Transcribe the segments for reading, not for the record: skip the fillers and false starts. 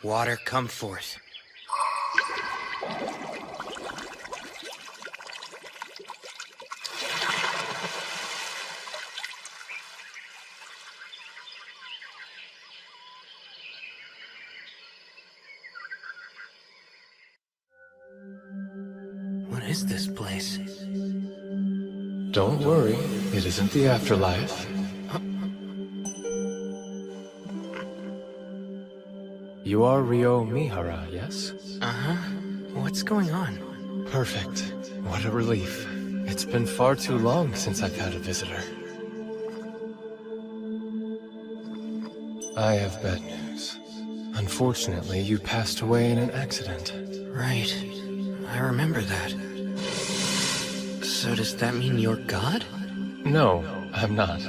Water, come forth. What is this place? Don't worry, it isn't the afterlife. You are Ryo Mihara, yes? Uh-huh. What's going on? Perfect. What a relief. It's been far too long since I've had a visitor. I have bad news. Unfortunately, you passed away in an accident. Right. I remember that. So does that mean you're God? No, I'm not.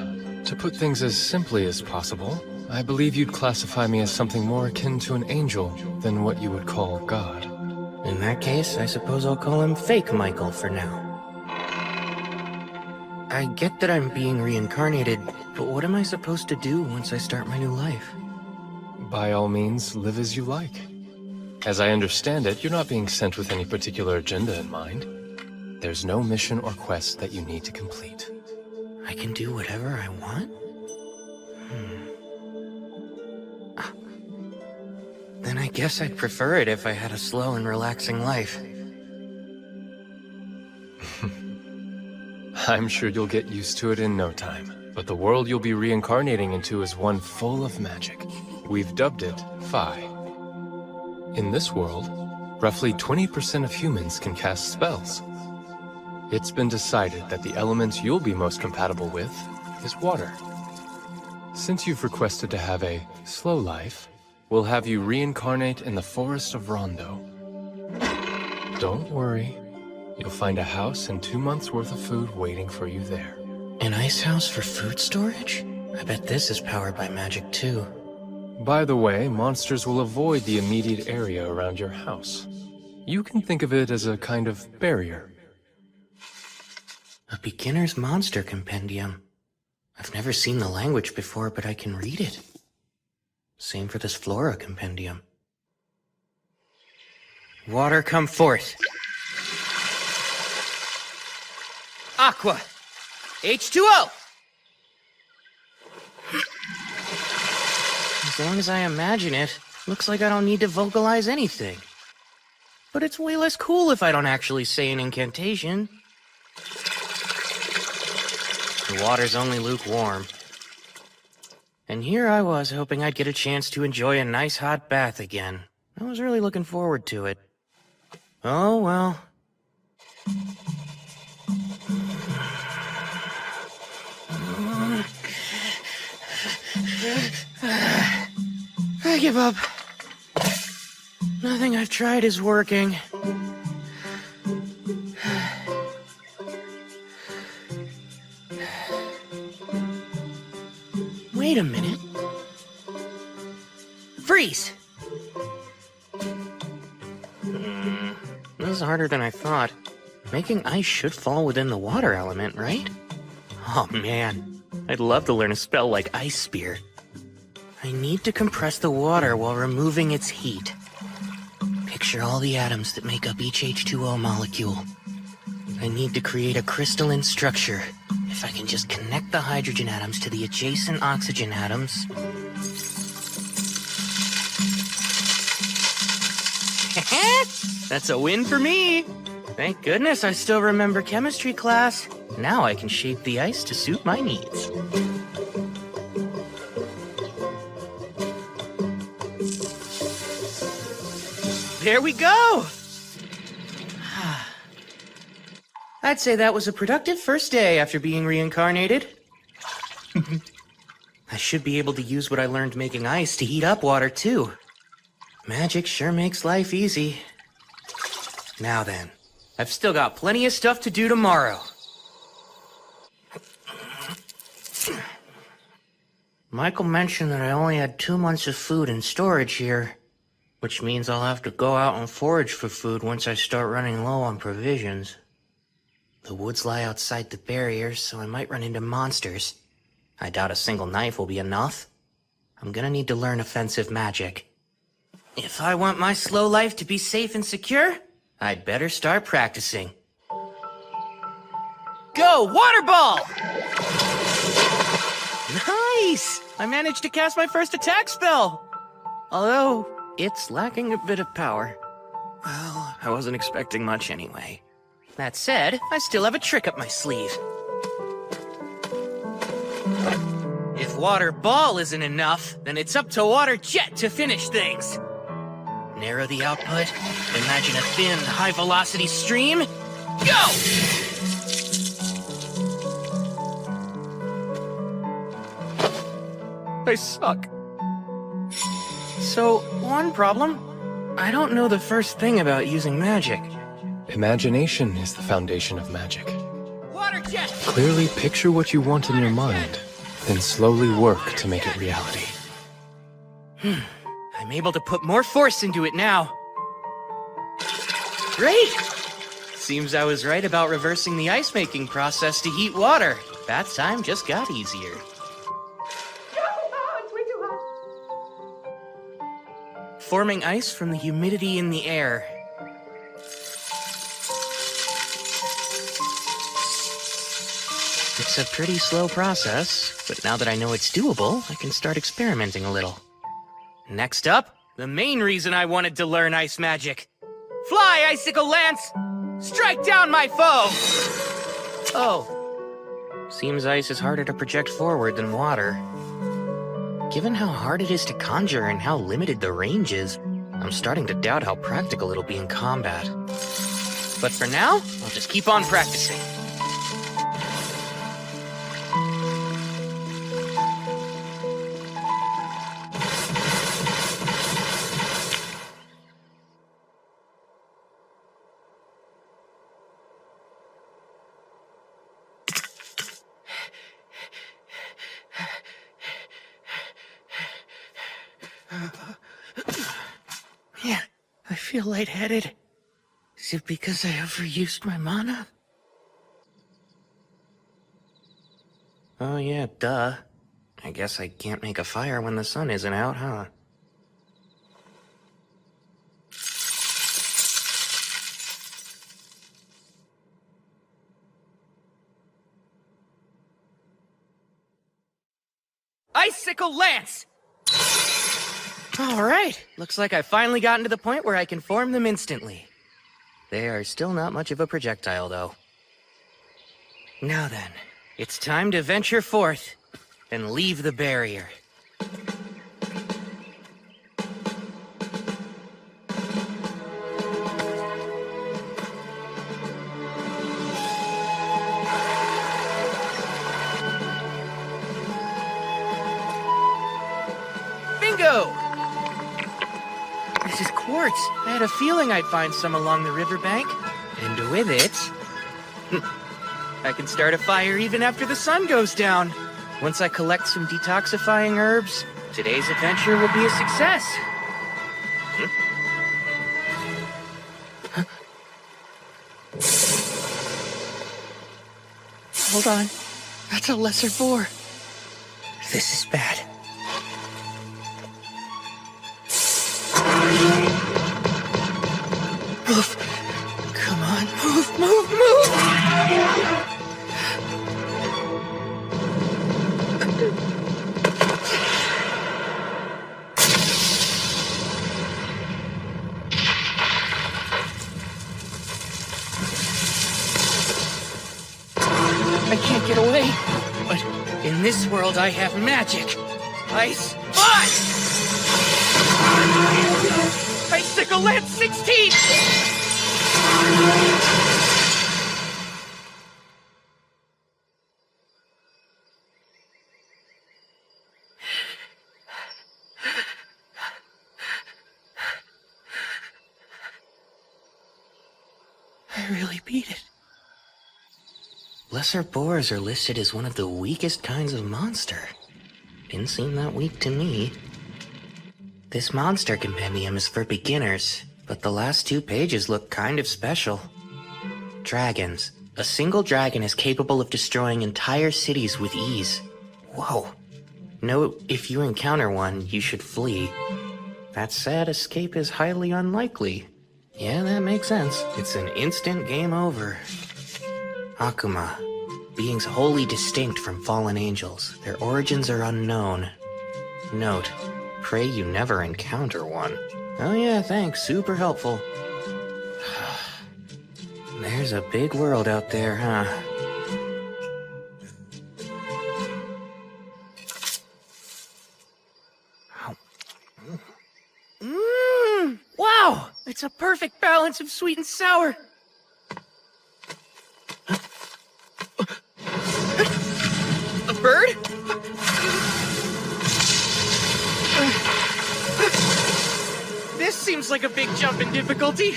To put things as simply as possible, I believe you'd classify me as something more akin to an angel than what you would call God. In that case, I suppose I'll call him Fake Michael for now. I get that I'm being reincarnated, but what am I supposed to do once I start my new life? By all means, live as you like. As I understand it, you're not being sent with any particular agenda in mind. There's no mission or quest that you need to complete. I can do whatever I want? Then I guess I'd prefer it if I had a slow and relaxing life. I'm sure you'll get used to it in no time, but the world you'll be reincarnating into is one full of magic. We've dubbed it Phi. In this world, roughly 20% of humans can cast spells. It's been decided that the element you'll be most compatible with is water. Since you've requested to have a slow life, we'll have you reincarnate in the forest of Rondo. Don't worry. You'll find a house and 2 months' worth of food waiting for you there. An ice house for food storage? I bet this is powered by magic too. By the way, monsters will avoid the immediate area around your house. You can think of it as a kind of barrier. A beginner's monster compendium. I've never seen the language before, but I can read it. Same for this flora compendium. Water, come forth. Aqua! H2O! As long as I imagine it, looks like I don't need to vocalize anything. But it's way less cool if I don't actually say an incantation. The water's only lukewarm. And here I was hoping I'd get a chance to enjoy a nice hot bath again. I was really looking forward to it. Oh well. I give up. Nothing I've tried is working. Wait a minute. Freeze! This is harder than I thought. Making ice should fall within the water element, right? Oh man, I'd love to learn a spell like Ice Spear. I need to compress the water while removing its heat. Picture all the atoms that make up each H2O molecule. I need to create a crystalline structure. If I can just connect the hydrogen atoms to the adjacent oxygen atoms... That's a win for me! Thank goodness I still remember chemistry class. Now I can shape the ice to suit my needs. There we go! I'd say that was a productive first day after being reincarnated. I should be able to use what I learned making ice to heat up water, too. Magic sure makes life easy. Now then, I've still got plenty of stuff to do tomorrow. Michael mentioned that I only had 2 months of food in storage here, which means I'll have to go out and forage for food once I start running low on provisions. The woods lie outside the barrier, so I might run into monsters. I doubt a single knife will be enough. I'm gonna need to learn offensive magic. If I want my slow life to be safe and secure, I'd better start practicing. Go, water ball! Nice! I managed to cast my first attack spell! Although, it's lacking a bit of power. Well, I wasn't expecting much anyway. That said, I still have a trick up my sleeve. If water ball isn't enough, then it's up to water jet to finish things. Narrow the output, imagine a thin, high-velocity stream. Go! I suck. So, one problem. I don't know the first thing about using magic. Imagination is the foundation of magic. Water jet! Clearly picture what you want in your mind, then slowly work to make it reality. I'm able to put more force into it now. Great! Seems I was right about reversing the ice-making process to heat water. Bath time just got easier. Forming ice from the humidity in the air. It's a pretty slow process, but now that I know it's doable, I can start experimenting a little. Next up, the main reason I wanted to learn ice magic. Fly, Icicle Lance! Strike down my foe! Oh. Seems ice is harder to project forward than water. Given how hard it is to conjure and how limited the range is, I'm starting to doubt how practical it'll be in combat. But for now, I'll just keep on practicing. Yeah, I feel lightheaded. Is it because I overused my mana? Oh yeah, duh. I guess I can't make a fire when the sun isn't out, huh? Icicle Lance! Alright, looks like I've finally gotten to the point where I can form them instantly. They are still not much of a projectile, though. Now then, it's time to venture forth and leave the barrier. Bingo! This is quartz. I had a feeling I'd find some along the riverbank. And with it, I can start a fire even after the sun goes down. Once I collect some detoxifying herbs, today's adventure will be a success. Hold on. That's a lesser boar. This is bad. Move. Come on. Move, move, move! I can't get away. But in this world, I have magic. Ice. Fire! Icicle Lance 16! I really beat it. Lesser boars are listed as one of the weakest kinds of monster. Didn't seem that weak to me. This monster compendium is for beginners, but the last 2 pages look kind of special. Dragons. A single dragon is capable of destroying entire cities with ease. Whoa. Note, if you encounter one, you should flee. That said, escape is highly unlikely. Yeah, that makes sense. It's an instant game over. Akuma. Beings wholly distinct from fallen angels. Their origins are unknown. Note, pray you never encounter one. Oh yeah, thanks. Super helpful. There's a big world out there, huh? Wow! It's a perfect balance of sweet and sour. A bird? This seems like a big jump in difficulty.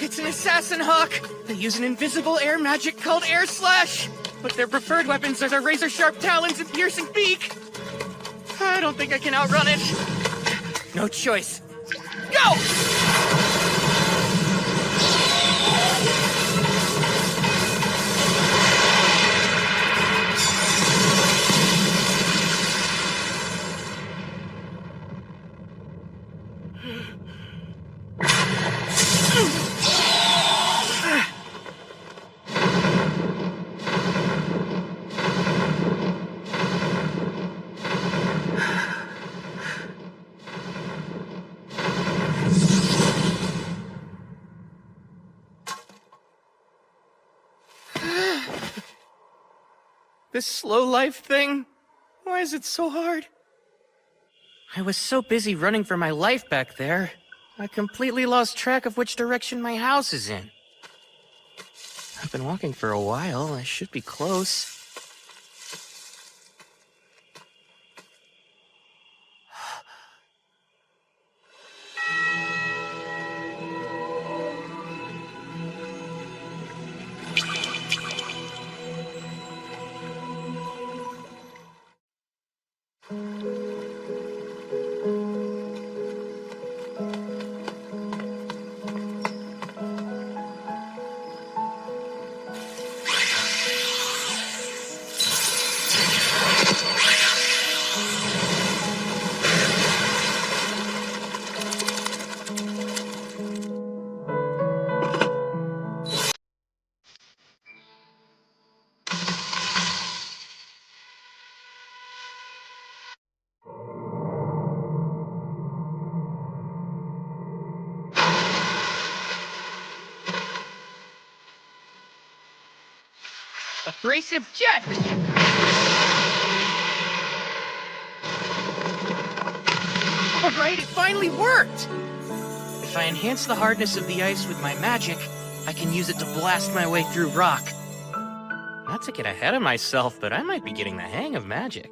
It's an assassin hawk. They use an invisible air magic called Air Slash. But their preferred weapons are their razor-sharp talons and piercing beak. I don't think I can outrun it. No choice. Go! This slow life thing? Why is it so hard? I was so busy running for my life back there, I completely lost track of which direction my house is in. I've been walking for a while. I should be close. Abrasive jet! Alright, it finally worked! If I enhance the hardness of the ice with my magic, I can use it to blast my way through rock. Not to get ahead of myself, but I might be getting the hang of magic.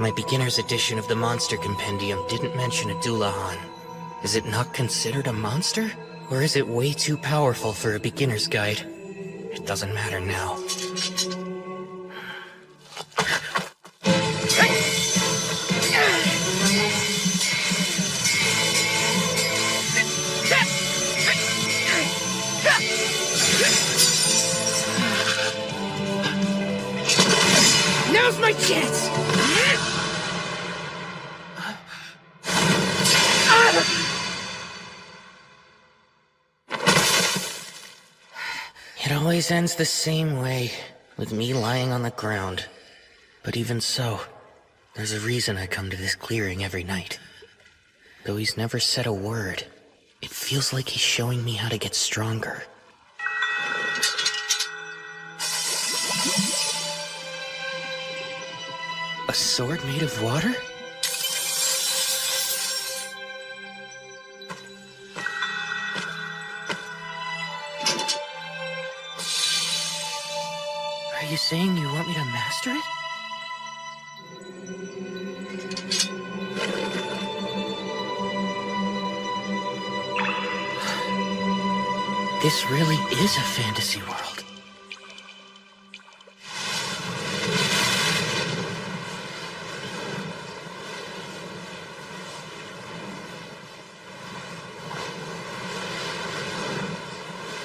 My beginner's edition of the Monster Compendium didn't mention a Doulahan. Is it not considered a monster? Or is it way too powerful for a beginner's guide? It doesn't matter now. Now's my chance! It always ends the same way, with me lying on the ground. But even so, there's a reason I come to this clearing every night. Though he's never said a word, it feels like he's showing me how to get stronger. A sword made of water? Are you saying you want me to master it? This really is a fantasy world.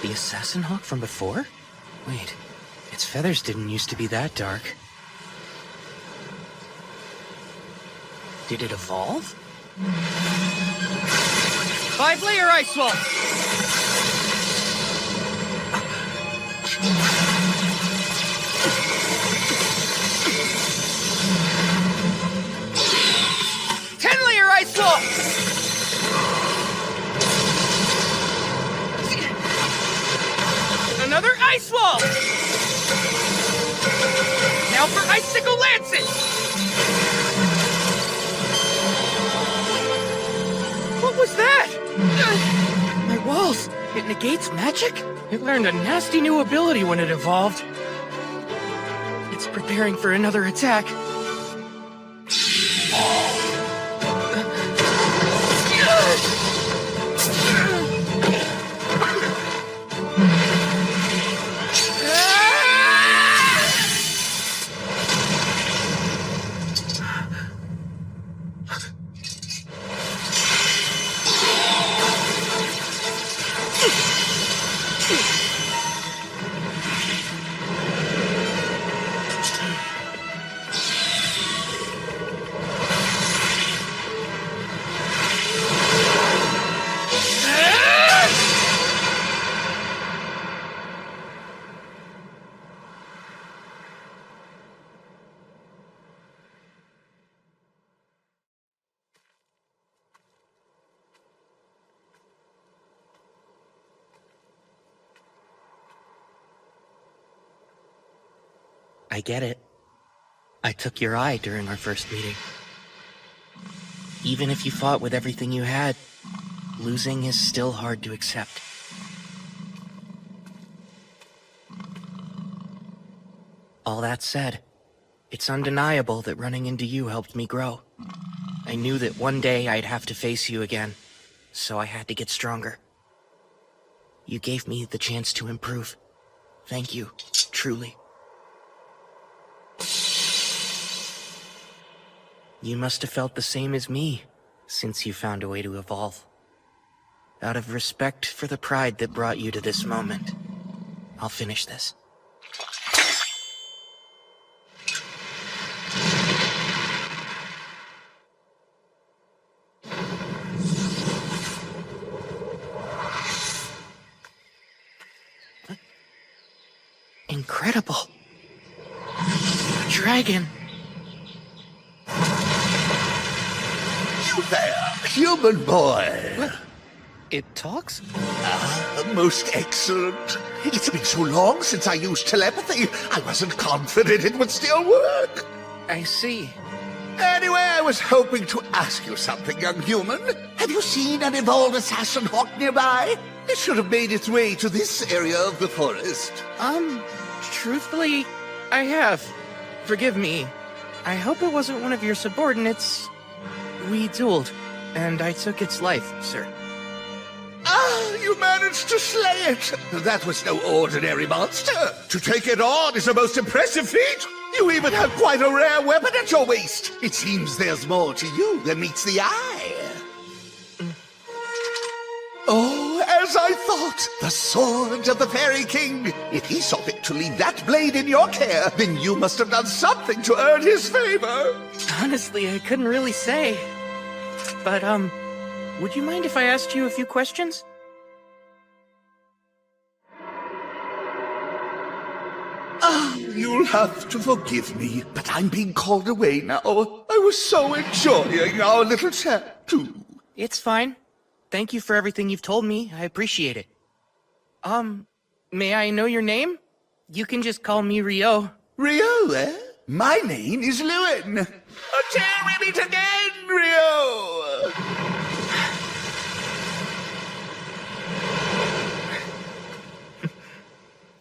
The assassin hawk from before? Wait, its feathers didn't used to be that dark. Did it evolve? 5-layer ice wall! 10-layer ice wall! Another ice wall! Now for icicle lances! What was that? My walls! It negates magic? It learned a nasty new ability when it evolved. It's preparing for another attack. I get it. I took your eye during our first meeting. Even if you fought with everything you had, losing is still hard to accept. All that said, it's undeniable that running into you helped me grow. I knew that one day I'd have to face you again, so I had to get stronger. You gave me the chance to improve. Thank you, truly. You must have felt the same as me, since you found a way to evolve. Out of respect for the pride that brought you to this moment, I'll finish this. Incredible. A dragon. You there, human boy. What? It talks? Most excellent. It's been so long since I used telepathy, I wasn't confident it would still work. I see. Anyway, I was hoping to ask you something, young human. Have you seen an evolved assassin hawk nearby? It should have made its way to this area of the forest. Truthfully, I have. Forgive me. I hope it wasn't one of your subordinates. We dueled, and I took its life, sir. Ah, you managed to slay it! That was no ordinary monster. To take it on is a most impressive feat. You even have quite a rare weapon at your waist. It seems there's more to you than meets the eye. Oh, as I thought, the sword of the Fairy King. If he saw fit to leave that blade in your care, then you must have done something to earn his favor. Honestly, I couldn't really say. But, would you mind if I asked you a few questions? Ah, you'll have to forgive me, but I'm being called away now. I was so enjoying our little chat, too. It's fine. Thank you for everything you've told me. I appreciate it. May I know your name? You can just call me Rio. Rio, eh? My name is Lewin. Until we meet again, Rio!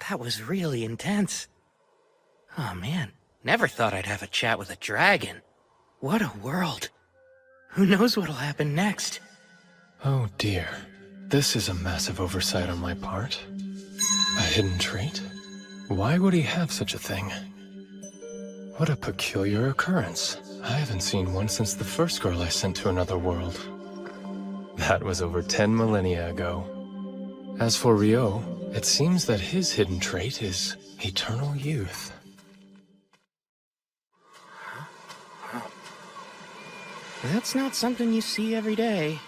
That was really intense. Oh man, never thought I'd have a chat with a dragon. What a world. Who knows what'll happen next? Oh dear. This is a massive oversight on my part. A hidden trait? Why would he have such a thing? What a peculiar occurrence. I haven't seen one since the first girl I sent to another world. That was over 10 millennia ago. As for Rio, It seems that his hidden trait is eternal youth. That's not something you see every day.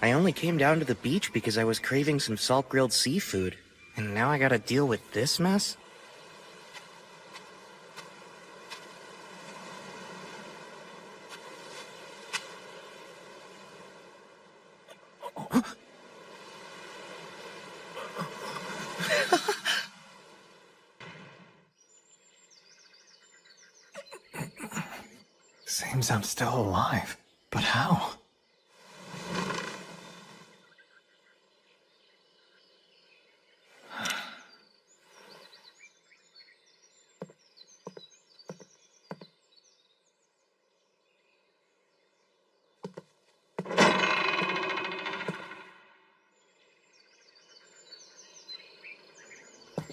I only came down to the beach because I was craving some salt-grilled seafood, and now I gotta deal with this mess? Seems I'm still alive, but how?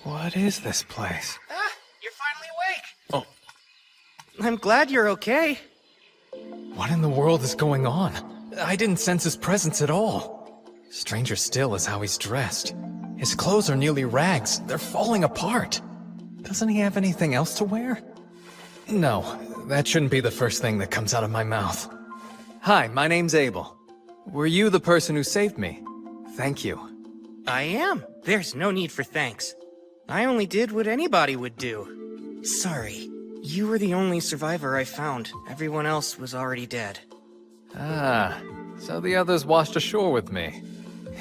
What is this place? Ah, you're finally awake! Oh. I'm glad you're okay. What in the world is going on? I didn't sense his presence at all. Stranger still is how he's dressed. His clothes are nearly rags. They're falling apart. Doesn't he have anything else to wear? No, that shouldn't be the first thing that comes out of my mouth. Hi, my name's Abel. Were you the person who saved me? Thank you. I am. There's no need for thanks. I only did what anybody would do. Sorry. You were the only survivor I found. Everyone else was already dead. Ah, so the others washed ashore with me.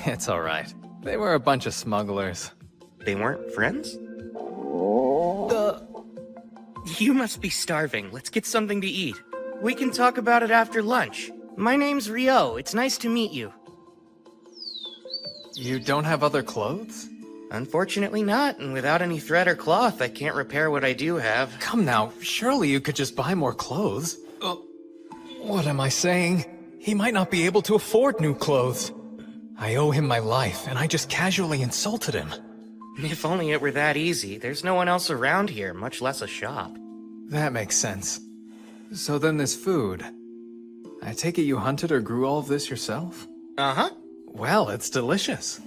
It's alright. They were a bunch of smugglers. They weren't friends? You must be starving. Let's get something to eat. We can talk about it after lunch. My name's Rio. It's nice to meet you. You don't have other clothes? Unfortunately not, and without any thread or cloth, I can't repair what I do have. Come now, surely you could just buy more clothes. What am I saying? He might not be able to afford new clothes. I owe him my life, and I just casually insulted him. If only it were that easy. There's no one else around here, much less a shop. That makes sense. So then this food. I take it you hunted or grew all of this yourself? Uh-huh. Well, it's delicious.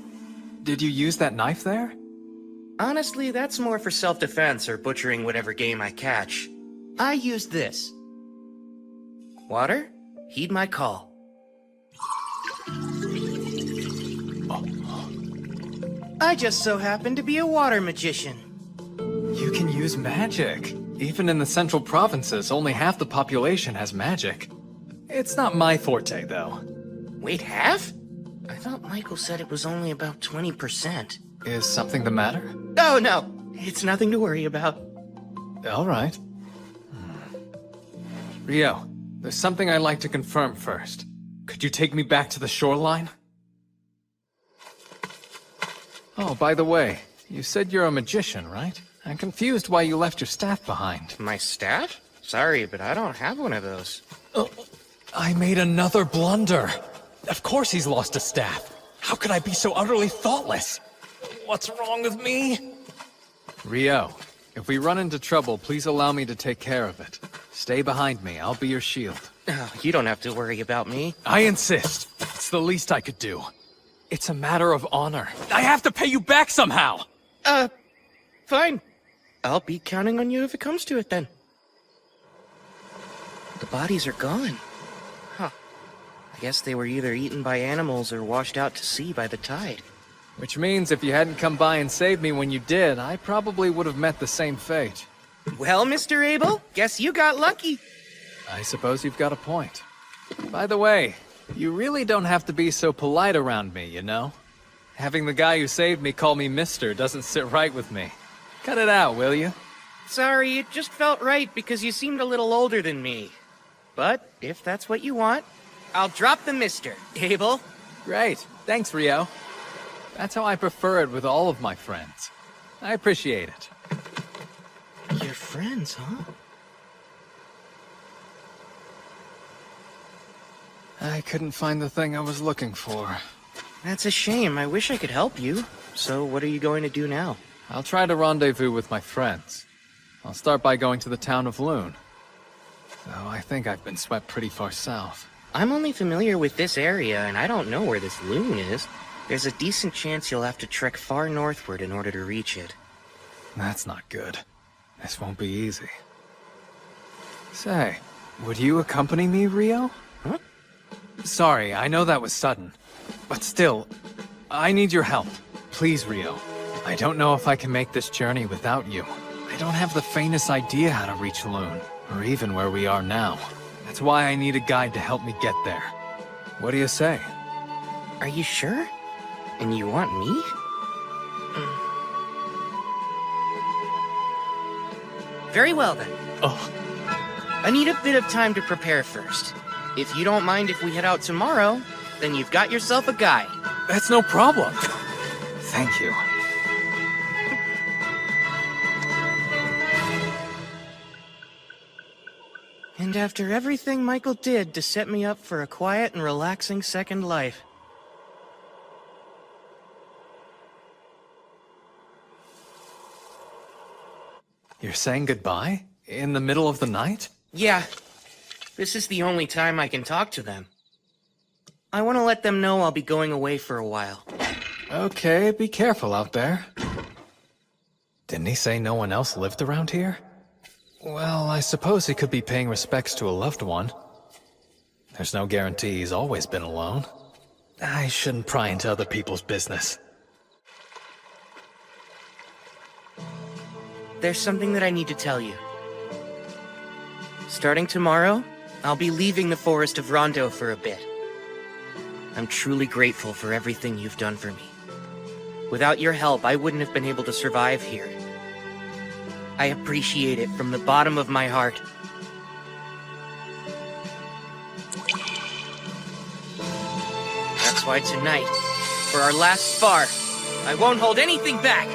Did you use that knife there? Honestly, that's more for self-defense or butchering whatever game I catch. I use this. Water? Heed my call. I just so happen to be a water magician. You can use magic. Even in the central provinces, only half the population has magic. It's not my forte, though. Wait, half? I thought Michael said it was only about 20%. Is something the matter? Oh, no. It's nothing to worry about. All right. Rio, there's something I'd like to confirm first. Could you take me back to the shoreline? Oh, by the way, you said you're a magician, right? I'm confused why you left your staff behind. My staff? Sorry, but I don't have one of those. I made another blunder. Of course he's lost a staff. How could I be so utterly thoughtless? What's wrong with me? Rio, if we run into trouble, please allow me to take care of it. Stay behind me, I'll be your shield. Oh, you don't have to worry about me. I insist. It's the least I could do. It's a matter of honor. I have to pay you back somehow! Fine. I'll be counting on you if it comes to it then. The bodies are gone. Huh. I guess they were either eaten by animals or washed out to sea by the tide. Which means if you hadn't come by and saved me when you did, I probably would have met the same fate. Well, Mr. Abel, guess you got lucky. I suppose you've got a point. By the way, you really don't have to be so polite around me, you know? Having the guy who saved me call me Mister doesn't sit right with me. Cut it out, will you? Sorry, it just felt right because you seemed a little older than me. But if that's what you want, I'll drop the Mister, Abel. Great. Thanks, Rio. That's how I prefer it with all of my friends. I appreciate it. You're friends, huh? I couldn't find the thing I was looking for. That's a shame. I wish I could help you. So what are you going to do now? I'll try to rendezvous with my friends. I'll start by going to the town of Loon. Though I think I've been swept pretty far south. I'm only familiar with this area, and I don't know where this loon is. There's a decent chance you'll have to trek far northward in order to reach it. That's not good. This won't be easy. Say, would you accompany me, Rio? Huh? Sorry, I know that was sudden. But still, I need your help. Please, Rio. I don't know if I can make this journey without you. I don't have the faintest idea how to reach Loon, or even where we are now. That's why I need a guide to help me get there. What do you say? Are you sure? And you want me? Very well then. Oh, I need a bit of time to prepare first. If you don't mind if we head out tomorrow, then you've got yourself a guide. that's no problem. Thank you. And after everything Michael did to set me up for a quiet and relaxing second life. You're saying goodbye? In the middle of the night? Yeah, this is the only time I can talk to them. I want to let them know I'll be going away for a while. Okay, be careful out there. Didn't he say no one else lived around here? Well, I suppose he could be paying respects to a loved one. There's no guarantee he's always been alone. I shouldn't pry into other people's business. There's something that I need to tell you. Starting tomorrow, I'll be leaving the forest of Rondo for a bit. I'm truly grateful for everything you've done for me. Without your help, I wouldn't have been able to survive here. I appreciate it from the bottom of my heart. That's why tonight, for our last spar, I won't hold anything back.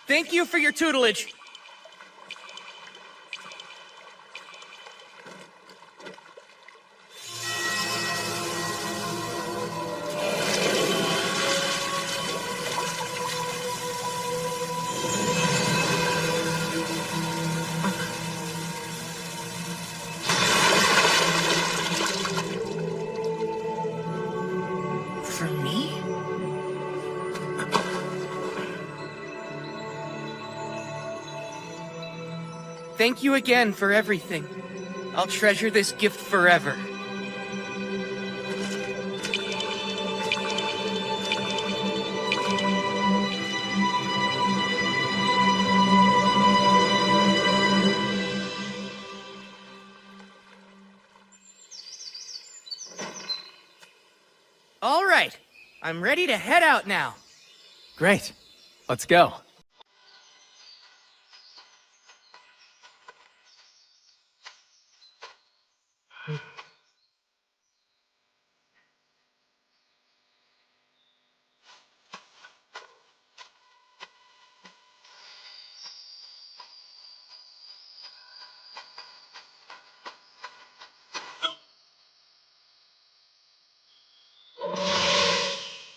Thank you for your tutelage. For me? Thank you again for everything. I'll treasure this gift forever. All right, I'm ready to head out now. Great. Let's go.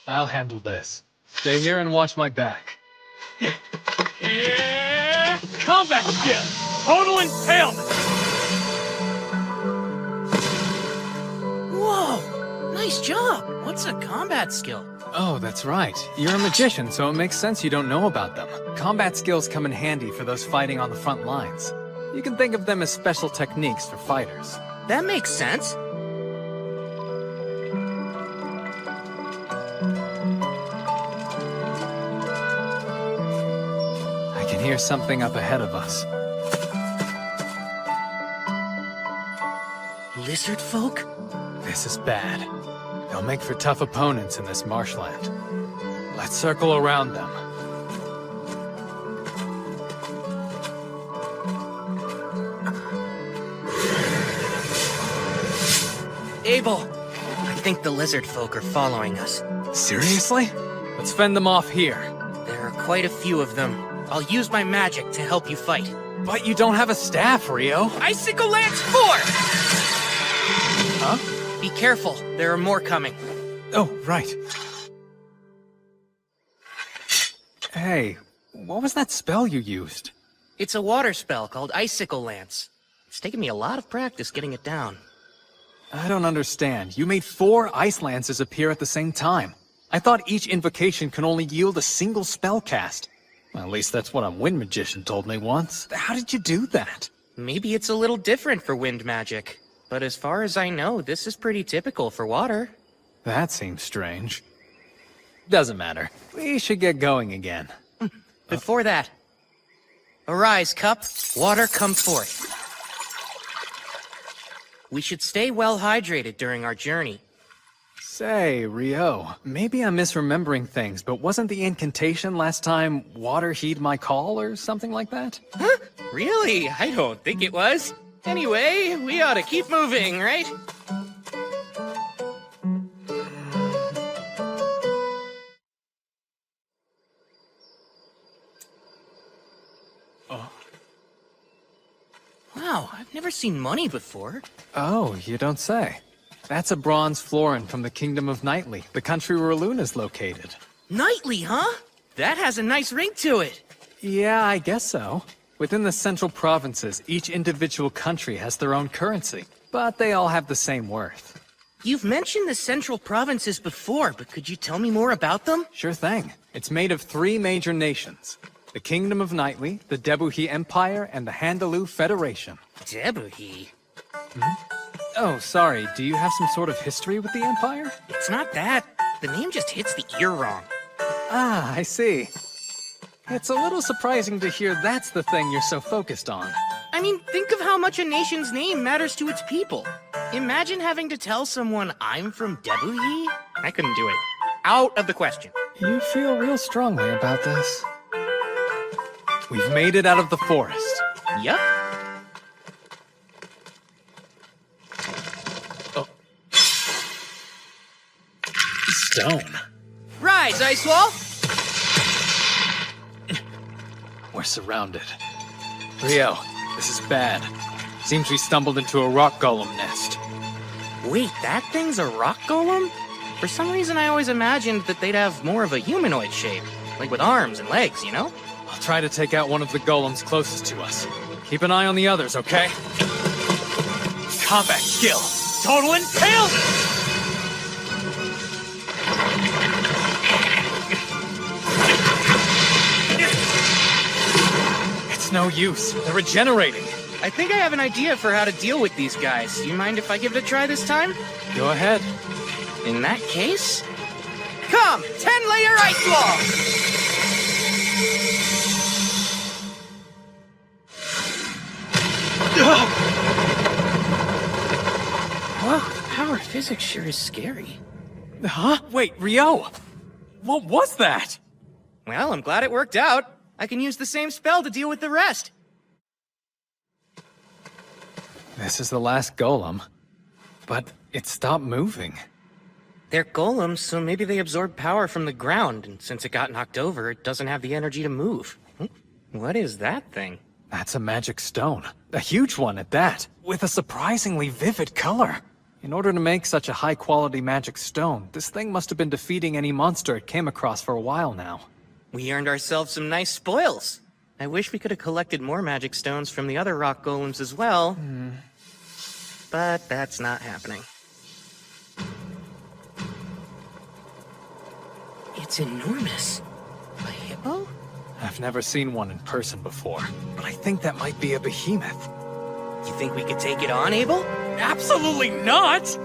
I'll handle this. Stay here and watch my back. Yeah! Combat skill! Total impalement! Whoa! Nice job! What's a combat skill? Oh, that's right. You're a magician, so it makes sense you don't know about them. Combat skills come in handy for those fighting on the front lines. You can think of them as special techniques for fighters. That makes sense. I can hear something up ahead of us. Lizard folk? This is bad. They'll make for tough opponents in this marshland. Let's circle around them. Abel, I think the lizard folk are following us. Seriously? Let's fend them off here. There are quite a few of them. I'll use my magic to help you fight. But you don't have a staff, Rio. Icicle Lance 4! Huh? Be careful, there are more coming. Oh, right. Hey, what was that spell you used? It's a water spell called Icicle Lance. It's taken me a lot of practice getting it down. I don't understand. You made 4 ice lances appear at the same time. I thought each invocation can only yield a single spell cast. Well, at least that's what a wind magician told me once. How did you do that? Maybe it's a little different for wind magic, but as far as I know, this is pretty typical for water. That seems strange. Doesn't matter. We should get going again. Before that, arise, cup. Water, come forth. We should stay well hydrated during our journey. Say, Rio, maybe I'm misremembering things, but wasn't the incantation last time, water heed my call, or something like that? Huh? Really? I don't think it was. Anyway, we ought to keep moving, right? Wow, I've never seen money before. Oh, you don't say. That's a bronze florin from the Kingdom of Nightly, the country where Luna's located. Nightly, huh? That has a nice ring to it. Yeah, I guess so. Within the central provinces, each individual country has their own currency, but they all have the same worth. You've mentioned the central provinces before, but could you tell me more about them? Sure thing. It's made of 3 major nations. The Kingdom of Nightly, the Debuhi Empire, and the Handaloo Federation. Debuhi? Oh, sorry, do you have some sort of history with the Empire? It's not that. The name just hits the ear wrong. Ah, I see. It's a little surprising to hear that's the thing you're so focused on. I mean, think of how much a nation's name matters to its people. Imagine having to tell someone I'm from Debuhi. I couldn't do it. Out of the question. You feel real strongly about this. We've made it out of the forest. Yup. Oh. Stone. Rise, Ice Wall! We're surrounded. Rio, this is bad. Seems we stumbled into a rock golem nest. Wait, that thing's a rock golem? For some reason, I always imagined that they'd have more of a humanoid shape. Like with arms and legs, you know? I'll try to take out one of the golems closest to us. Keep an eye on the others, okay? Combat skill. Total impalement! It's no use. They're regenerating. I think I have an idea for how to deal with these guys. You mind if I give it a try this time? Go ahead. In that case... Come! 10-layer ice wall! Whoa, the power of physics sure is scary. Huh? Wait, Rio! What was that? Well, I'm glad it worked out. I can use the same spell to deal with the rest. This is the last golem. But it stopped moving. They're golems, so maybe they absorb power from the ground, and since it got knocked over, it doesn't have the energy to move. What is that thing? That's a magic stone. A huge one at that, with a surprisingly vivid color. In order to make such a high-quality magic stone, this thing must have been defeating any monster it came across for a while now. We earned ourselves some nice spoils. I wish we could have collected more magic stones from the other rock golems as well. But that's not happening. It's enormous. A hippo? I've never seen one in person before, but I think that might be a behemoth. You think we could take it on, Abel? Absolutely not!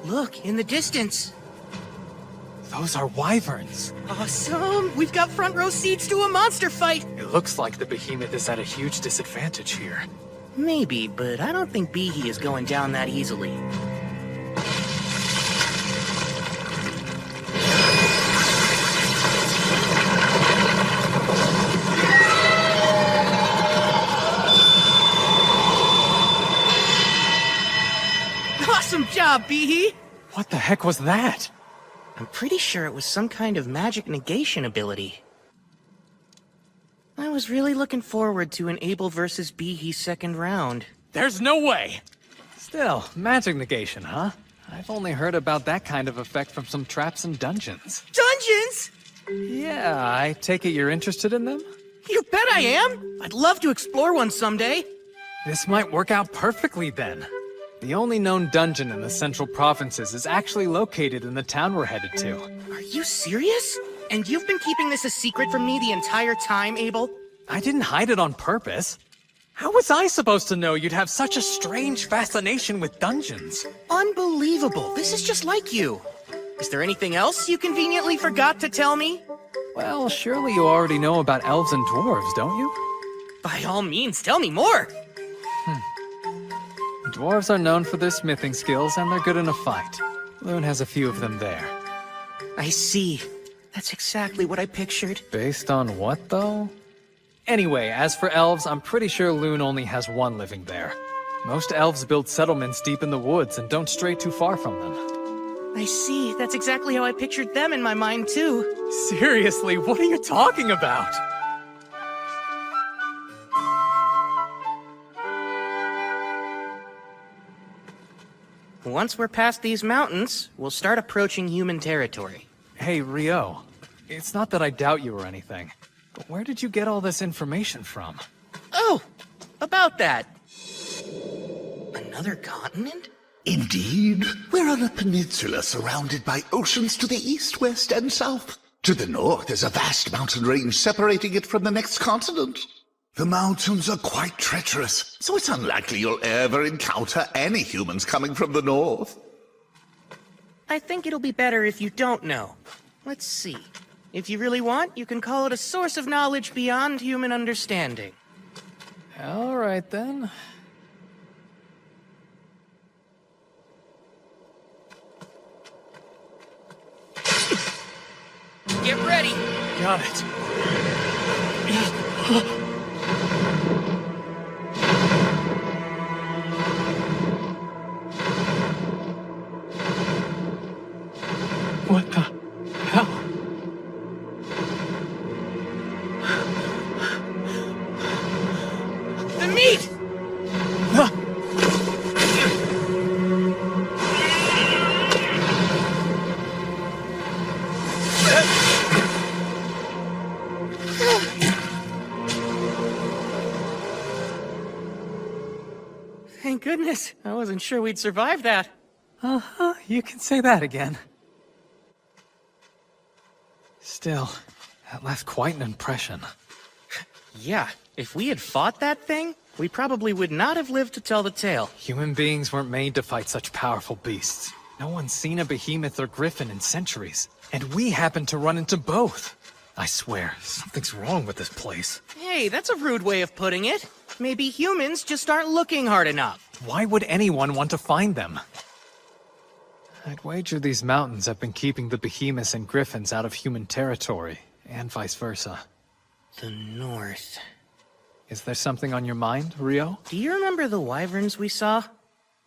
Look, in the distance. Those are wyverns. Awesome! We've got front row seats to a monster fight! It looks like the behemoth is at a huge disadvantage here. Maybe, but I don't think Behe is going down that easily. Awesome job, Behe! What the heck was that? I'm pretty sure it was some kind of magic negation ability. I was really looking forward to an Abel versus Behe second round. There's no way! Still, magic negation, huh? I've only heard about that kind of effect from some traps and dungeons. Dungeons? Yeah, I take it you're interested in them? You bet I am! I'd love to explore one someday. This might work out perfectly then. The only known dungeon in the central provinces is actually located in the town we're headed to. Are you serious? And you've been keeping this a secret from me the entire time, Abel? I didn't hide it on purpose. How was I supposed to know you'd have such a strange fascination with dungeons? Unbelievable. This is just like you. Is there anything else you conveniently forgot to tell me? Well, surely you already know about elves and dwarves, don't you? By all means, tell me more. Dwarves are known for their smithing skills, and they're good in a fight. Loon has a few of them there. I see. That's exactly what I pictured. Based on what, though? Anyway, as for elves, I'm pretty sure Loon only has one living there. Most elves build settlements deep in the woods and don't stray too far from them. I see. That's exactly how I pictured them in my mind, too. Seriously, what are you talking about? Once we're past these mountains, we'll start approaching human territory. Hey, Rio. It's not that I doubt you or anything, but where did you get all this information from? Oh, about that. Another continent? Indeed. We're on a peninsula surrounded by oceans to the east, west, and south. To the north is a vast mountain range separating it from the next continent. The mountains are quite treacherous, so it's unlikely you'll ever encounter any humans coming from the north. I think it'll be better if you don't know. Let's see. If you really want, you can call it a source of knowledge beyond human understanding. All right, then. Get ready! Got it. What the hell? The meat! Thank goodness. I wasn't sure we'd survive that. Uh-huh, you can say that again. Still, that left quite an impression. Yeah, if we had fought that thing, we probably would not have lived to tell the tale. Human beings weren't made to fight such powerful beasts. No one's seen a behemoth or griffin in centuries, and we happened to run into both. I swear, something's wrong with this place. Hey, that's a rude way of putting it. Maybe humans just aren't looking hard enough. Why would anyone want to find them? I'd wager these mountains have been keeping the behemoths and griffins out of human territory, and vice versa. The north. Is there something on your mind, Rio? Do you remember the wyverns we saw?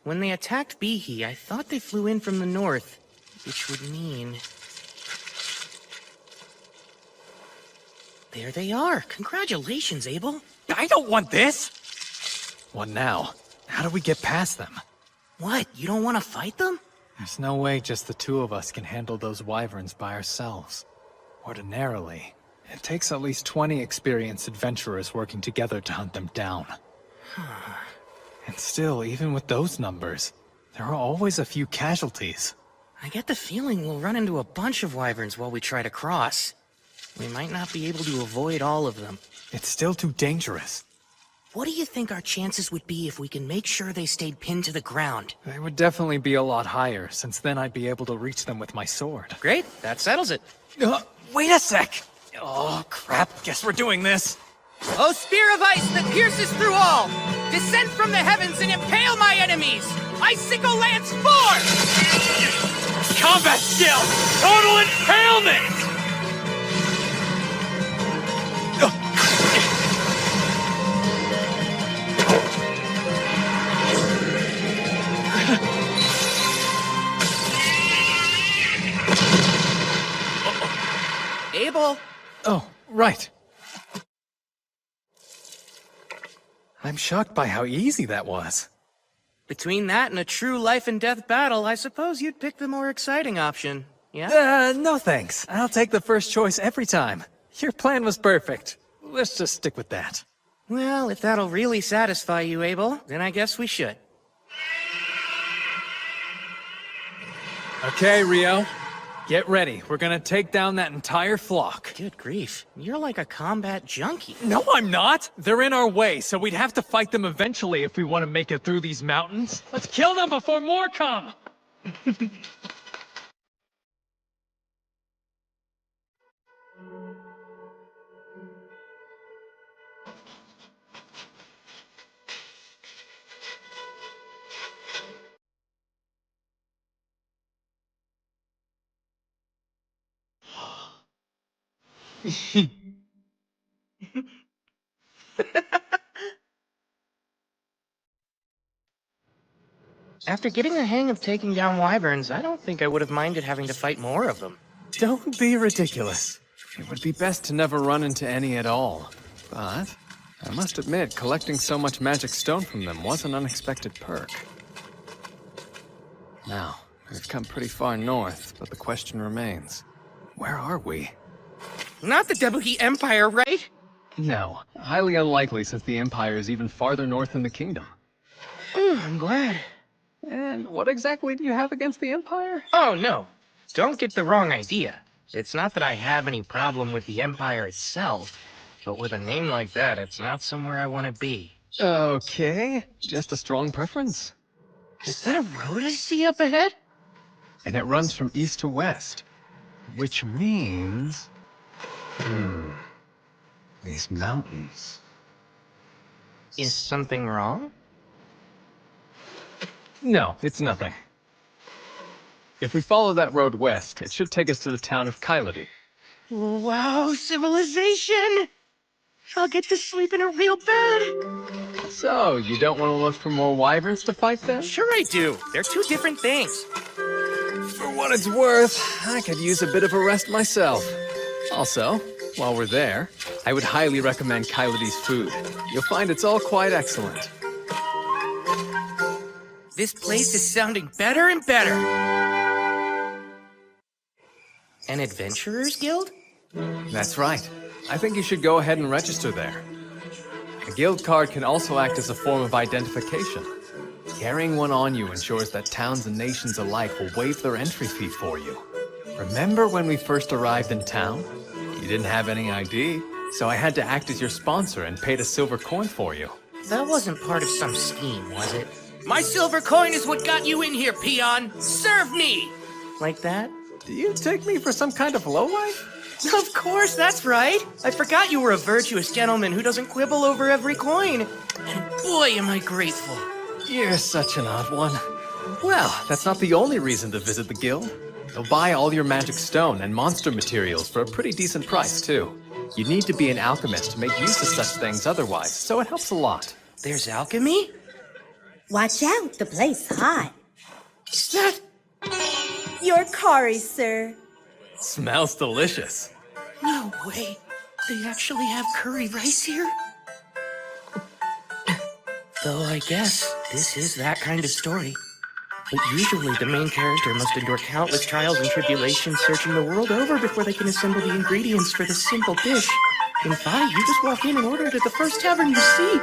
When they attacked Behe, I thought they flew in from the north, which would mean... There they are. Congratulations, Abel. I don't want this! What now? How do we get past them? What, you don't want to fight them? There's no way just the two of us can handle those wyverns by ourselves. Ordinarily, it takes at least 20 experienced adventurers working together to hunt them down. And still, even with those numbers, there are always a few casualties. I get the feeling we'll run into a bunch of wyverns while we try to cross. We might not be able to avoid all of them. It's still too dangerous. What do you think our chances would be if we can make sure they stayed pinned to the ground? They would definitely be a lot higher, since then I'd be able to reach them with my sword. Great, that settles it. Wait a sec! Oh, crap, guess we're doing this. Oh, spear of ice that pierces through all! Descend from the heavens and impale my enemies! Icicle Lance 4! Combat skill! Total impalement! Abel! Oh, right. I'm shocked by how easy that was. Between that and a true life and death battle, I suppose you'd pick the more exciting option, yeah? No thanks. I'll take the first choice every time. Your plan was perfect. Let's just stick with that. Well, if that'll really satisfy you, Abel, then I guess we should. Okay, Rio. Get ready. We're gonna take down that entire flock. Good grief, you're like a combat junkie. No, I'm not! They're in our way, so we'd have to fight them eventually if we want to make it through these mountains. Let's kill them before more come! After getting the hang of taking down wyverns, I don't think I would have minded having to fight more of them. Don't be ridiculous. It would be best to never run into any at all. But I must admit, collecting so much magic stone from them was an unexpected perk. Now, we've come pretty far north, but the question remains. Where are we? Not the Debuhi Empire, right? No, highly unlikely since the Empire is even farther north in the kingdom. I'm glad. And what exactly do you have against the Empire? Oh, no. Don't get the wrong idea. It's not that I have any problem with the Empire itself, but with a name like that, it's not somewhere I want to be. Okay, just a strong preference. Is that a road I see up ahead? And it runs from east to west, which means... these mountains. Is something wrong? No, it's nothing. If we follow that road west, it should take us to the town of Kyladi. Wow, civilization! I'll get to sleep in a real bed! So, you don't want to look for more wyverns to fight then? Sure I do. They're two different things. For what it's worth, I could use a bit of a rest myself. Also, while we're there, I would highly recommend Kyladi's food. You'll find it's all quite excellent. This place is sounding better and better. An adventurer's guild? That's right. I think you should go ahead and register there. A guild card can also act as a form of identification. Carrying one on you ensures that towns and nations alike will waive their entry fee for you. Remember when we first arrived in town? You didn't have any ID, so I had to act as your sponsor and paid a silver coin for you. That wasn't part of some scheme, was it? My silver coin is what got you in here, peon! Serve me! Like that? Do you take me for some kind of lowlife? Of course, that's right! I forgot you were a virtuous gentleman who doesn't quibble over every coin. And boy, am I grateful. You're such an odd one. Well, that's not the only reason to visit the guild. They'll buy all your magic stone and monster materials for a pretty decent price, too. You need to be an alchemist to make use of such things otherwise, so it helps a lot. There's alchemy? Watch out, the place hot. Is that... Your curry, sir. Smells delicious. No way. They actually have curry rice here? Though I guess this is that kind of story. But usually the main character must endure countless trials and tribulations searching the world over before they can assemble the ingredients for this simple dish. In fact, you just walk in and order it at the first tavern you see.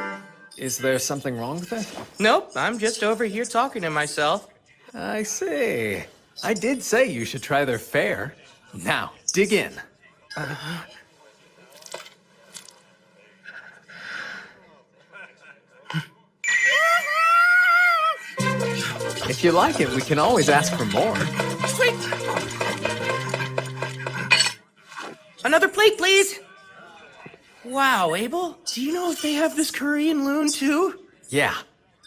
Is there something wrong with it? Nope, I'm just over here talking to myself. I see. I did say you should try their fare. Now, dig in. If you like it, we can always ask for more. Sweet! Another plate, please! Wow, Abel, do you know if they have this curry in Loon too? Yeah,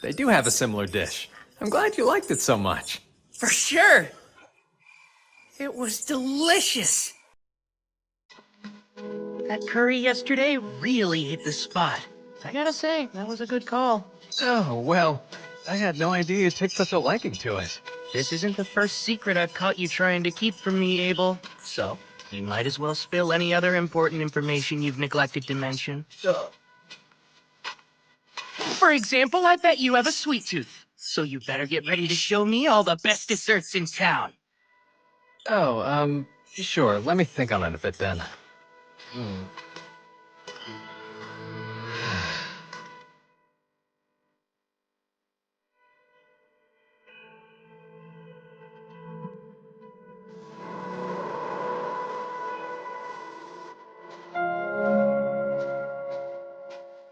they do have a similar dish. I'm glad you liked it so much. For sure! It was delicious! That curry yesterday really hit the spot. I gotta say, that was a good call. Oh, well, I had no idea you took such a liking to it. This isn't the first secret I've caught you trying to keep from me, Abel. So, You might as well spill any other important information you've neglected to mention. For example, I bet you have a sweet tooth. So you better get ready to show me all the best desserts in town. Oh, sure. Let me think on it a bit then.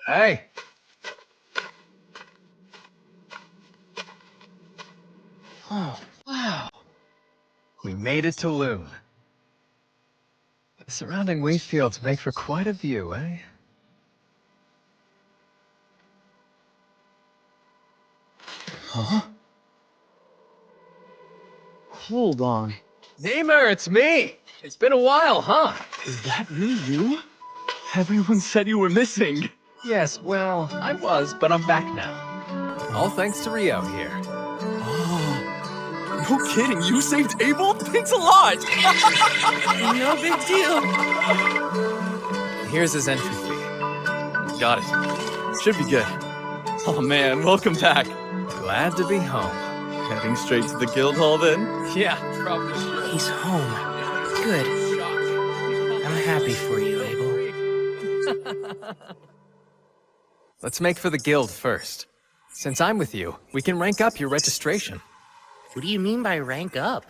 Hey! Oh, wow. We made it to Loon. The surrounding wheat fields make for quite a view, eh? Huh? Hold on. Namer, it's me! It's been a while, huh? Is that really you? Everyone said you were missing. Yes, well, I was, but I'm back now. All thanks to Rio here. Oh, no kidding. You saved Abel? Thanks a lot. No big deal. Here's his entry fee. Got it. Should be good. Oh man, welcome back. Glad to be home. Heading straight to the guild hall then? Yeah, probably should. He's home. Good. I'm happy for you, Abel. Let's make for the guild first. Since I'm with you, we can rank up your registration. What do you mean by rank up?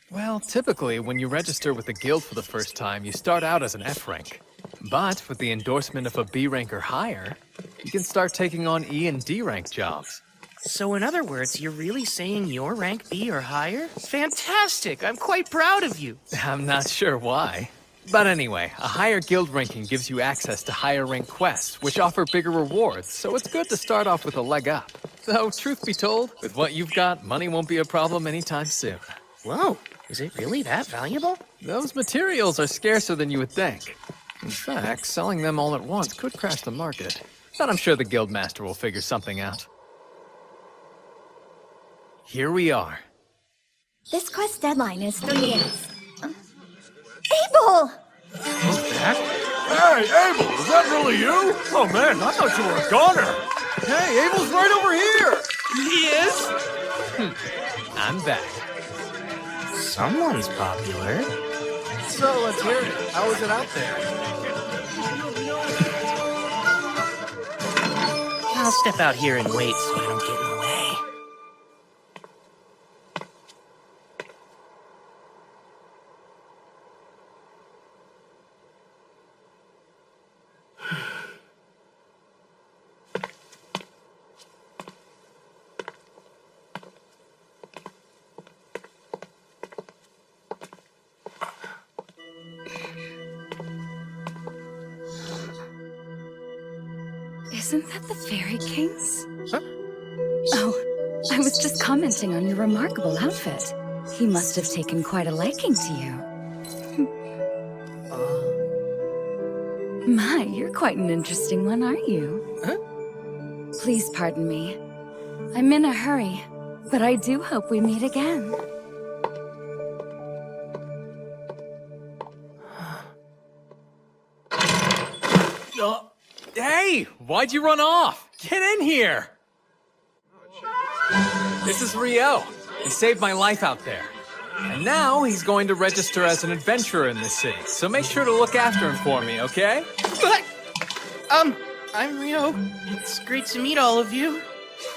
Well, typically, when you register with the guild for the first time, you start out as an F rank. But with the endorsement of a B rank or higher, you can start taking on E and D rank jobs. So in other words, you're really saying you're rank B or higher? Fantastic! I'm quite proud of you. I'm not sure why. But anyway, a higher guild ranking gives you access to higher rank quests, which offer bigger rewards, so it's good to start off with a leg up. Though, truth be told, with what you've got, money won't be a problem anytime soon. Whoa, is it really that valuable? Those materials are scarcer than you would think. In fact, selling them all at once could crash the market. But I'm sure the guildmaster will figure something out. Here we are. This quest deadline is 3 days. Abel! Hey, Abel, is that really you? Oh man, I thought you were a goner. Hey, Abel's right over here. He is? I'm back. Someone's popular. So let's hear it. How is it out there? I'll step out here and wait so I don't get in the way. Isn't that the Fairy King's? Huh? Oh, I was just commenting on your remarkable outfit. He must have taken quite a liking to you. My, you're quite an interesting one, aren't you? Huh? Please pardon me. I'm in a hurry, but I do hope we meet again. Hey, why'd you run off? Get in here! This is Rio. He saved my life out there. And now he's going to register as an adventurer in this city, so make sure to look after him for me, okay? I'm Rio. It's great to meet all of you.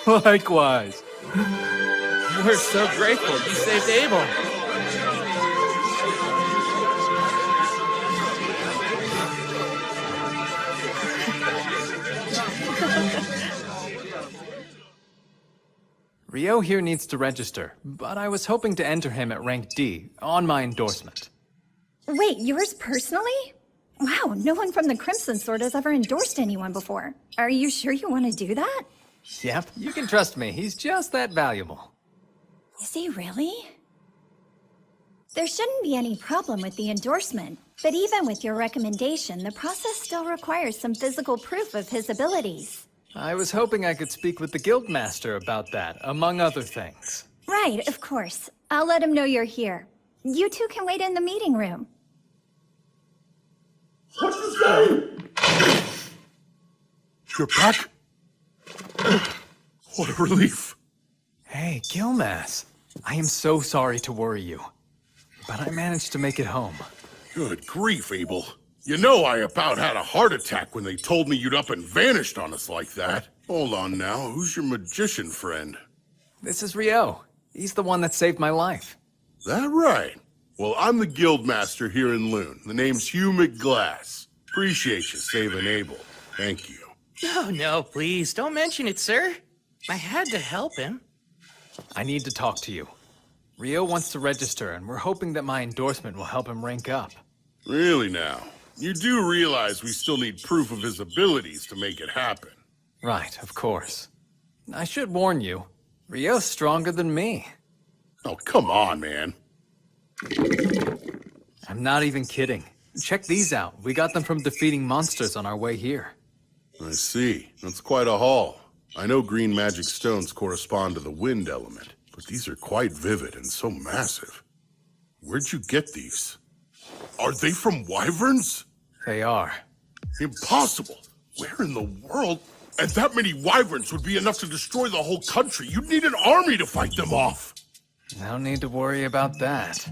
Likewise. We're so grateful you saved Abel. Rio here needs to register, but I was hoping to enter him at rank D on my endorsement. Wait, yours personally? Wow, no one from the Crimson Sword has ever endorsed anyone before. Are you sure you want to do that? Yep, you can trust me. He's just that valuable. Is he really? There shouldn't be any problem with the endorsement, but even with your recommendation, the process still requires some physical proof of his abilities. I was hoping I could speak with the guildmaster about that, among other things. Right, of course. I'll let him know you're here. You two can wait in the meeting room. You're back? What a relief. Hey, Gilmas. I am so sorry to worry you, but I managed to make it home. Good grief, Abel. You know I about had a heart attack when they told me you'd up and vanished on us like that. Hold on now, who's your magician friend? This is Rio. He's the one that saved my life. That right? Well, I'm the guild master here in Loon. The name's Hugh McGlass. Appreciate you saving Abel. Thank you. Oh, no, please, don't mention it, sir. I had to help him. I need to talk to you. Rio wants to register, and we're hoping that my endorsement will help him rank up. Really now? You do realize we still need proof of his abilities to make it happen. Right, of course. I should warn you, Rio's stronger than me. Oh, come on, man. I'm not even kidding. Check these out. We got them from defeating monsters on our way here. I see. That's quite a haul. I know green magic stones correspond to the wind element, but these are quite vivid and so massive. Where'd you get these? Are they from wyverns? They are. Impossible. Where in the world? And that many wyverns would be enough to destroy the whole country. You'd need an army to fight them off. No need to worry about that.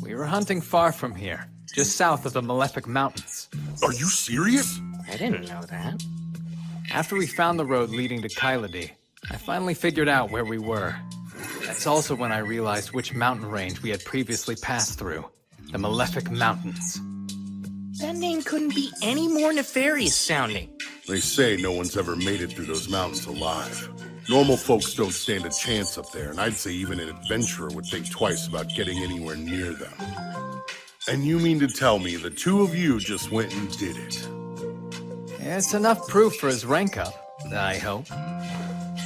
We were hunting far from here, just south of the Malefic Mountains. Are you serious? I didn't know that. After we found the road leading to Kyladi, I finally figured out where we were. That's also when I realized which mountain range we had previously passed through. The Malefic Mountains. That name couldn't be any more nefarious sounding. They say no one's ever made it through those mountains alive. Normal folks don't stand a chance up there, and I'd say even an adventurer would think twice about getting anywhere near them. And you mean to tell me the two of you just went and did it? It's enough proof for his rank up, I hope.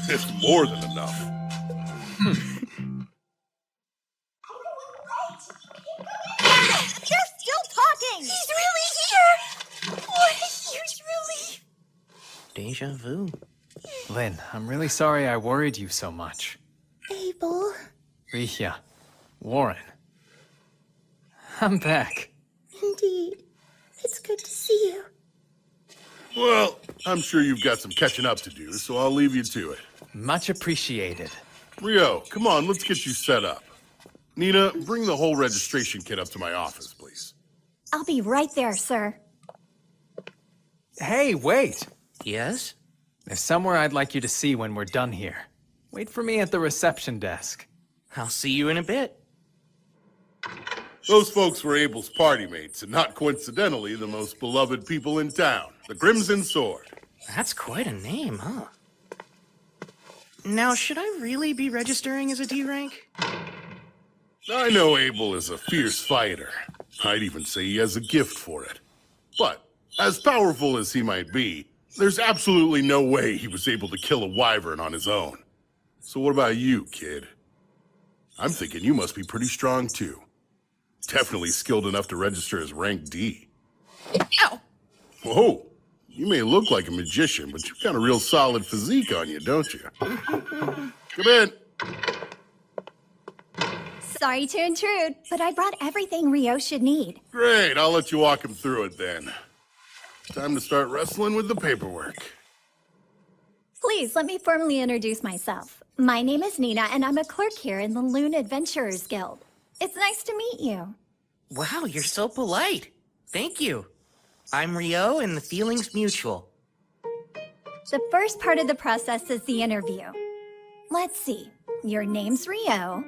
It's more than enough. You're still talking! He's really here! What a huge relief! Deja vu. Lynn, I'm really sorry I worried you so much. Abel. Rihya. Warren. I'm back. Indeed. It's good to see you. Well, I'm sure you've got some catching up to do, so I'll leave you to it. Much appreciated. Rio, come on, let's get you set up. Nina, bring the whole registration kit up to my office, please. I'll be right there, sir. Hey, wait! Yes? There's somewhere I'd like you to see when we're done here. Wait for me at the reception desk. I'll see you in a bit. Those folks were Abel's party mates, and not coincidentally, the most beloved people in town, the Crimson Sword. That's quite a name, huh? Now, should I really be registering as a D rank? I know Abel is a fierce fighter. I'd even say he has a gift for it. But, as powerful as he might be, there's absolutely no way he was able to kill a wyvern on his own. So what about you, kid? I'm thinking you must be pretty strong, too. Definitely skilled enough to register as rank D. Ow! Whoa! You may look like a magician, but you've got a real solid physique on you, don't you? Come in! Sorry to intrude, but I brought everything Rio should need. Great, I'll let you walk him through it then. Time to start wrestling with the paperwork. Please, let me formally introduce myself. My name is Nina, and I'm a clerk here in the Loon Adventurers Guild. It's nice to meet you. Wow, you're so polite. Thank you. I'm Rio, and the feeling's mutual. The first part of the process is the interview. Let's see. Your name's Rio.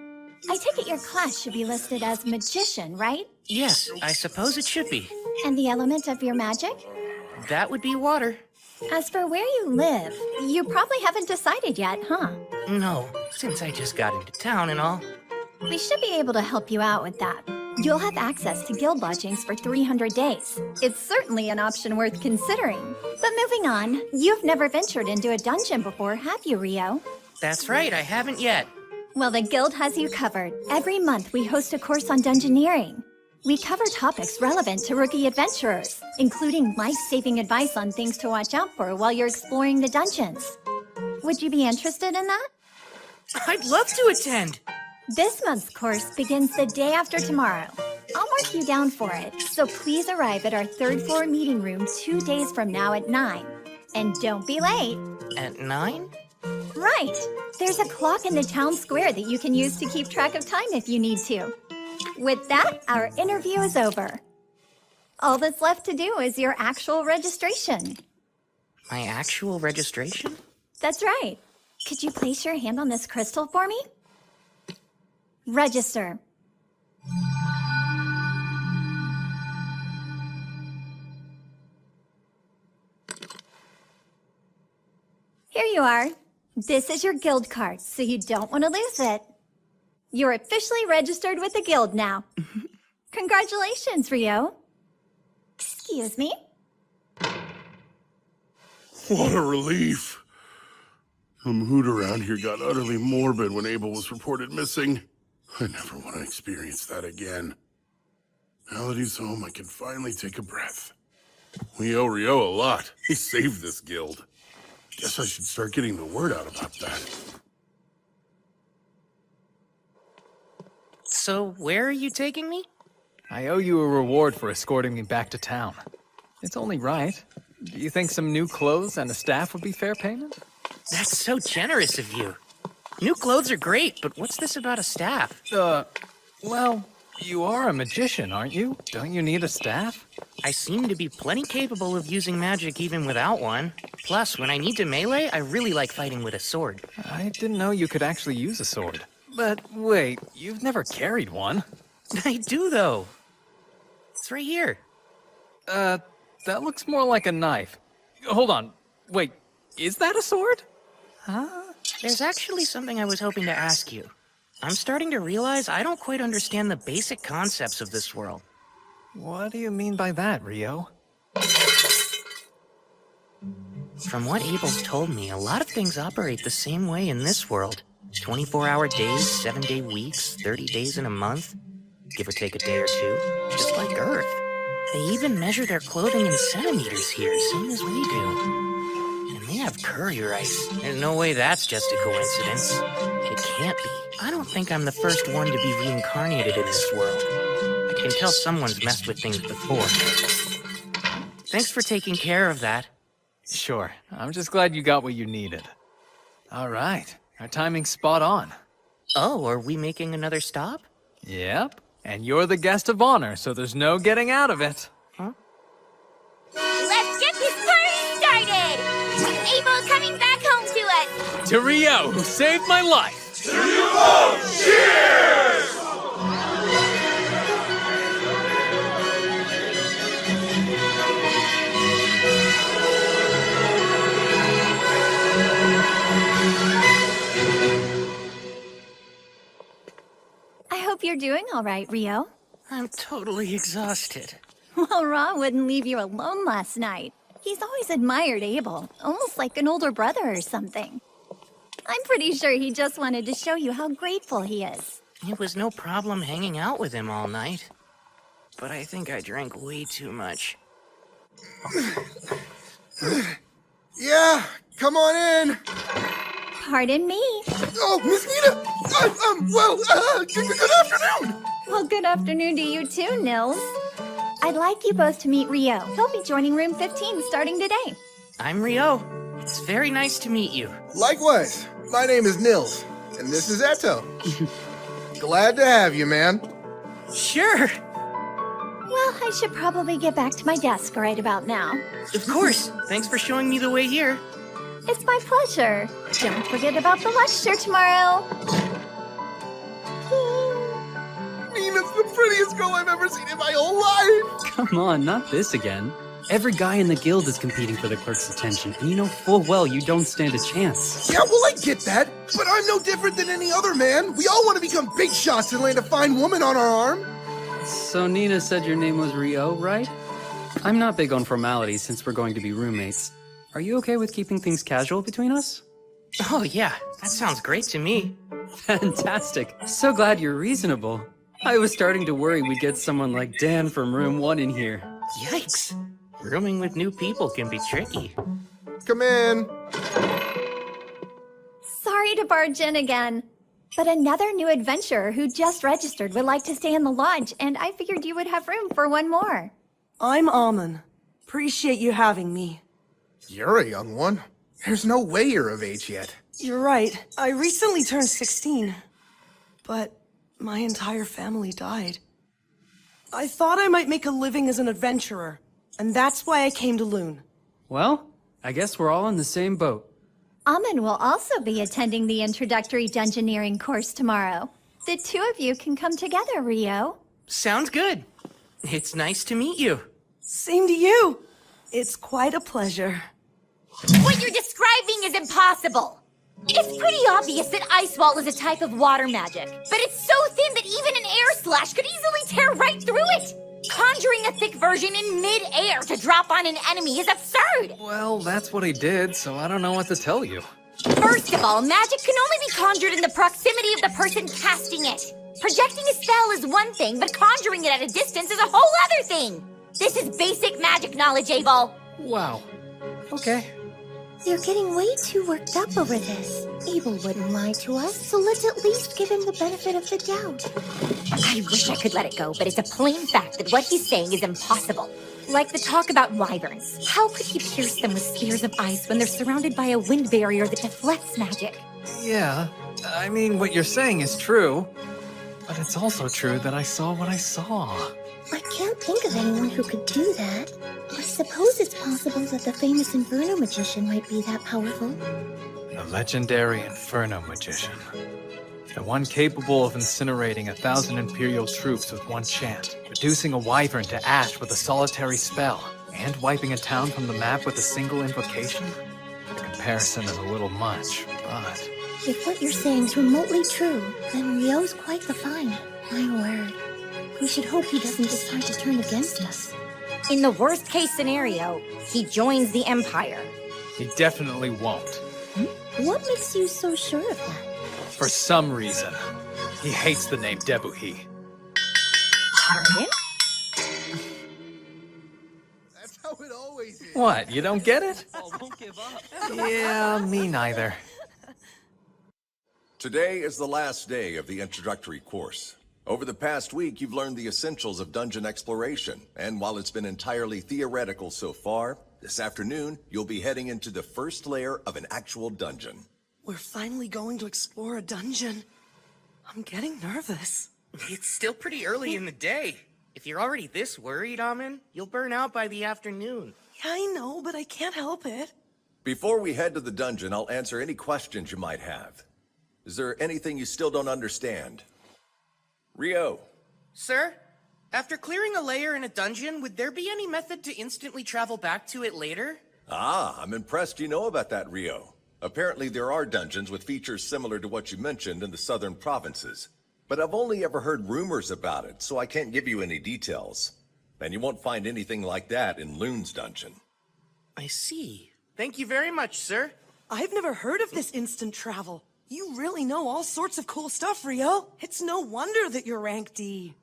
I take it your class should be listed as magician, right? Yes, I suppose it should be. And the element of your magic? That would be water. As for where you live, you probably haven't decided yet, huh? No, since I just got into town and all. We should be able to help you out with that. You'll have access to guild lodgings for 300 days. It's certainly an option worth considering. But moving on, you've never ventured into a dungeon before, have you, Rio? That's right, I haven't yet. Well, the guild has you covered. Every month, we host a course on dungeoneering. We cover topics relevant to rookie adventurers, including life-saving advice on things to watch out for while you're exploring the dungeons. Would you be interested in that? I'd love to attend. This month's course begins the day after tomorrow. I'll mark you down for it, so please arrive at our third floor meeting room 2 days from now at 9. And don't be late. At 9? Right. There's a clock in the town square that you can use to keep track of time if you need to. With that, our interview is over. All that's left to do is your actual registration. My actual registration? That's right. Could you place your hand on this crystal for me? Register. Here you are. This is your guild card, so you don't want to lose it. You're officially registered with the guild now. Congratulations, Rio. Excuse me? What a relief. The mood around here got utterly morbid when Abel was reported missing. I never want to experience that again. Now that he's home, I can finally take a breath. We owe Rio a lot. He saved this guild. Guess I should start getting the word out about that. So, where are you taking me? I owe you a reward for escorting me back to town. It's only right. Do you think some new clothes and a staff would be fair payment? That's so generous of you. New clothes are great, but what's this about a staff? Well, you are a magician, aren't you? Don't you need a staff? I seem to be plenty capable of using magic even without one. Plus, when I need to melee, I really like fighting with a sword. I didn't know you could actually use a sword. But wait, you've never carried one. I do, though. It's right here. That looks more like a knife. Hold on. Wait, is that a sword? There's actually something I was hoping to ask you. I'm starting to realize I don't quite understand the basic concepts of this world. What do you mean by that, Rio? From what Abel's told me, a lot of things operate the same way in this world. 24-hour days, 7-day weeks, 30 days in a month, give or take a day or two, just like Earth. They even measure their clothing in centimeters here, same as we do. And they have curry rice. There's no way that's just a coincidence. It can't be. I don't think I'm the first one to be reincarnated in this world. I can tell someone's messed with things before. Thanks for taking care of that. Sure. I'm just glad you got what you needed. All right. Our timing's spot on. Oh, are we making another stop? Yep. And you're the guest of honor, so there's no getting out of it. Huh? Let's get this party started! Abel coming back home to us! To Rio, who saved my life! I hope you're doing all right, Rio. I'm totally exhausted. Well, Ra wouldn't leave you alone last night. He's always admired Abel, almost like an older brother or something. I'm pretty sure he just wanted to show you how grateful he is. It was no problem hanging out with him all night. But I think I drank way too much. Yeah, come on in. Pardon me. Oh, Miss Nina. Good afternoon. Well, good afternoon to you too, Nils. I'd like you both to meet Rio. He'll be joining room 15 starting today. I'm Rio. It's very nice to meet you. Likewise. My name is Nils, and this is Eto. Glad to have you, man. Sure. Well, I should probably get back to my desk right about now. Of course. Thanks for showing me the way here. It's my pleasure. Don't forget about the lecture tomorrow. Nina's the prettiest girl I've ever seen in my whole life. Come on, not this again. Every guy in the guild is competing for the clerk's attention, and you know full well you don't stand a chance. Yeah, well, I get that, but I'm no different than any other man. We all want to become big shots and land a fine woman on our arm. So Nina said your name was Rio, right? I'm not big on formalities since we're going to be roommates. Are you okay with keeping things casual between us? Oh, yeah. That sounds great to me. Fantastic. So glad you're reasonable. I was starting to worry we'd get someone like Dan from room 1 in here. Yikes. Rooming with new people can be tricky. Come in. Sorry to barge in again. But another new adventurer who just registered would like to stay in the lodge, and I figured you would have room for one more. I'm Amon. Appreciate you having me. You're a young one. There's no way you're of age yet. You're right. I recently turned 16. But my entire family died. I thought I might make a living as an adventurer, and that's why I came to Loon. Well, I guess we're all in the same boat. Amon will also be attending the introductory dungeoneering course tomorrow. The two of you can come together, Rio. Sounds good. It's nice to meet you. Same to you. It's quite a pleasure. What you're describing is impossible. It's pretty obvious that ice wall is a type of water magic, but it's so thin that even an air slash could easily tear right through it. Conjuring a thick version in mid-air to drop on an enemy is absurd. Well, that's what he did, so I don't know what to tell you. First of all, magic can only be conjured in the proximity of the person casting it. Projecting a spell is one thing, but conjuring it at a distance is a whole other thing. This is basic magic knowledge, Abel. Wow. Okay. You're getting way too worked up over this. Abel wouldn't lie to us, so let's at least give him the benefit of the doubt. I wish I could let it go, but it's a plain fact that what he's saying is impossible. Like the talk about wyverns. How could he pierce them with spears of ice when they're surrounded by a wind barrier that deflects magic? Yeah, I mean, what you're saying is true. But it's also true that I saw what I saw. I can't think of anyone who could do that. I suppose it's possible that the famous Inferno magician might be that powerful. The legendary Inferno magician. The one capable of incinerating 1,000 Imperial troops with one chant, reducing a wyvern to ash with a solitary spell, and wiping a town from the map with a single invocation? The comparison is a little much, but... If what you're saying's remotely true, then Rio's quite the find. My word. We should hope he doesn't decide to turn against us. In the worst case scenario, he joins the Empire. He definitely won't. What makes you so sure of that? For some reason, he hates the name Debuhi. Pardon? That's how it always is. What, you don't get it? Oh, don't give up. Yeah, me neither. Today is the last day of the introductory course. Over the past week, you've learned the essentials of dungeon exploration, and while it's been entirely theoretical so far, this afternoon, you'll be heading into the first layer of an actual dungeon. We're finally going to explore a dungeon. I'm getting nervous. It's still pretty early in the day. If you're already this worried, Amon, you'll burn out by the afternoon. Yeah, I know, but I can't help it. Before we head to the dungeon, I'll answer any questions you might have. Is there anything you still don't understand? Rio. Sir, after clearing a layer in a dungeon, would there be any method to instantly travel back to it later? Ah, I'm impressed you know about that, Rio. Apparently there are dungeons with features similar to what you mentioned in the southern provinces. But I've only ever heard rumors about it, so I can't give you any details. And you won't find anything like that in Loon's dungeon. I see. Thank you very much, sir. I've never heard of this instant travel. You really know all sorts of cool stuff, Rio. It's no wonder that you're rank D.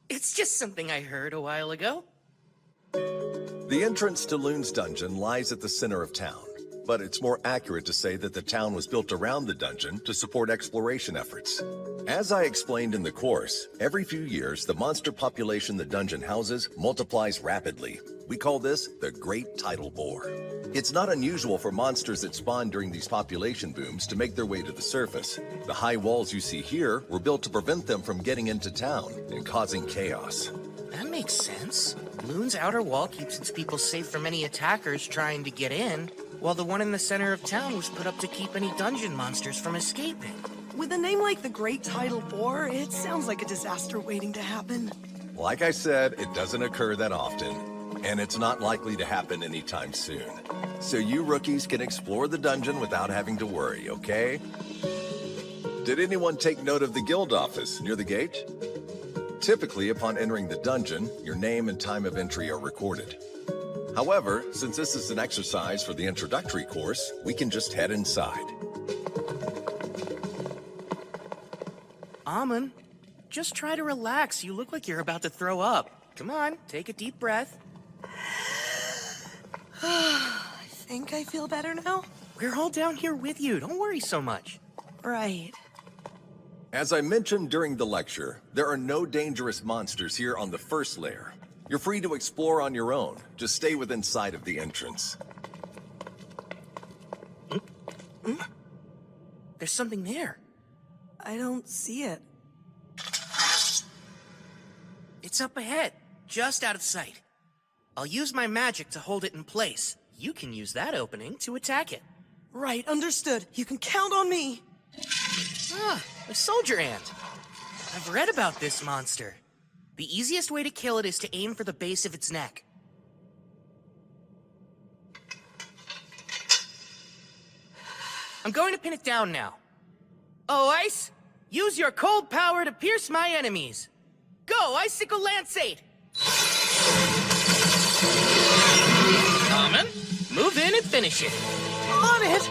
It's just something I heard a while ago. The entrance to Loon's dungeon lies at the center of town, but it's more accurate to say that the town was built around the dungeon to support exploration efforts. As I explained in the course, every few years the monster population the dungeon houses multiplies rapidly. We call this the Great Tidal Bore. It's not unusual for monsters that spawn during these population booms to make their way to the surface. The high walls you see here were built to prevent them from getting into town and causing chaos. That makes sense. Loon's outer wall keeps its people safe from any attackers trying to get in, while the one in the center of town was put up to keep any dungeon monsters from escaping. With a name like the Great Tidal Bore, it sounds like a disaster waiting to happen. Like I said, it doesn't occur that often, and it's not likely to happen anytime soon. So you rookies can explore the dungeon without having to worry, okay? Did anyone take note of the guild office near the gate? Typically, upon entering the dungeon, your name and time of entry are recorded. However, since this is an exercise for the introductory course, we can just head inside. Amon, just try to relax. You look like you're about to throw up. Come on, take a deep breath. I think I feel better now. We're all down here with you. Don't worry so much. Right. As I mentioned during the lecture, there are no dangerous monsters here on the first layer. You're free to explore on your own. Just stay within sight of the entrance. There's something there. I don't see it. It's up ahead, just out of sight. I'll use my magic to hold it in place. You can use that opening to attack it. Right, understood. You can count on me. Ah, a soldier ant. I've read about this monster. The easiest way to kill it is to aim for the base of its neck. I'm going to pin it down now. Oh, Ice! Use your cold power to pierce my enemies! Go, Icicle Lanceate! Common, move in and finish it. On it!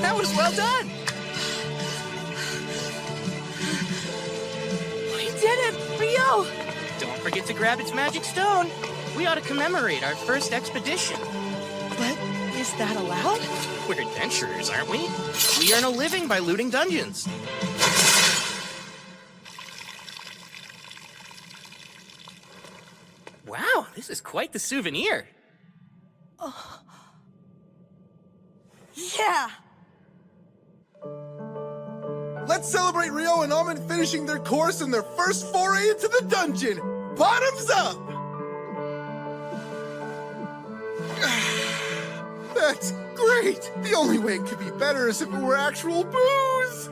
That was well done! We did it! Rio! Don't forget to grab its magic stone. We ought to commemorate our first expedition. But is that allowed? We're adventurers, aren't we? We earn a living by looting dungeons. Wow, this is quite the souvenir. Yeah! Let's celebrate Rio and Almond finishing their course and their first foray into the dungeon! Bottoms up! That's great! The only way it could be better is if it were actual booze!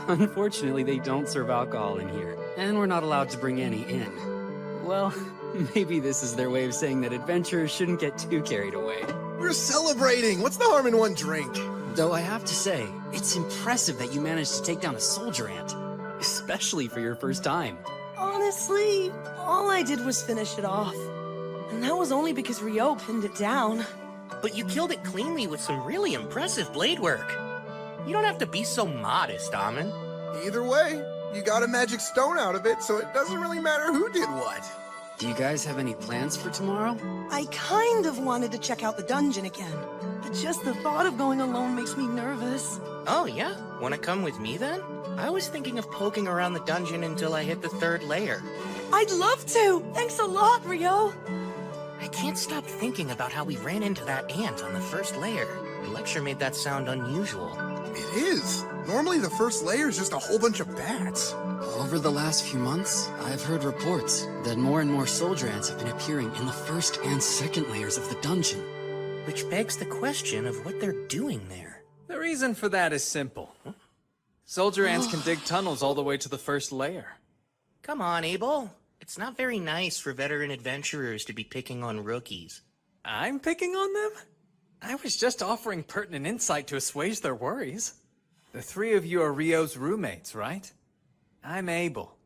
Unfortunately, they don't serve alcohol in here, and we're not allowed to bring any in. Well, maybe this is their way of saying that adventurers shouldn't get too carried away. We're celebrating! What's the harm in one drink? Though I have to say, it's impressive that you managed to take down a soldier ant, especially for your first time. Honestly, all I did was finish it off. And that was only because Rio pinned it down. But you killed it cleanly with some really impressive blade work. You don't have to be so modest, Amin. Either way, you got a magic stone out of it, so it doesn't really matter who did what. Do you guys have any plans for tomorrow? I kind of wanted to check out the dungeon again, but just the thought of going alone makes me nervous. Oh, yeah? Wanna come with me, then? I was thinking of poking around the dungeon until I hit the 3rd layer. I'd love to! Thanks a lot, Rio! I can't stop thinking about how we ran into that ant on the 1st layer. The lecture made that sound unusual. It is. Normally the first layer is just a whole bunch of bats. Over the last few months, I've heard reports that more and more soldier ants have been appearing in the 1st and 2nd layers of the dungeon. Which begs the question of what they're doing there. The reason for that is simple. Soldier ants can dig tunnels all the way to the 1st layer. Come on, Abel. It's not very nice for veteran adventurers to be picking on rookies. I'm picking on them? I was just offering pertinent insight to assuage their worries. The 3 of you are Rio's roommates, right? I'm Abel.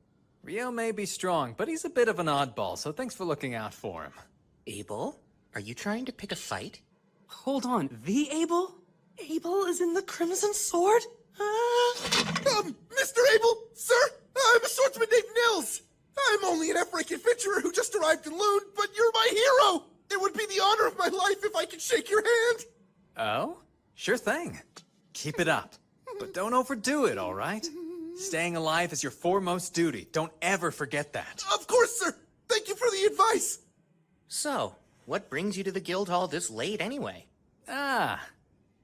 Rio may be strong, but he's a bit of an oddball, so thanks for looking out for him. Abel? Are you trying to pick a fight? Hold on, the Abel? Abel is in the Crimson Sword? Mr. Abel, sir, I'm a swordsman named Nils. I'm only an Efric adventurer who just arrived in Loon, but you're my hero! It would be the honor of my life if I could shake your hand! Oh? Sure thing. Keep it up. But don't overdo it, all right? Staying alive is your foremost duty. Don't ever forget that. Of course, sir! Thank you for the advice! So, what brings you to the guild hall this late anyway? Ah,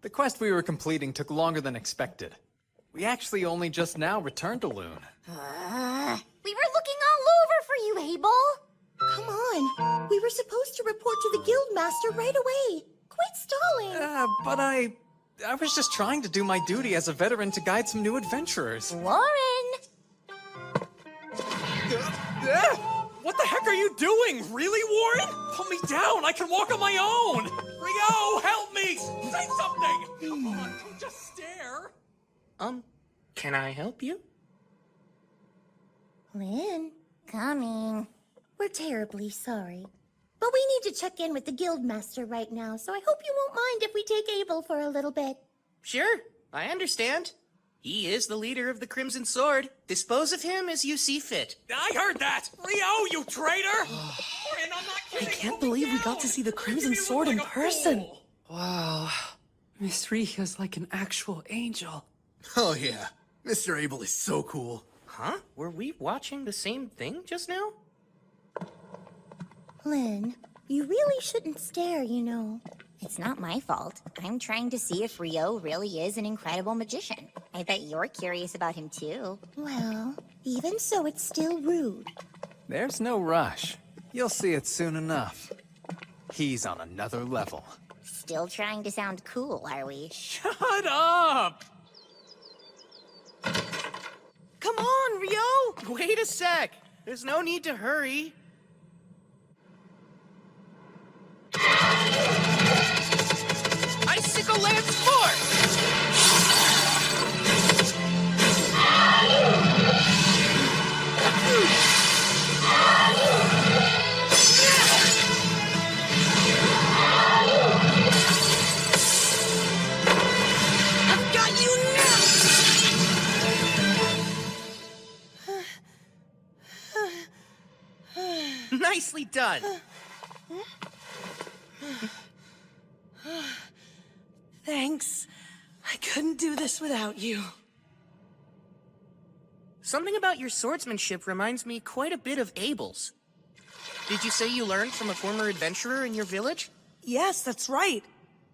the quest we were completing took longer than expected. We actually only just now returned to Loon. We were looking all over for you, Abel. Come on. We were supposed to report to the guildmaster right away. Quit stalling. But I was just trying to do my duty as a veteran to guide some new adventurers. Warren! What the heck are you doing? Really, Warren? Put me down. I can walk on my own. Rio, help me. Say something. Come on, don't just stare. Can I help you? Lynn, coming. We're terribly sorry. But we need to check in with the guildmaster right now, so I hope you won't mind if we take Abel for a little bit. Sure, I understand. He is the leader of the Crimson Sword. Dispose of him as you see fit. I heard that! Rio, you traitor! And I'm not I kidding. can't believe we got to see the Crimson Sword in person. Wow. Miss Riha's like an actual angel. Oh yeah, Mr. Abel is so cool. Huh? Were we watching the same thing just now? Lynn, you really shouldn't stare, you know. It's not my fault. I'm trying to see if Rio really is an incredible magician. I bet you're curious about him too. Well, even so, it's still rude. There's no rush. You'll see it soon enough. He's on another level. Still trying to sound cool, are we? Shut up! Come on, Rio! Wait a sec! There's no need to hurry. Icicle Lance Force! I've got you now! Nicely done. Thanks. I couldn't do this without you. Something about your swordsmanship reminds me quite a bit of Abel's. Did you say you learned from a former adventurer in your village? Yes, that's right.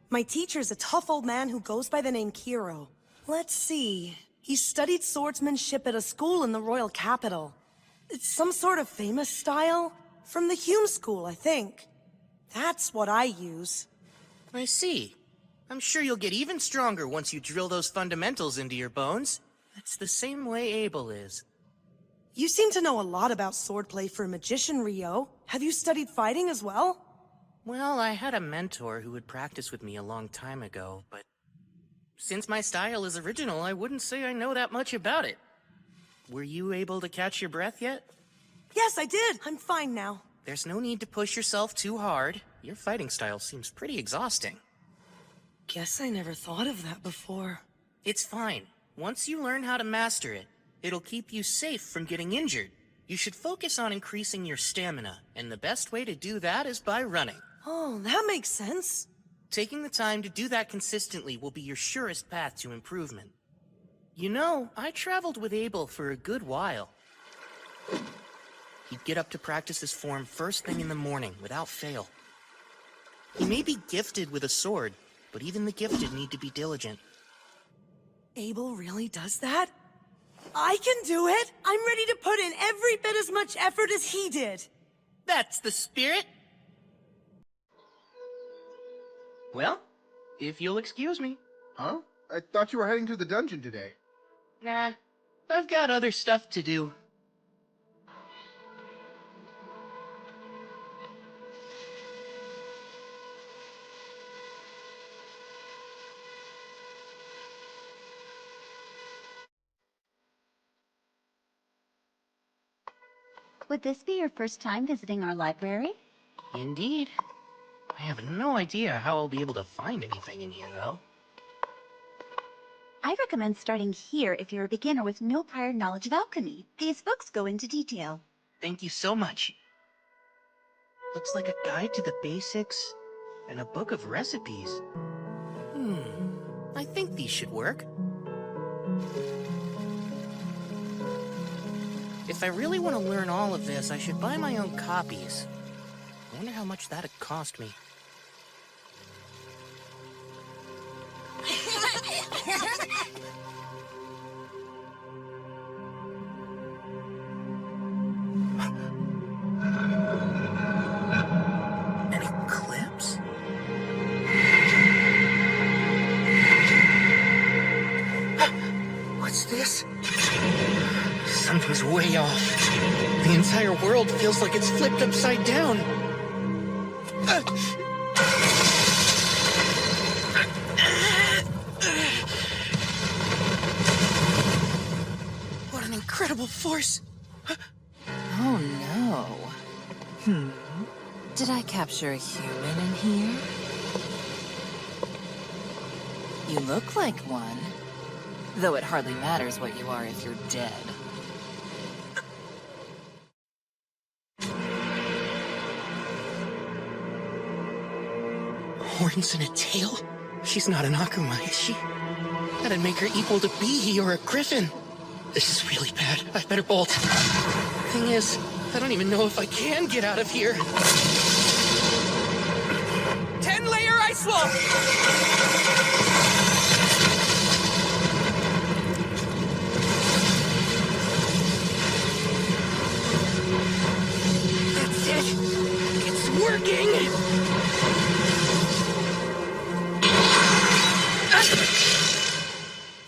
My teacher's a tough old man who goes by the name Kiro. Let's see. He studied swordsmanship at a school in the royal capital. It's some sort of famous style. From the Hume School, I think. That's what I use. I see. I'm sure you'll get even stronger once you drill those fundamentals into your bones. That's the same way Abel is. You seem to know a lot about swordplay for a magician, Rio. Have you studied fighting as well? Well, I had a mentor who would practice with me a long time ago, but since my style is original, I wouldn't say I know that much about it. Were you able to catch your breath yet? Yes, I did. I'm fine now. There's no need to push yourself too hard. Your fighting style seems pretty exhausting. Guess I never thought of that before. It's fine. Once you learn how to master it, it'll keep you safe from getting injured. You should focus on increasing your stamina, and the best way to do that is by running. Oh, that makes sense. Taking the time to do that consistently will be your surest path to improvement. You know, I traveled with Abel for a good while. He'd get up to practice his form first thing in the morning, without fail. He may be gifted with a sword, but even the gifted need to be diligent. Abel really does that? I can do it! I'm ready to put in every bit as much effort as he did! That's the spirit! Well, if you'll excuse me. Huh? I thought you were heading to the dungeon today. Nah, I've got other stuff to do. Would this be your first time visiting our library? Indeed. I have no idea how I'll be able to find anything in here, though. I recommend starting here if you're a beginner with no prior knowledge of alchemy. These books go into detail. Thank you so much. Looks like a guide to the basics and a book of recipes. I think these should work. If I really want to learn all of this, I should buy my own copies. I wonder how much that'd cost me. An eclipse? What's this? Something's way off. The entire world feels like it's flipped upside down. What an incredible force! Oh no. Did I capture a human in here? You look like one. Though it hardly matters what you are if you're dead. horns and a tail? She's not an Akuma, is she? That'd make her equal to Bihi or a griffin. This is really bad. I better bolt. Thing is, I don't even know if I can get out of here. 10-layer ice wall! That's it. It's working.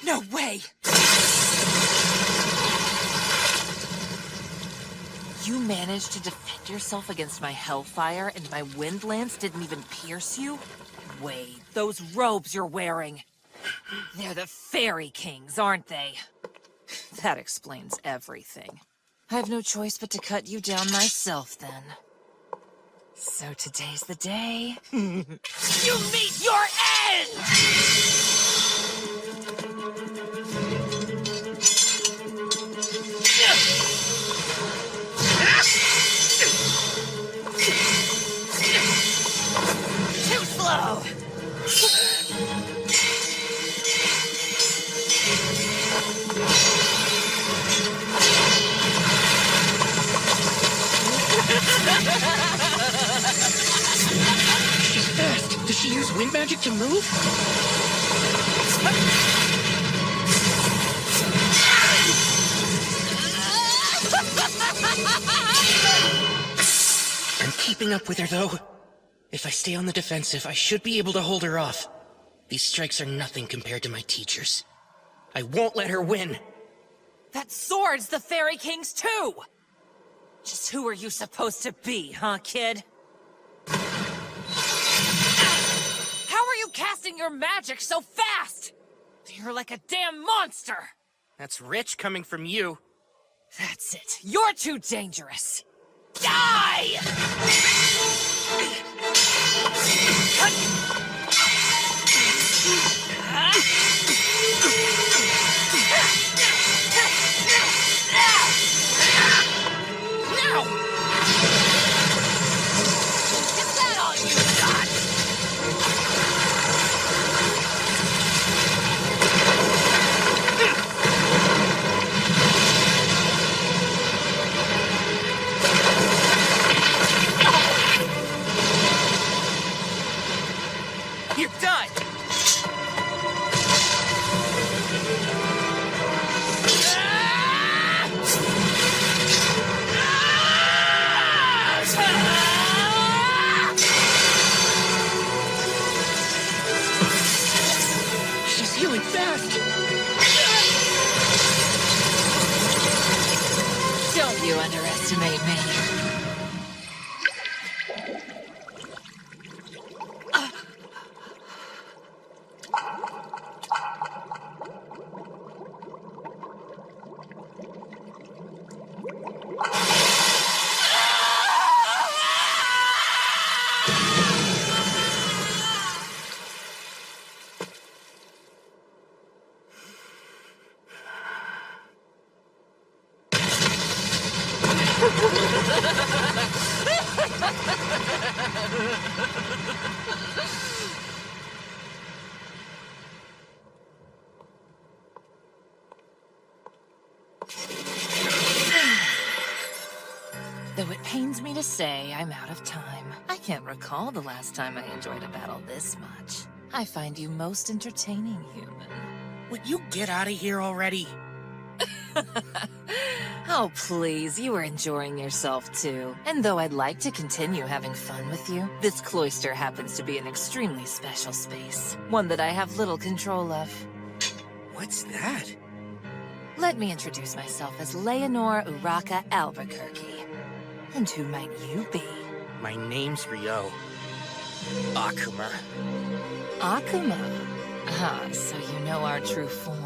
No way! You managed to defend yourself against my hellfire, and my wind lance didn't even pierce you? Wait, those robes you're wearing. They're the Fairy Kings, aren't they? That explains everything. I have no choice but to cut you down myself, then. So today's the day. You meet your end! Too slow! She's fast. Does she use wind magic to move? I'm keeping up with her, though. If I stay on the defensive, I should be able to hold her off. These strikes are nothing compared to my teachers. I won't let her win. That sword's the Fairy King's too! Just who are you supposed to be, huh, kid? How are you casting your magic so fast? You're like a damn monster! That's rich coming from you. That's it. You're too dangerous. Die! Now! Is that all you got? You're done! She's healing fast. Don't you underestimate me. Though it pains me to say, I'm out of time. I can't recall the last time I enjoyed a battle this much. I find you most entertaining, human. Would you get out of here already? Oh, please, you were enjoying yourself too. And though I'd like to continue having fun with you, this cloister happens to be an extremely special space. One that I have little control of. What's that? Let me introduce myself as Leonore Uraka Albuquerque. And who might you be? My name's Ryo. Akuma. Akuma? Ah, so you know our true form.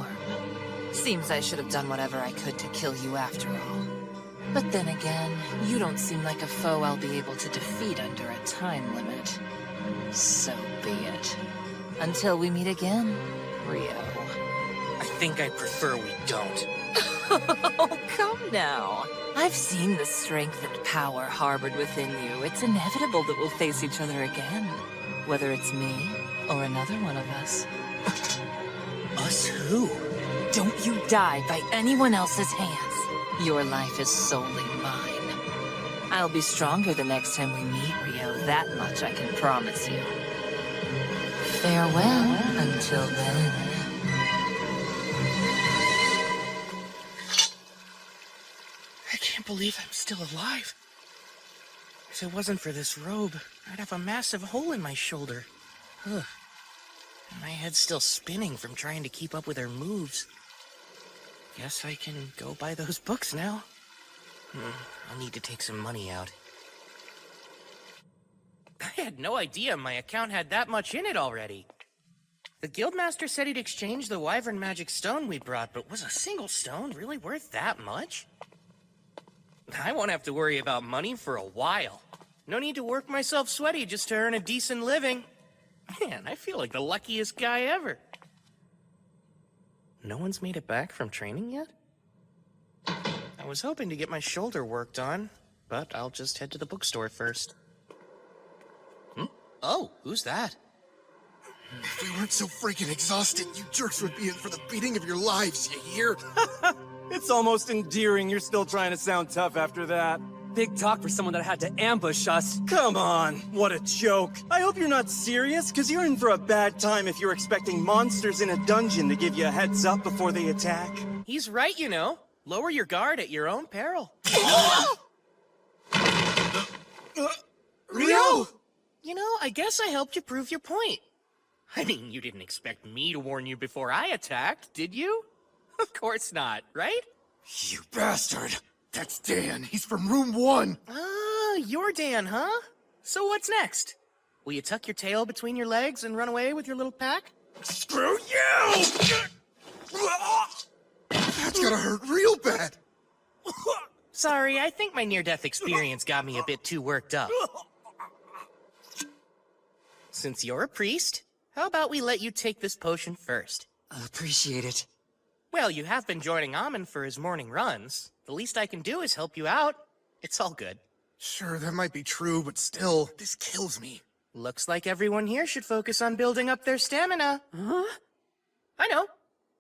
Seems I should have done whatever I could to kill you after all. But then again, you don't seem like a foe I'll be able to defeat under a time limit. So be it. Until we meet again, Ryo. I think I prefer we don't. Oh, come now. I've seen the strength and power harbored within you. It's inevitable that we'll face each other again. Whether it's me or another one of us. Us who? Don't you die by anyone else's hands. Your life is solely mine. I'll be stronger the next time we meet, Rio. That much I can promise you. Farewell until then. I can't believe I'm still alive. If it wasn't for this robe, I'd have a massive hole in my shoulder. Ugh. My head's still spinning from trying to keep up with her moves. Guess I can go buy those books now. I'll need to take some money out. I had no idea my account had that much in it already. The Guildmaster said he'd exchange the Wyvern Magic Stone we brought, but was a single stone really worth that much? I won't have to worry about money for a while. No need to work myself sweaty just to earn a decent living. Man, I feel like the luckiest guy ever. No one's made it back from training yet? I was hoping to get my shoulder worked on, but I'll just head to the bookstore first. Oh, who's that? If we weren't so freaking exhausted, you jerks would be in for the beating of your lives, you hear? It's almost endearing you're still trying to sound tough after that. Big talk for someone that had to ambush us. Come on, what a joke. I hope you're not serious, because you're in for a bad time if you're expecting monsters in a dungeon to give you a heads up before they attack. He's right, you know. Lower your guard at your own peril. Rio! You know, I guess I helped you prove your point. I mean, you didn't expect me to warn you before I attacked, did you? Of course not, right? You bastard! That's Dan. He's from room 1. Ah, you're Dan, huh? So what's next? Will you tuck your tail between your legs and run away with your little pack? Screw you! That's gonna hurt real bad. Sorry, I think my near-death experience got me a bit too worked up. Since you're a priest, how about we let you take this potion first? Appreciate it. Well, you have been joining Amon for his morning runs. The least I can do is help you out. It's all good. Sure, that might be true, but still, this kills me. Looks like everyone here should focus on building up their stamina. Huh? I know.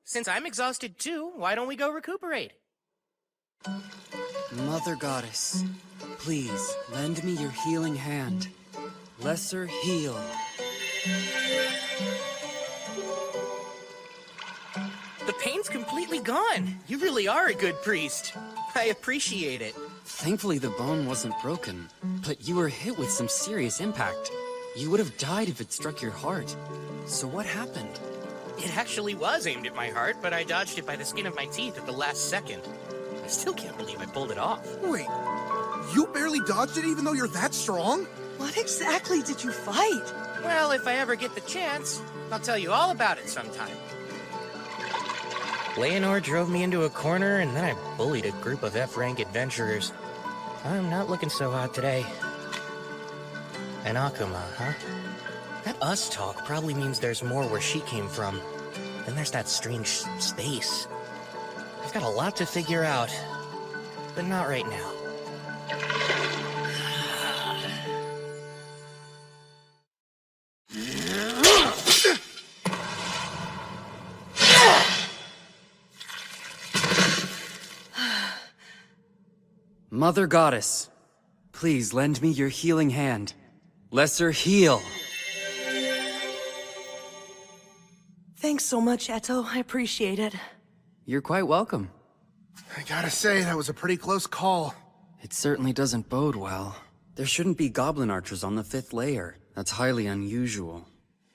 Since I'm exhausted too, why don't we go recuperate? Mother Goddess, please lend me your healing hand. Lesser heal. The pain's completely gone. You really are a good priest. I appreciate it. Thankfully the bone wasn't broken, but you were hit with some serious impact. You would have died if it struck your heart. So what happened? It actually was aimed at my heart, but I dodged it by the skin of my teeth at the last second. I still can't believe I pulled it off. Wait, you barely dodged it even though you're that strong? What exactly did you fight? Well, if I ever get the chance, I'll tell you all about it sometime. Leonor drove me into a corner, and then I bullied a group of F-rank adventurers. I'm not looking so hot today. An Akuma, huh? That us talk probably means there's more where she came from. Then there's that strange space. I've got a lot to figure out, but not right now. Mother Goddess, please lend me your healing hand. Lesser heal. Thanks so much, Eto. I appreciate it. You're quite welcome. I gotta say, that was a pretty close call. It certainly doesn't bode well. There shouldn't be goblin archers on the 5th layer. That's highly unusual.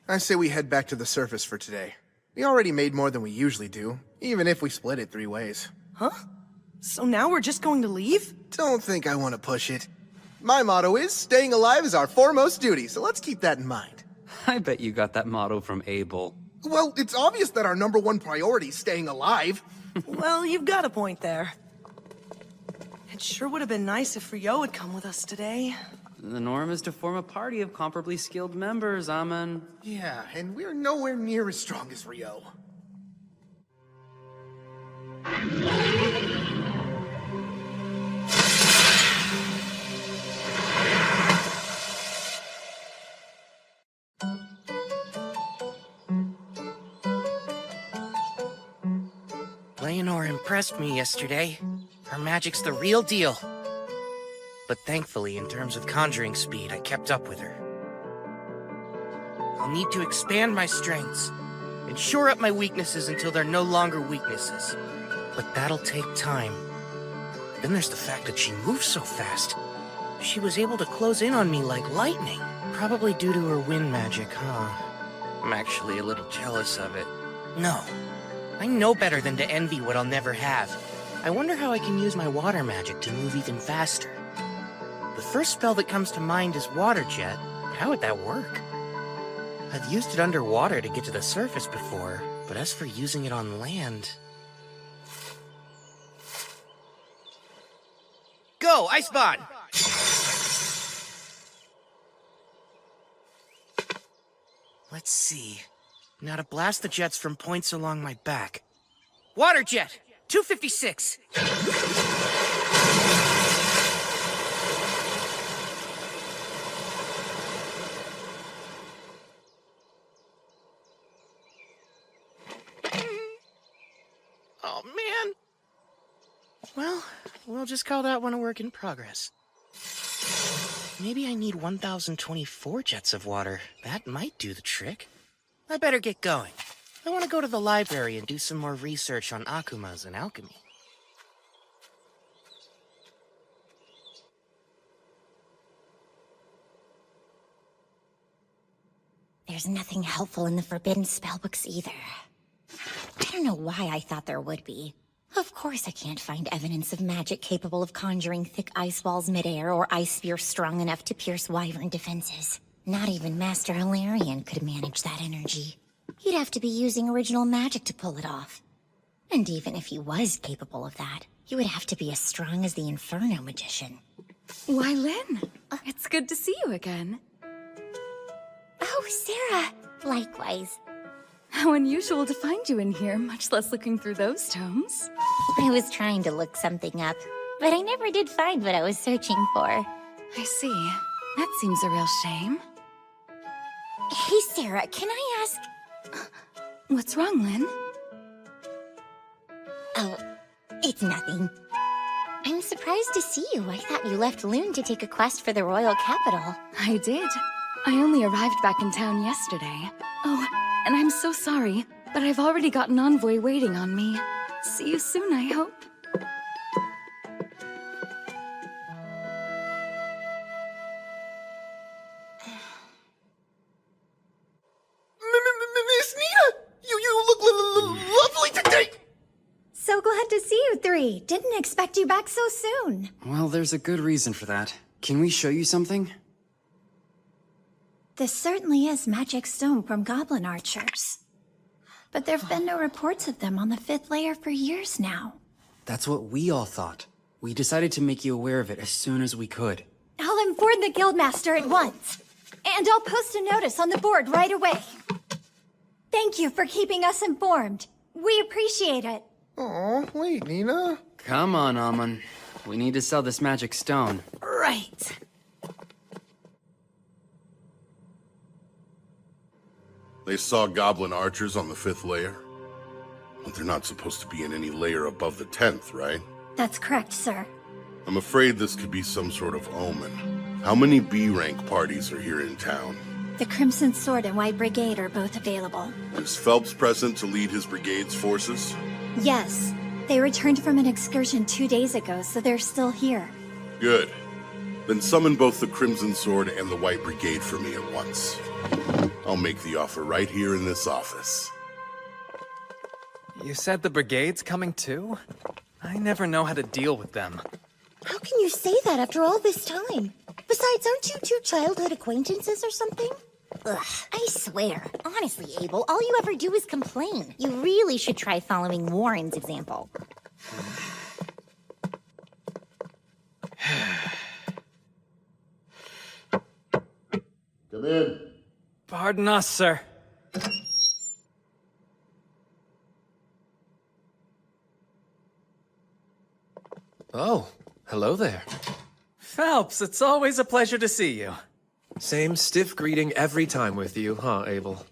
I say we head back to the surface for today. We already made more than we usually do, even if we split it 3 ways. Huh? So now we're just going to leave? Don't think I want to push it. My motto is, staying alive is our foremost duty, so let's keep that in mind. I bet you got that motto from Abel. Well, it's obvious that our #1 priority is staying alive. Well, you've got a point there. It sure would have been nice if Rio had come with us today. The norm is to form a party of comparably skilled members, Amon. Yeah, and we're nowhere near as strong as Rio. impressed me yesterday. Her magic's the real deal. But thankfully, in terms of conjuring speed, I kept up with her. I'll need to expand my strengths and shore up my weaknesses until they're no longer weaknesses. But that'll take time. Then there's the fact that she moves so fast. She was able to close in on me like lightning. Probably due to her wind magic, huh? I'm actually a little jealous of it. No. I know better than to envy what I'll never have. I wonder how I can use my water magic to move even faster. The first spell that comes to mind is Water Jet. How would that work? I've used it underwater to get to the surface before, but as for using it on land... Go, Icebond! Let's see. Now to blast the jets from points along my back. Water Jet! 256! Oh, man. Well, we'll just call that one a work in progress. Maybe I need 1,024 jets of water. That might do the trick. I better get going. I want to go to the library and do some more research on akumas and alchemy. There's nothing helpful in the forbidden spellbooks either. I don't know why I thought there would be. Of course I can't find evidence of magic capable of conjuring thick ice walls midair or ice spears strong enough to pierce wyvern defenses. Not even Master Hilarion could manage that energy. He'd have to be using original magic to pull it off. And even if he was capable of that, he would have to be as strong as the Inferno magician. Why, Lynn? It's good to see you again. Oh, Sarah! Likewise. How unusual to find you in here, much less looking through those tomes. I was trying to look something up, but I never did find what I was searching for. I see. That seems a real shame. Hey, Sarah, can I ask... What's wrong, Lynn? Oh, it's nothing. I'm surprised to see you. I thought you left Loon to take a quest for the royal capital. I did. I only arrived back in town yesterday. Oh, and I'm so sorry, but I've already got an envoy waiting on me. See you soon, I hope. Miss Nina! You look lovely today! So glad to see you three. Didn't expect you back so soon. Well, there's a good reason for that. Can we show you something? This certainly is magic stone from goblin archers. But there've been no reports of them on the 5th layer for years now. That's what we all thought. We decided to make you aware of it as soon as we could. I'll inform the guildmaster at once. And I'll post a notice on the board right away. Thank you for keeping us informed. We appreciate it. Aw, wait, Nina. Come on, Amon. We need to sell this magic stone. Right. They saw goblin archers on the 5th layer? But they're not supposed to be in any layer above the 10th, right? That's correct, sir. I'm afraid this could be some sort of omen. How many B-rank parties are here in town? The Crimson Sword and White Brigade are both available. Is Phelps present to lead his brigade's forces? Yes. They returned from an excursion 2 days ago, so they're still here. Good. Then summon both the Crimson Sword and the White Brigade for me at once. I'll make the offer right here in this office. You said the brigade's coming too? I never know how to deal with them. How can you say that after all this time? Besides, aren't you two childhood acquaintances or something? Ugh, I swear. Honestly, Abel, all you ever do is complain. You really should try following Warren's example. Come in. Pardon us, sir. Oh, hello there. Phelps, it's always a pleasure to see you. Same stiff greeting every time with you, huh, Abel?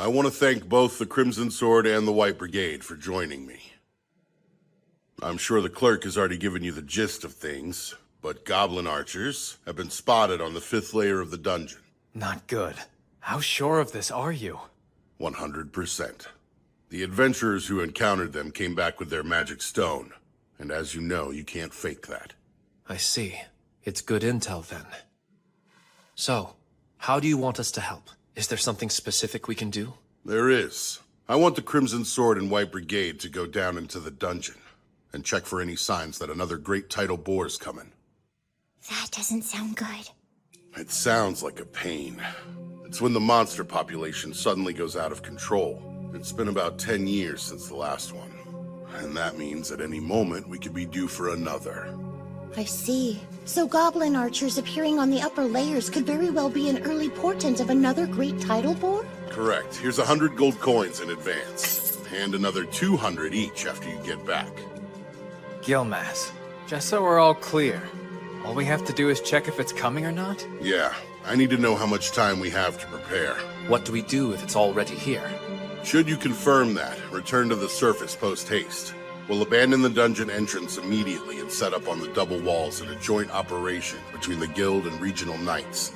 I want to thank both the Crimson Sword and the White Brigade for joining me. I'm sure the clerk has already given you the gist of things, but goblin archers have been spotted on the 5th layer of the dungeon. Not good. How sure of this are you? 100%. The adventurers who encountered them came back with their magic stone, and as you know, you can't fake that. I see. It's good intel, then. So, how do you want us to help? Is there something specific we can do? There is. I want the Crimson Sword and White Brigade to go down into the dungeon and check for any signs that another great tidal boar's coming. That doesn't sound good. It sounds like a pain. It's when the monster population suddenly goes out of control. It's been about 10 years since the last one. And that means at any moment we could be due for another. I see. So goblin archers appearing on the upper layers could very well be an early portent of another great tidal bore? Correct. Here's 100 gold coins in advance. And another 200 each after you get back. Gilmas, just so we're all clear, all we have to do is check if it's coming or not? Yeah, I need to know how much time we have to prepare. What do we do if it's already here? Should you confirm that, return to the surface post-haste. We'll abandon the dungeon entrance immediately and set up on the double walls in a joint operation between the guild and regional knights.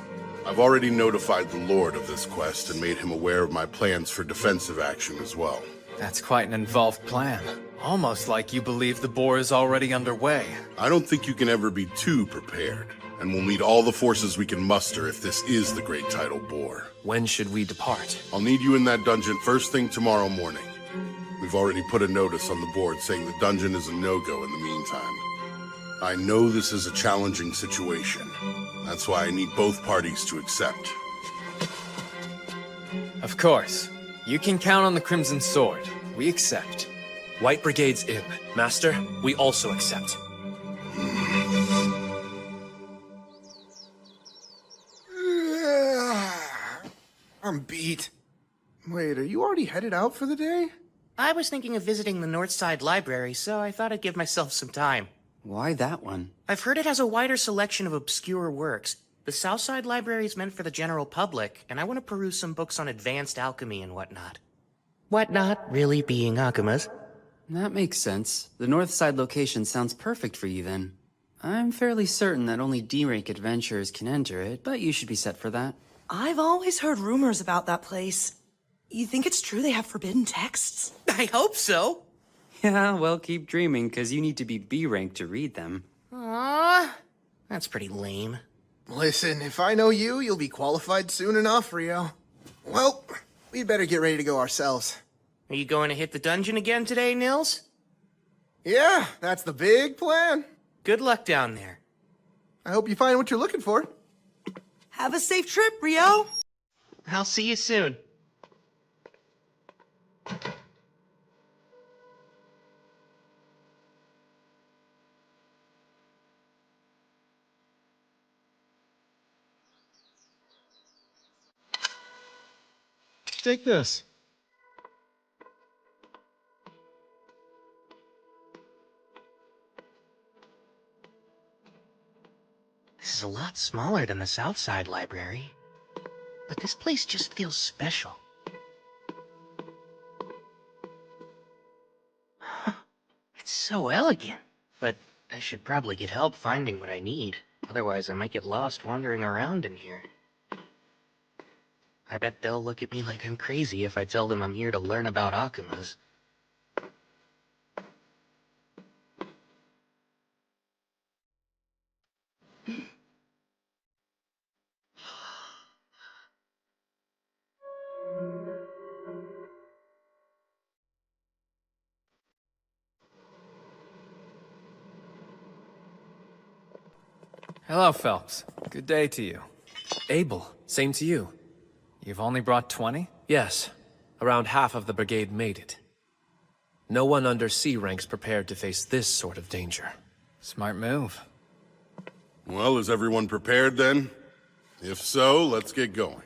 I've already notified the Lord of this quest and made him aware of my plans for defensive action as well. That's quite an involved plan. Almost like you believe the boar is already underway. I don't think you can ever be too prepared, and we'll need all the forces we can muster if this is the Great Tidal Boar. When should we depart? I'll need you in that dungeon first thing tomorrow morning. We've already put a notice on the board saying the dungeon is a no-go in the meantime. I know this is a challenging situation. That's why I need both parties to accept. Of course. You can count on the Crimson Sword. We accept. White Brigade's in. Master, we also accept. I'm beat. Wait, are you already headed out for the day? I was thinking of visiting the Northside Library, so I thought I'd give myself some time. Why that one? I've heard it has a wider selection of obscure works. The Southside Library is meant for the general public, and I want to peruse some books on advanced alchemy and whatnot. Whatnot really being Akuma's. That makes sense. The Northside location sounds perfect for you then. I'm fairly certain that only D-rank adventurers can enter it, but you should be set for that. I've always heard rumors about that place. You think it's true they have forbidden texts? I hope so. Yeah, well, keep dreaming, because you need to be B-rank to read them. Aww, that's pretty lame. Listen, if I know you, you'll be qualified soon enough, Rio. Well, we'd better get ready to go ourselves. Are you going to hit the dungeon again today, Nils? Yeah, that's the big plan. Good luck down there. I hope you find what you're looking for. Have a safe trip, Rio. I'll see you soon. Take this. This is a lot smaller than the Southside Library, but this place just feels special. It's so elegant, but I should probably get help finding what I need. Otherwise, I might get lost wandering around in here. I bet they'll look at me like I'm crazy if I tell them I'm here to learn about Akumas. Hello, Phelps. Good day to you. Abel, same to you. You've only brought 20? Yes. Around half of the brigade made it. No one under C rank's prepared to face this sort of danger. Smart move. Well, is everyone prepared then? If so, let's get going.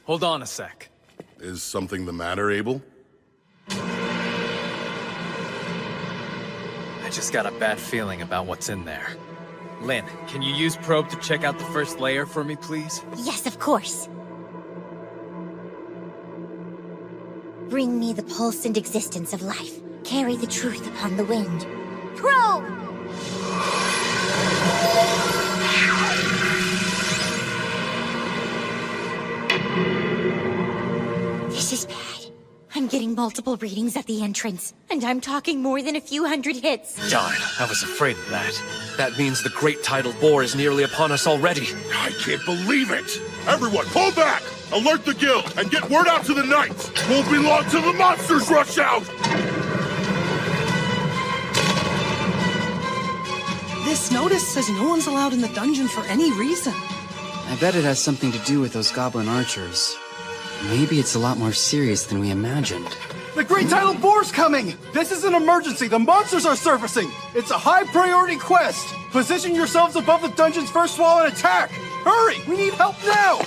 Hold on a sec. Is something the matter, Abel? I just got a bad feeling about what's in there. Lynn, can you use probe to check out the first layer for me, please? Yes, of course. bring me the pulse and existence of life. Carry the truth upon the wind. Probe! This is bad. I'm getting multiple readings at the entrance, and I'm talking more than a few hundred hits. Darn, I was afraid of that. That means the great tidal bore is nearly upon us already. I can't believe it! Everyone, pull back! Alert the guild, and get word out to the knights! Won't be long till the monsters rush out! This notice says no one's allowed in the dungeon for any reason. I bet it has something to do with those goblin archers. Maybe it's a lot more serious than we imagined. The Great Tidal Boar's coming! This is an emergency. The monsters are surfacing. It's a high-priority quest. Position yourselves above the dungeon's first wall and attack. Hurry! We need help now!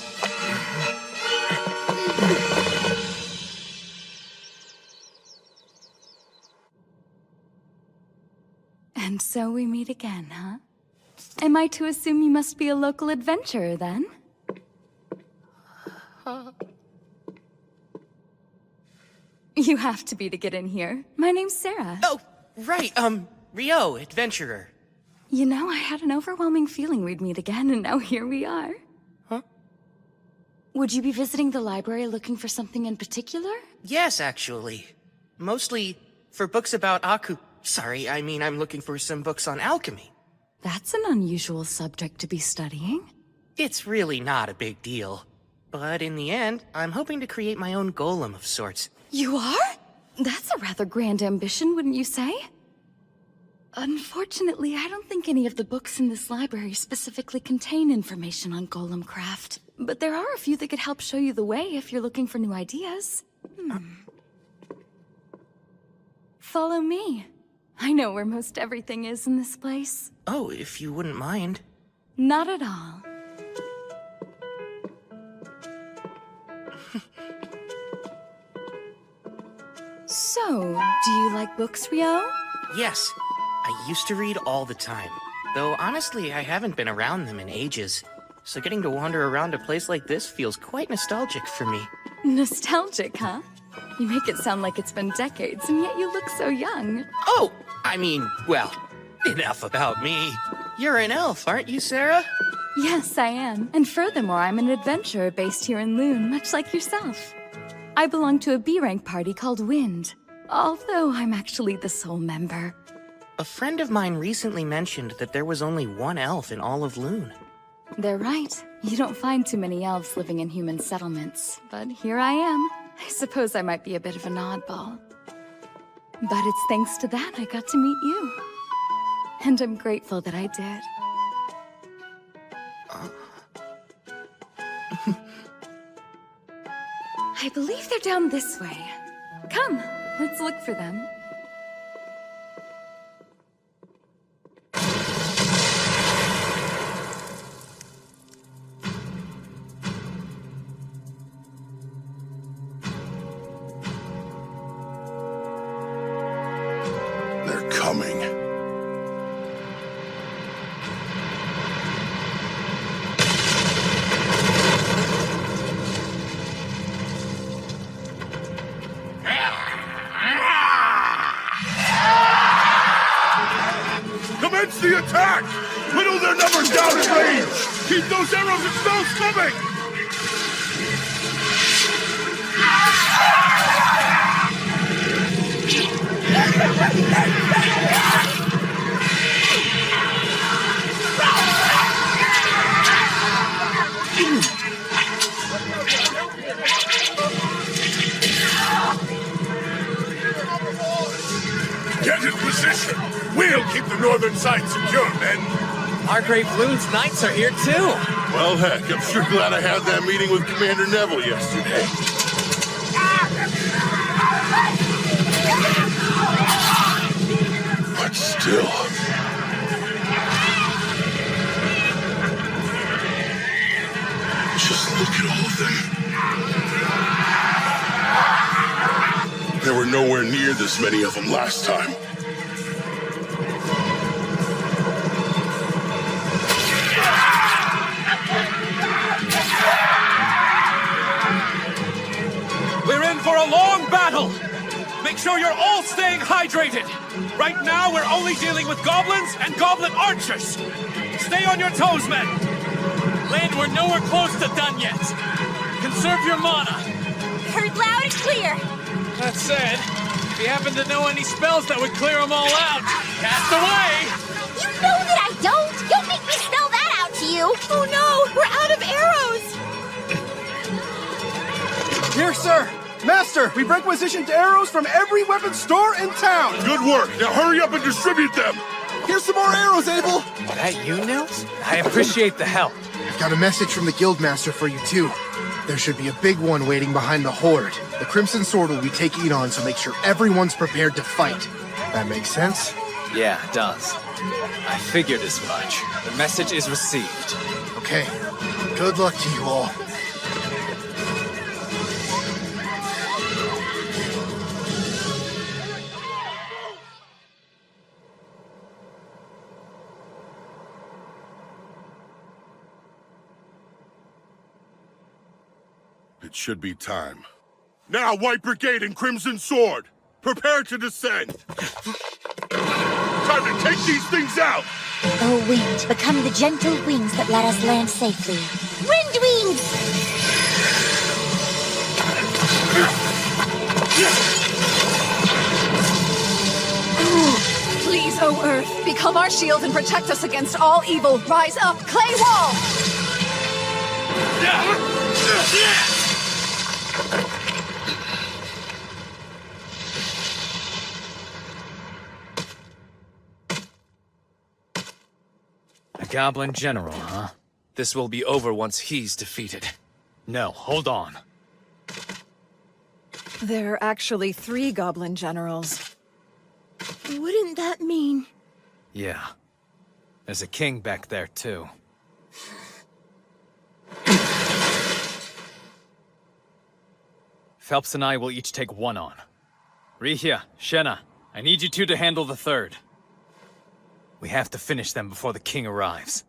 And so we meet again, huh? Am I to assume you must be a local adventurer, then? You have to be to get in here. My name's Sarah. Oh, right, Rio, adventurer. You know, I had an overwhelming feeling we'd meet again, and now here we are. Huh? Would you be visiting the library looking for something in particular? Yes, actually. Mostly for books about Sorry, I mean I'm looking for some books on alchemy. That's an unusual subject to be studying. It's really not a big deal. But in the end, I'm hoping to create my own golem of sorts. You are? That's a rather grand ambition, wouldn't you say? Unfortunately, I don't think any of the books in this library specifically contain information on golem craft. But there are a few that could help show you the way if you're looking for new ideas. Follow me. I know where most everything is in this place. Oh, if you wouldn't mind. Not at all. So, do you like books, Rio? Yes, I used to read all the time. Though honestly, I haven't been around them in ages. So getting to wander around a place like this feels quite nostalgic for me. Nostalgic, huh? You make it sound like it's been decades, and yet you look so young. Oh, I mean, well, enough about me. You're an elf, aren't you, Sarah? Yes, I am. And furthermore, I'm an adventurer based here in Loon, much like yourself. I belong to a B-rank party called Wind, although I'm actually the sole member. A friend of mine recently mentioned that there was only one elf in all of Loon. They're right. You don't find too many elves living in human settlements, but here I am. I suppose I might be a bit of an oddball. But it's thanks to that I got to meet you. And I'm grateful that I did. I believe they're down this way. Come, let's look for them. They're coming. Commence the attack! Whittle their numbers down in range! Keep those arrows and spells coming! Get in position! We'll keep the northern side secure, men! Our Grave Loon's knights are here too! Well, heck, I'm sure glad I had that meeting with Commander Neville yesterday. But still... just look at all of them. There were nowhere near this many of them last time. We're in for a long battle! sure you're all staying hydrated! Right now, we're only dealing with goblins and goblin archers! Stay on your toes, men! Lynn, we're nowhere close to done yet! Conserve your mana! Heard loud and clear! That said, if you happen to know any spells that would clear them all out, cast away! You know that I don't! Don't make me spell that out to you! Oh no! We're out of arrows! Here, sir! Master, we've requisitioned arrows from every weapon store in town! Good work! Now hurry up and distribute them! Here's some more arrows, Abel! That you, Nils? I appreciate the help. I've got a message from the Guildmaster for you, too. There should be a big one waiting behind the Horde. The Crimson Sword will be taking it on, so make sure everyone's prepared to fight. That makes sense? Yeah, it does. I figured as much. The message is received. Okay. Good luck to you all. It should be time. Now, White Brigade and Crimson Sword! Prepare to descend! Time to take these things out! Oh, wind, become the gentle wings that let us land safely. Wind wings! Please, O Earth, become our shield and protect us against all evil. Rise up, clay wall! A goblin general, huh? This will be over once he's defeated. No, hold on. There are actually 3 goblin generals. Wouldn't that mean... Yeah. There's a king back there, too. Phelps and I will each take one on. Rihia, Shenna, I need you two to handle the third. We have to finish them before the king arrives.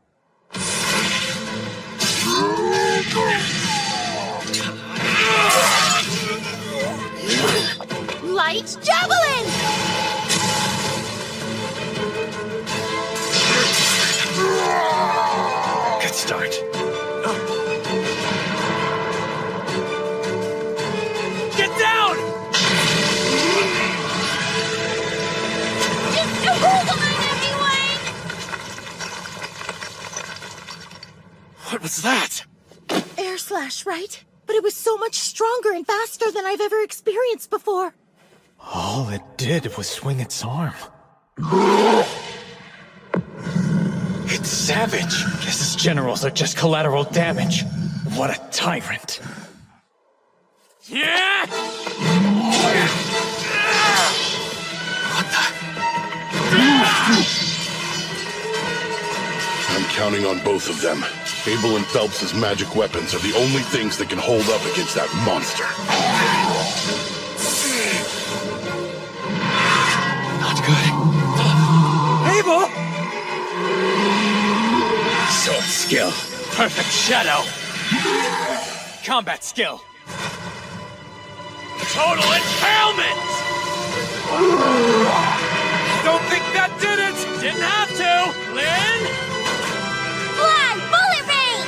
Light javelin! Good start. Get down! Just a hold on, everyone! What was that? Air slash, right? But it was so much stronger and faster than I've ever experienced before. All it did was swing its arm. It's savage. Guess his generals are just collateral damage. What a tyrant. Yeah! I'm counting on both of them. Abel and Phelps' magic weapons are the only things that can hold up against that monster. Not good. Abel! Sword skill. Perfect shadow. Combat skill. Total impalement! Don't think that did it! Didn't have to! Lynn? Fly! Bullet rain!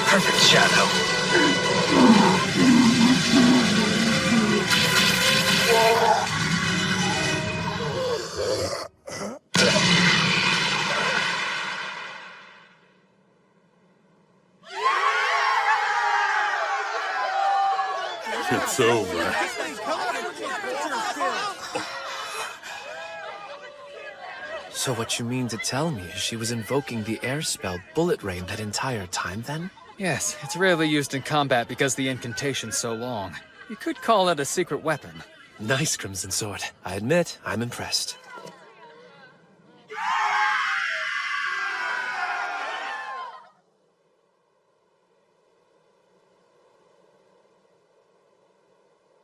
Perfect shadow. It's over. So what you mean to tell me is she was invoking the air spell Bullet Rain that entire time then? Yes, it's rarely used in combat because the incantation's so long. You could call it a secret weapon. Nice, Crimson Sword. I admit, I'm impressed.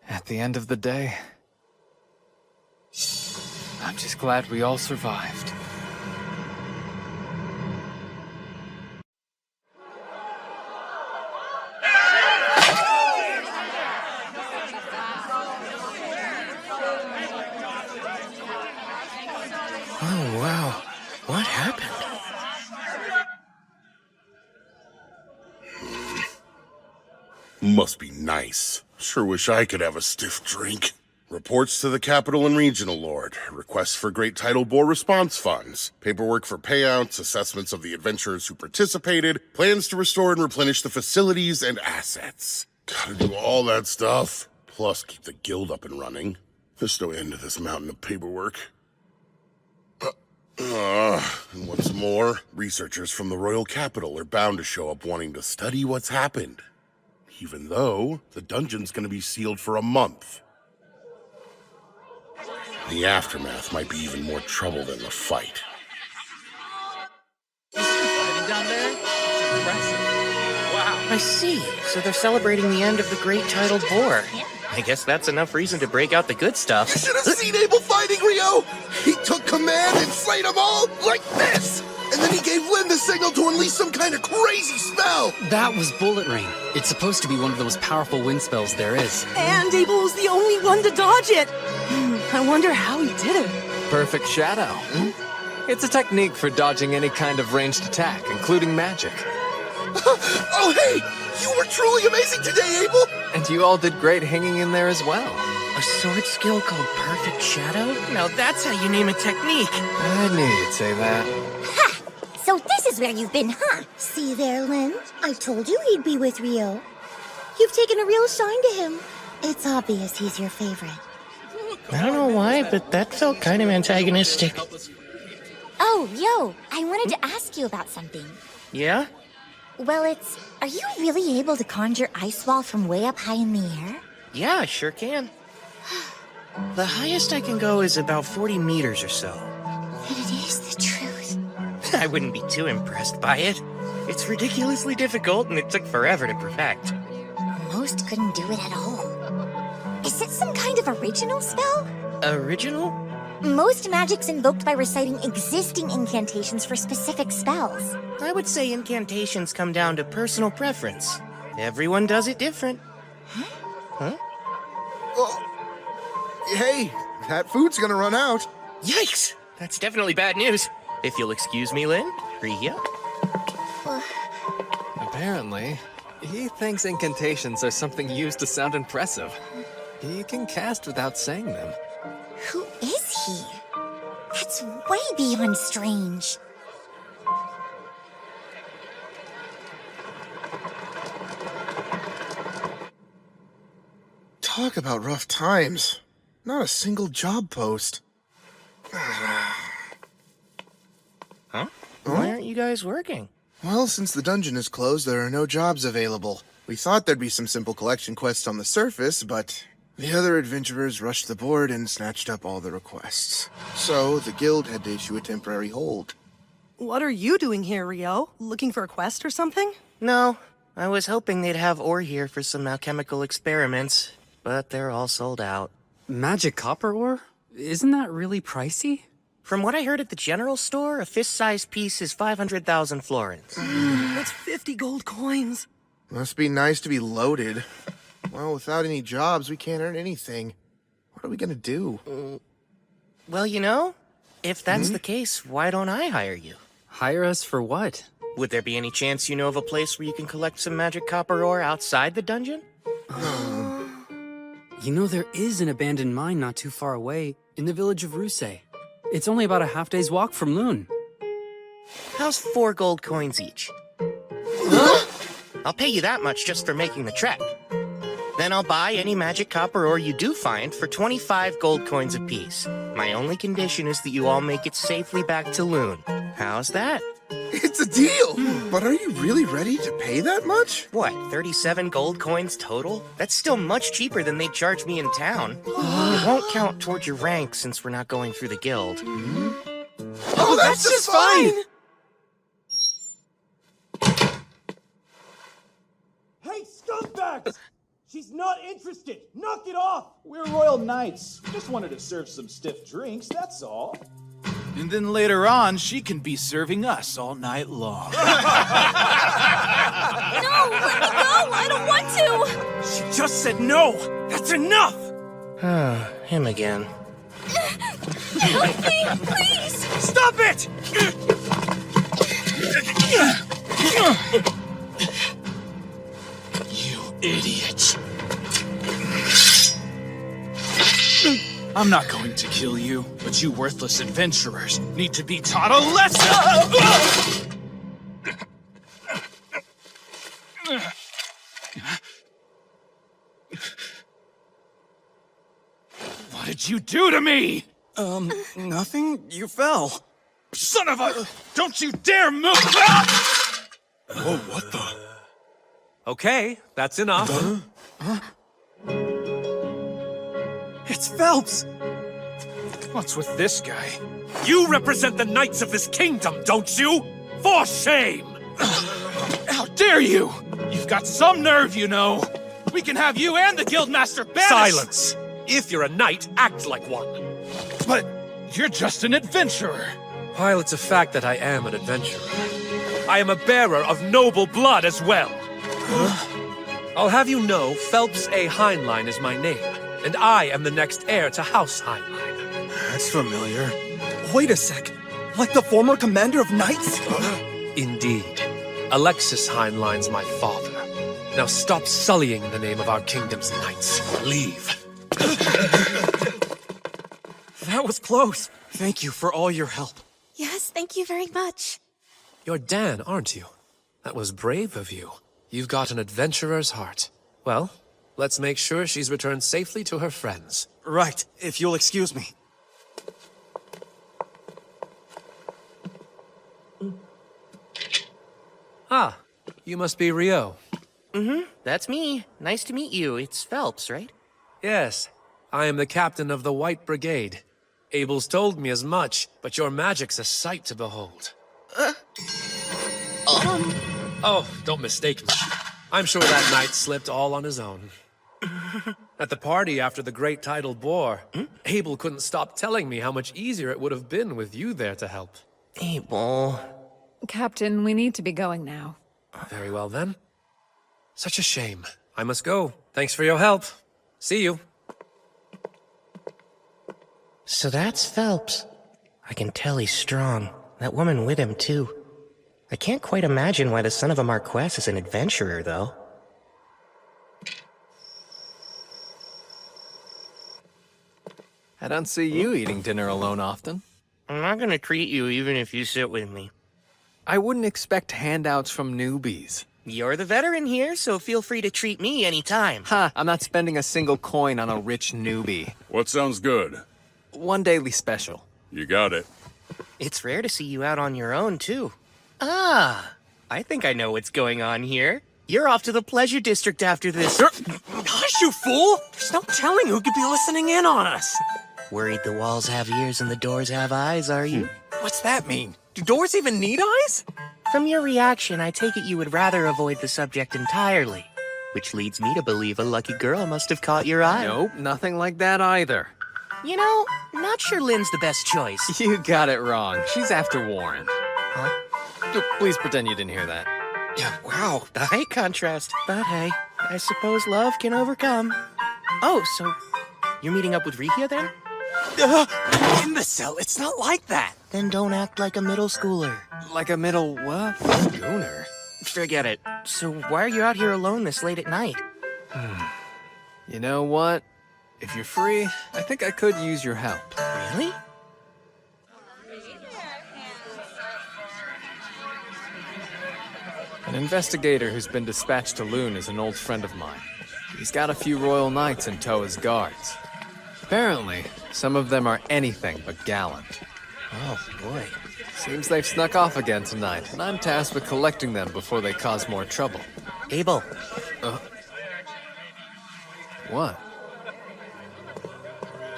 At the end of the day, I'm just glad we all survived. Oh, wow. What happened? Must be nice. Sure wish I could have a stiff drink. Reports to the Capital and Regional Lord. Requests for Great Tidal Bore response funds. Paperwork for payouts, assessments of the adventurers who participated, plans to restore and replenish the facilities and assets. Gotta do all that stuff. Plus keep the guild up and running. There's no end to this mountain of paperwork. And what's more, researchers from the Royal Capital are bound to show up wanting to study what's happened. Even though the dungeon's gonna be sealed for a month. The aftermath might be even more trouble than the fight. Down there? It's impressive. Wow. I see. So they're celebrating the end of the Great Tidal Bore. I guess that's enough reason to break out the good stuff. You should have seen Abel fighting Rio! He took command and slayed them all like this! And then he gave Lynn the signal to unleash some kind of crazy spell! That was Bullet Rain. It's supposed to be one of the most powerful wind spells there is. And Abel was the only one to dodge it. I wonder how he did it. Perfect shadow. It's a technique for dodging any kind of ranged attack, including magic. Oh, hey! You were truly amazing today, Abel! And you all did great hanging in there as well. A sword skill called Perfect Shadow? Now that's how you name a technique. I knew you'd say that. Ha! So this is where you've been, huh? See there, Lynn? I told you he'd be with Rio. You've taken a real shine to him. It's obvious he's your favorite. I don't know why, but that felt kind of antagonistic. Oh, yo, I wanted to ask you about something. Yeah? Well, are you really able to conjure ice wall from way up high in the air? Yeah, I sure can. The highest I can go is about 40 meters or so. Then it is the truth. I wouldn't be too impressed by it. It's ridiculously difficult and it took forever to perfect. Most couldn't do it at all. Is it some kind of original spell? Original? Most magic's invoked by reciting existing incantations for specific spells. I would say incantations come down to personal preference. Everyone does it different. Huh? Oh. Hey, that food's gonna run out. Yikes! That's definitely bad news. If you'll excuse me, Lynn. Ria? Apparently, he thinks incantations are something used to sound impressive. He can cast without saying them. Who is he? That's way beyond strange. Talk about rough times. Not a single job post. Huh? Why aren't you guys working? Well, since the dungeon is closed, there are no jobs available. We thought there'd be some simple collection quests on the surface, but the other adventurers rushed the board and snatched up all the requests. So, the guild had to issue a temporary hold. What are you doing here, Rio? Looking for a quest or something? No, I was hoping they'd have ore here for some alchemical experiments, but they're all sold out. Magic copper ore? Isn't that really pricey? From what I heard at the general store, a fist-sized piece is 500,000 florins. That's 50 gold coins. Must be nice to be loaded. Well, without any jobs, we can't earn anything. What are we gonna do? Well, you know, if that's the case, why don't I hire you? Hire us for what? Would there be any chance you know of a place where you can collect some magic copper ore outside the dungeon? You know, there is an abandoned mine not too far away, in the village of Ruse. It's only about a half-day's walk from Loon. How's 4 gold coins each? Huh? I'll pay you that much just for making the trek. Then I'll buy any magic copper ore you do find for 25 gold coins apiece. My only condition is that you all make it safely back to Loon. How's that? It's a deal! But are you really ready to pay that much? What, 37 gold coins total? That's still much cheaper than they'd charge me in town. It won't count towards your rank since we're not going through the guild. Oh, that's just fine! Hey, scumbag! She's not interested! Knock it off! We're royal knights. Just wanted to serve some stiff drinks, that's all. And then later on, she can be serving us all night long. No, let me go! I don't want to! She just said no! That's enough! Him again. Help me, please! Stop it! You idiot. I'm not going to kill you, but you worthless adventurers need to be taught a lesson! What did you do to me? Nothing. You fell. Son of a... Don't you dare move! Whoa, what the? Okay, that's enough. It's Phelps! What's with this guy? You represent the knights of this kingdom, don't you? For shame! How dare you! You've got some nerve, you know! We can have you and the guildmaster banished! Silence! If you're a knight, act like one. But you're just an adventurer. While it's a fact that I am an adventurer, I am a bearer of noble blood as well. I'll have you know, Phelps A. Heinlein is my name, and I am the next heir to House Heinlein. That's familiar. Wait a sec. Like the former commander of knights? Indeed. Alexis Heinlein's my father. Now stop sullying the name of our kingdom's knights. Leave. That was close. Thank you for all your help. Yes, thank you very much. You're Dan, aren't you? That was brave of you. You've got an adventurer's heart. Well, let's make sure she's returned safely to her friends. Right, if you'll excuse me. Ah, you must be Rio. That's me. Nice to meet you. It's Phelps, right? Yes, I am the captain of the White Brigade. Abel's told me as much, but your magic's a sight to behold. Oh, don't mistake me. I'm sure that knight slipped all on his own. At the party after the Great Tidal Bore, Abel couldn't stop telling me how much easier it would have been with you there to help. Abel. Captain, we need to be going now. Very well then. Such a shame. I must go. Thanks for your help. See you. So that's Phelps. I can tell he's strong. That woman with him, too. I can't quite imagine why the son of a Marquess is an adventurer, though. I don't see you eating dinner alone often. I'm not gonna treat you even if you sit with me. I wouldn't expect handouts from newbies. You're the veteran here, so feel free to treat me anytime. Ha, I'm not spending a single coin on a rich newbie. What sounds good? One daily special. You got it. It's rare to see you out on your own, too. Ah, I think I know what's going on here. You're off to the Pleasure District after this. Hush, you fool! There's no telling who could be listening in on us. Worried the walls have ears and the doors have eyes, are you? What's that mean? Do doors even need eyes? From your reaction, I take it you would rather avoid the subject entirely. Which leads me to believe a lucky girl must have caught your eye. Nope, nothing like that either. You know, not sure Lynn's the best choice. You got it wrong. She's after Warren. Huh? Please pretend you didn't hear that. Yeah, wow, the height contrast. But hey, I suppose love can overcome. Oh, so you're meeting up with Rikia then? Imbecile, it's not like that. Then don't act like a middle schooler. Like a middle what? Schooner? Forget it. So why are you out here alone this late at night? You know what? If you're free, I think I could use your help. Really? An investigator who's been dispatched to Loon is an old friend of mine. He's got a few royal knights in tow as guards. Apparently, some of them are anything but gallant. Oh, boy. Seems they've snuck off again tonight, and I'm tasked with collecting them before they cause more trouble. Abel. What?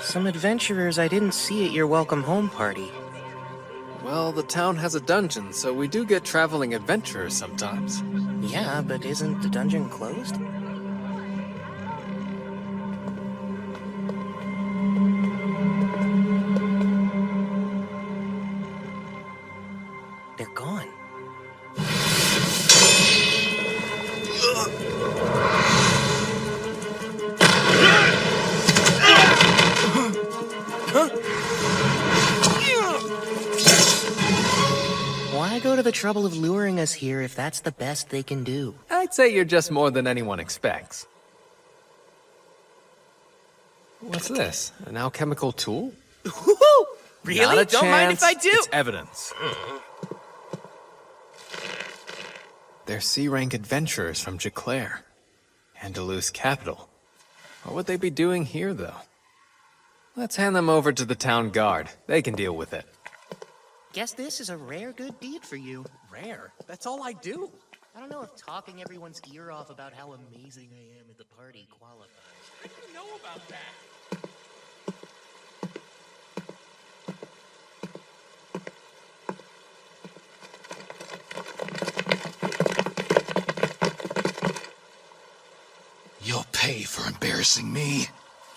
Some adventurers I didn't see at your welcome home party. Well, the town has a dungeon, so we do get traveling adventurers sometimes. Yeah, but isn't the dungeon closed? They're gone. Why go to the trouble of luring us here if that's the best they can do? I'd say you're just more than anyone expects. What's this? An alchemical tool? Really? Not a Don't mind if I do. It's evidence. They're C-rank adventurers from Jaclaire, Andalus capital. What would they be doing here, though? Let's hand them over to the town guard. They can deal with it. Guess this is a rare good deed for you. Rare? That's all I do. I don't know if talking everyone's ear off about how amazing I am at the party qualifies. I didn't know about that. You'll pay for embarrassing me.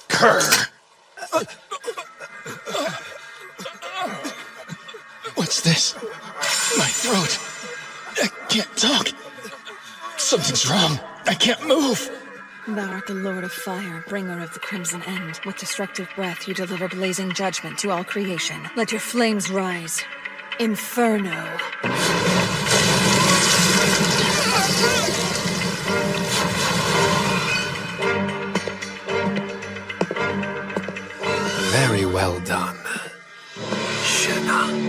Kerr! What's this? My throat. I can't talk. Something's wrong. I can't move. Thou art the Lord of Fire, bringer of the Crimson End. With destructive breath you deliver blazing judgment to all creation. Let your flames rise. Inferno. Very well done, Shenna.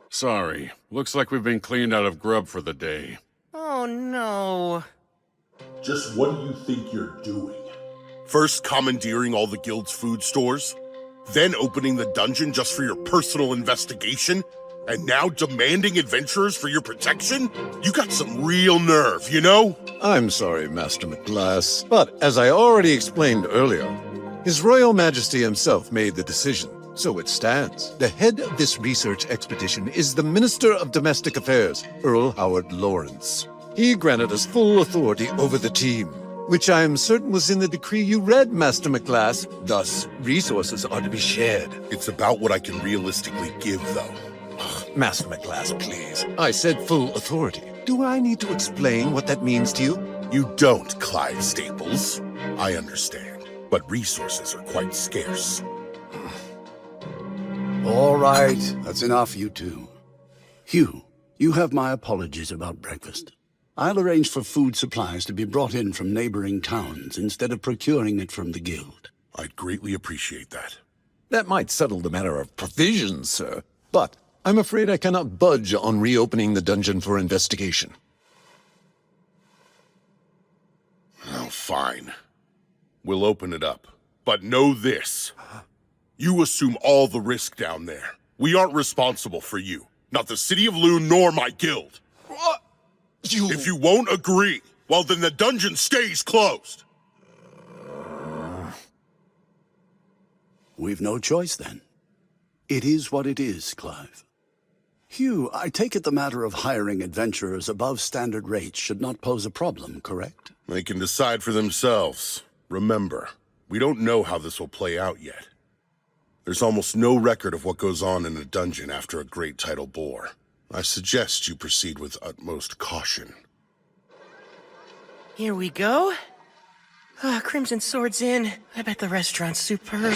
Sorry. Looks like we've been cleaned out of grub for the day. Oh no. Just what do you think you're doing? First commandeering all the guild's food stores, then opening the dungeon just for your personal investigation, and now demanding adventurers for your protection? You got some real nerve, you know? I'm sorry, Master McGlass, but as I already explained earlier, His Royal Majesty himself made the decision, so it stands. The head of this research expedition is the Minister of Domestic Affairs, Earl Howard Lawrence. He granted us full authority over the team, which I am certain was in the decree you read, Master McGlass. Thus, resources are to be shared. It's about what I can realistically give, though. Master McGlass, please. I said full authority. Do I need to explain what that means to you? You don't, Clive Staples. I understand, but resources are quite scarce. All right, that's enough, you two. Hugh, you have my apologies about breakfast. I'll arrange for food supplies to be brought in from neighboring towns instead of procuring it from the guild. I'd greatly appreciate that. That might settle the matter of provisions, sir, but I'm afraid I cannot budge on reopening the dungeon for investigation. Oh, fine. We'll open it up. But know this. You assume all the risk down there. We aren't responsible for you. Not the City of Loon nor my guild. What? If you won't agree, well then the dungeon stays closed. We've no choice then. It is what it is, Clive. Hugh, I take it the matter of hiring adventurers above standard rates should not pose a problem, correct? They can decide for themselves. Remember, we don't know how this will play out yet. There's almost no record of what goes on in a dungeon after a great tidal bore. I suggest you proceed with utmost caution. Here we go. Crimson Sword's in. I bet the restaurant's superb.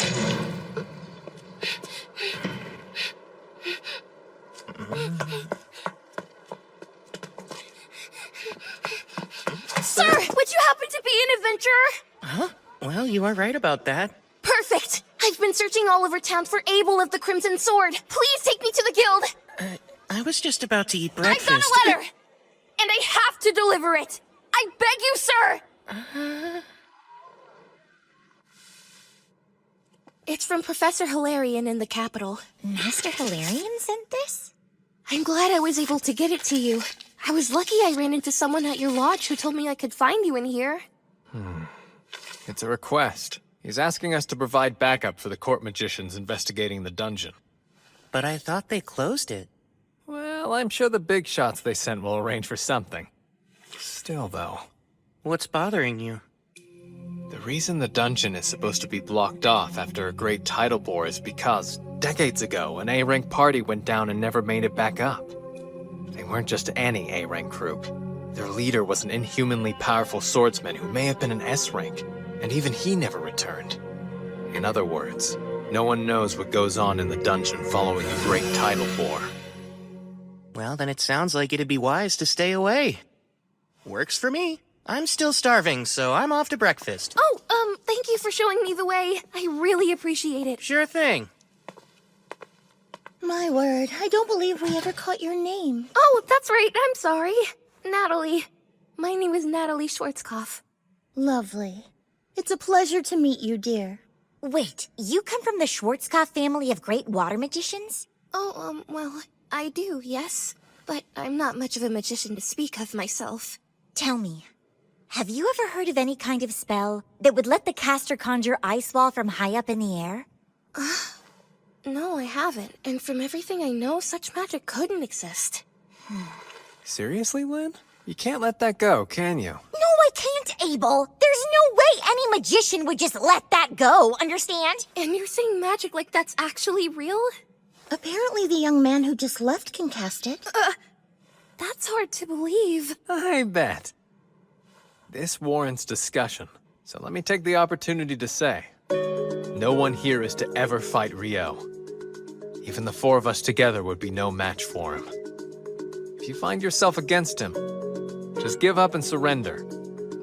Sir, would you happen to be an adventurer? Huh? Well, you are right about that. Perfect! I've been searching all over town for Abel of the Crimson Sword. Please take me to the guild. I was just about to eat breakfast. I've got a letter! And I have to deliver it! I beg you, sir! It's from Professor Hilarion in the capital. Master Hilarion sent this? I'm glad I was able to get it to you. I was lucky I ran into someone at your lodge who told me I could find you in here. It's a request. He's asking us to provide backup for the court magicians investigating the dungeon. But I thought they closed it. Well, I'm sure the big shots they sent will arrange for something. Still, though. What's bothering you? The reason the dungeon is supposed to be blocked off after a great tidal bore is because, decades ago, an A-rank party went down and never made it back up. They weren't just any A-rank group. Their leader was an inhumanly powerful swordsman who may have been an S rank, and even he never returned. In other words, no one knows what goes on in the dungeon following the Great Tidal Bore. Well, then it sounds like it'd be wise to stay away. Works for me. I'm still starving, so I'm off to breakfast. Oh, thank you for showing me the way. I really appreciate it. Sure thing. My word, I don't believe we ever caught your name. Oh, that's right. I'm sorry. Natalie. My name is Natalie Schwarzkopf. Lovely. It's a pleasure to meet you, dear. Wait, you come from the Schwarzkopf family of great water magicians? Oh, well, I do, yes. But I'm not much of a magician to speak of myself. Tell me, have you ever heard of any kind of spell that would let the caster conjure ice wall from high up in the air? No, I haven't. And from everything I know, such magic couldn't exist. Seriously, Lynn? You can't let that go, can you? No, I can't, Abel. There's no way any magician would just let that go, understand? And you're saying magic like that's actually real? Apparently the young man who just left can cast it. That's hard to believe. I bet. This warrants discussion, so let me take the opportunity to say, no one here is to ever fight Rio. Even the four of us together would be no match for him. If you find yourself against him, just give up and surrender.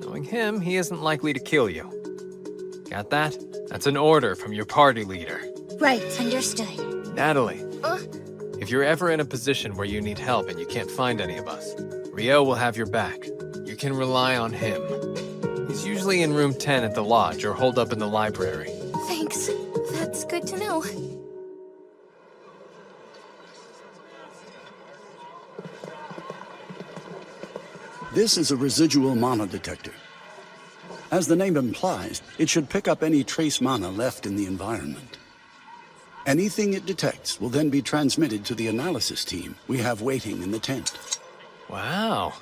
Knowing him, he isn't likely to kill you. Got that? That's an order from your party leader. Right. Understood. Natalie, if you're ever in a position where you need help and you can't find any of us, Rio will have your back. You can rely on him. He's usually in room 10 at the lodge or holed up in the library. Thanks. That's good to know. This is a residual mana detector. As the name implies, it should pick up any trace mana left in the environment. Anything it detects will then be transmitted to the analysis team we have waiting in the tent. Wow.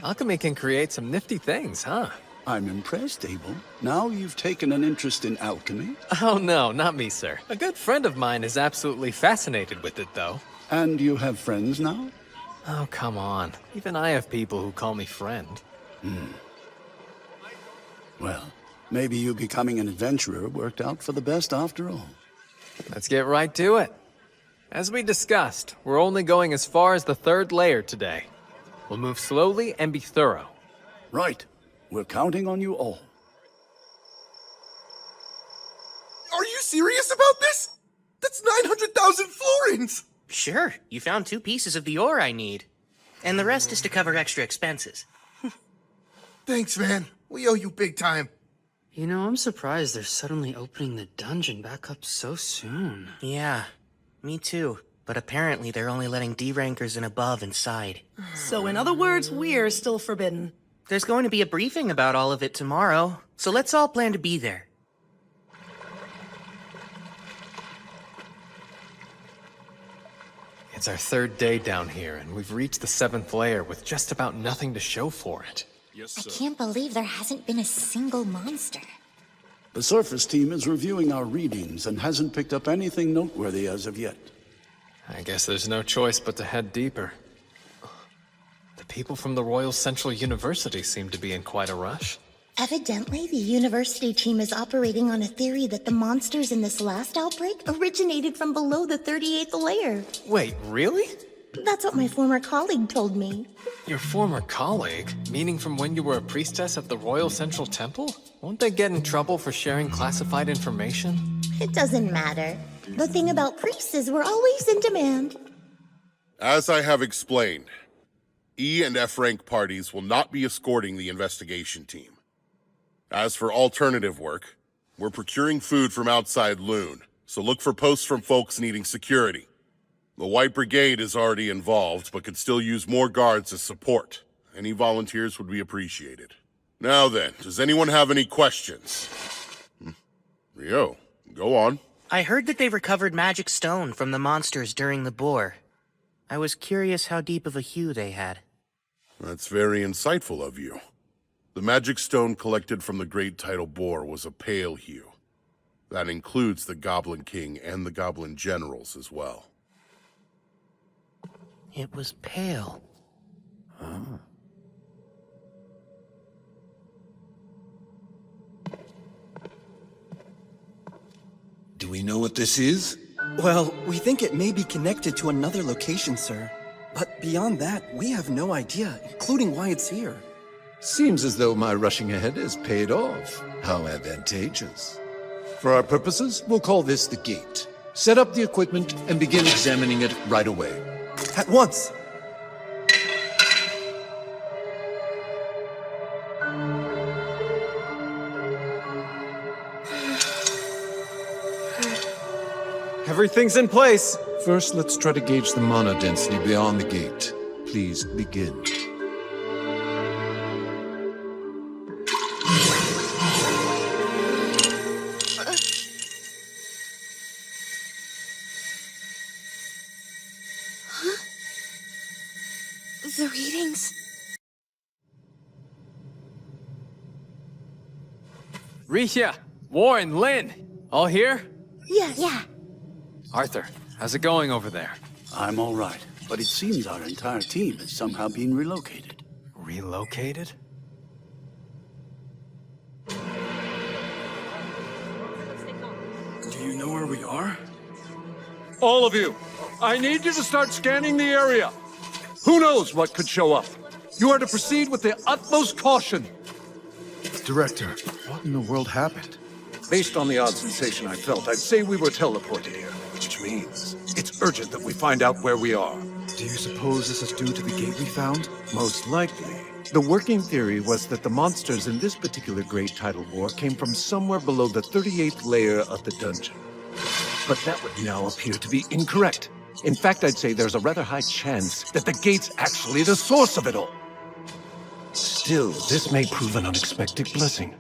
Alchemy can create some nifty things, huh? I'm impressed, Abel. Now you've taken an interest in alchemy? Oh no, not me, sir. A good friend of mine is absolutely fascinated with it, though. And you have friends now? Oh, come on. Even I have people who call me friend. Well, maybe you becoming an adventurer worked out for the best after all. Let's get right to it. As we discussed, we're only going as far as the 3rd layer today. We'll move slowly and be thorough. Right. We're counting on you all. Are you serious about this? That's 900,000 florins! Sure, you found 2 pieces of the ore I need. And the rest is to cover extra expenses. Thanks, man. We owe you big time. You know, I'm surprised they're suddenly opening the dungeon back up so soon. Yeah, me too. But apparently they're only letting D-rankers and above inside. So in other words, we're still forbidden. There's going to be a briefing about all of it tomorrow, so let's all plan to be there. It's our 3rd day down here, and we've reached the 7th layer with just about nothing to show for it. I can't believe there hasn't been a single monster. The surface team is reviewing our readings and hasn't picked up anything noteworthy as of yet. I guess there's no choice but to head deeper. The people from the Royal Central University seem to be in quite a rush. Evidently, the university team is operating on a theory that the monsters in this last outbreak originated from below the 38th layer. Wait, really? That's what my former colleague told me. Your former colleague? Meaning from when you were a priestess of the Royal Central Temple? Won't they get in trouble for sharing classified information? It doesn't matter. The thing about priests is we're always in demand. As I have explained, E and F rank parties will not be escorting the investigation team. As for alternative work, we're procuring food from outside Loon, so look for posts from folks needing security. The White Brigade is already involved, but could still use more guards as support. Any volunteers would be appreciated. Now then, does anyone have any questions? Rio, go on. I heard that they recovered magic stone from the monsters during the boar. I was curious how deep of a hue they had. That's very insightful of you. The magic stone collected from the Great Tidal Bore was a pale hue. That includes the Goblin King and the Goblin Generals as well. It was pale. we know what this is? Well, we think it may be connected to another location, sir. But beyond that, we have no idea, including why it's here. Seems as though my rushing ahead has paid off. How advantageous. For our purposes, we'll call this the gate. Set up the equipment and begin examining it right away. At once! Everything's in place. First, let's try to gauge the mana density beyond the gate. Please begin. The readings. Rihia, Warren, Lynn, all here? Yes. Yeah. Arthur, how's it going over there? I'm all right, but it seems our entire team has somehow been relocated. Relocated? Do you know where we are? All of you, I need you to start scanning the area. Who knows what could show up? You are to proceed with the utmost caution. Director, what in the world happened? Based on the odd sensation I felt, I'd say we were teleported here, which means it's urgent that we find out where we are. Do you suppose this is due to the gate we found? Most likely. The working theory was that the monsters in this particular Great Tidal War came from somewhere below the 38th layer of the dungeon. But that would now appear to be incorrect. In fact, I'd say there's a rather high chance that the gate's actually the source of it all. Still, this may prove an unexpected blessing.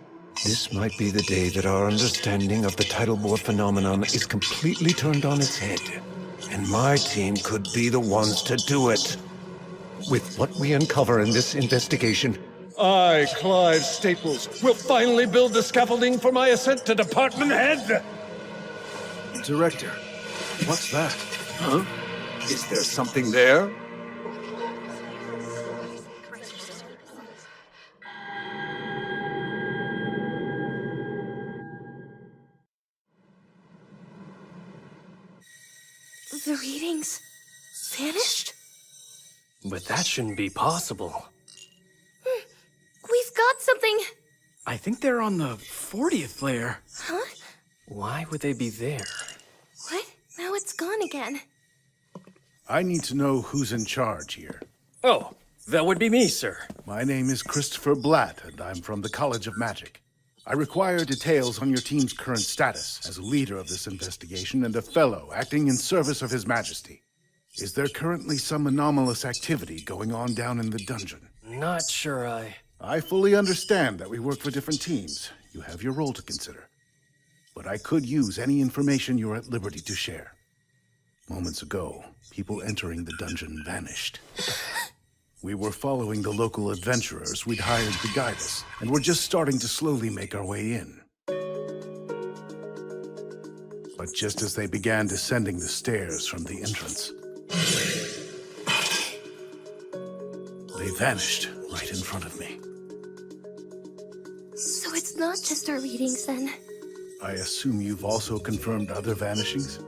This might be the day that our understanding of the tidal bore phenomenon is completely turned on its head. And my team could be the ones to do it. With what we uncover in this investigation, I, Clive Staples, will finally build the scaffolding for my ascent to department head! Director, what's that? Huh? Is there something there? The readings vanished? But that shouldn't be possible. We've got something. I think they're on the 40th layer. Huh? Why would they be there? What? Now it's gone again. I need to know who's in charge here. Oh, that would be me, sir. My name is Christopher Blatt, and I'm from the College of Magic. I require details on your team's current status as a leader of this investigation and a fellow acting in service of His Majesty. Is there currently some anomalous activity going on down in the dungeon? Not sure I fully understand that we work for different teams. You have your role to consider. But I could use any information you're at liberty to share. Moments ago, people entering the dungeon vanished. We were following the local adventurers we'd hired to guide us, and we're just starting to slowly make our way in. But just as they began descending the stairs from the entrance, they vanished right in front of me. So it's not just our readings then. I assume you've also confirmed other vanishings?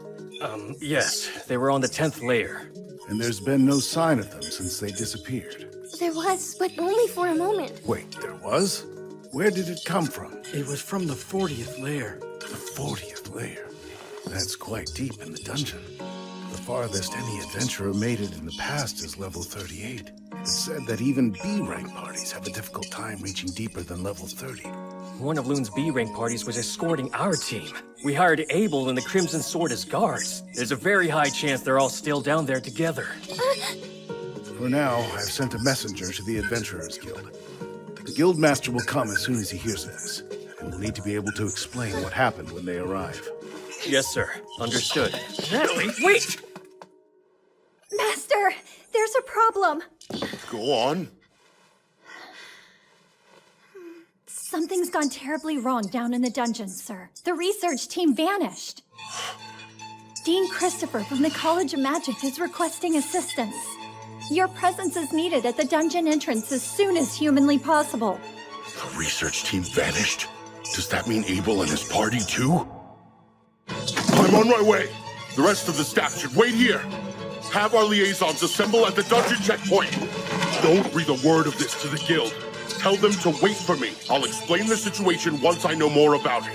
Yes. They were on the 10th layer. And there's been no sign of them since they disappeared. There was, but only for a moment. Wait, there was? Where did it come from? It was from the 40th layer. The 40th layer? That's quite deep in the dungeon. The farthest any adventurer made it in the past is level 38. It's said that even B-rank parties have a difficult time reaching deeper than level 30. One of Loon's B-rank parties was escorting our team. We hired Abel and the Crimson Sword as guards. There's a very high chance they're all still down there together. For now, I've sent a messenger to the Adventurers Guild. The Guildmaster will come as soon as he hears of this, and will need to be able to explain what happened when they arrive. Yes, sir. Understood. Natalie, wait! Master, there's a problem. Go on. Something's gone terribly wrong down in the dungeon, sir. The research team vanished. Dean Christopher from the College of Magic is requesting assistance. Your presence is needed at the dungeon entrance as soon as humanly possible. The research team vanished? Does that mean Abel and his party too? on my way. The rest of the staff should wait here. Have our liaisons assemble at the dungeon checkpoint. Don't breathe a word of this to the guild. Tell them to wait for me. I'll explain the situation once I know more about it.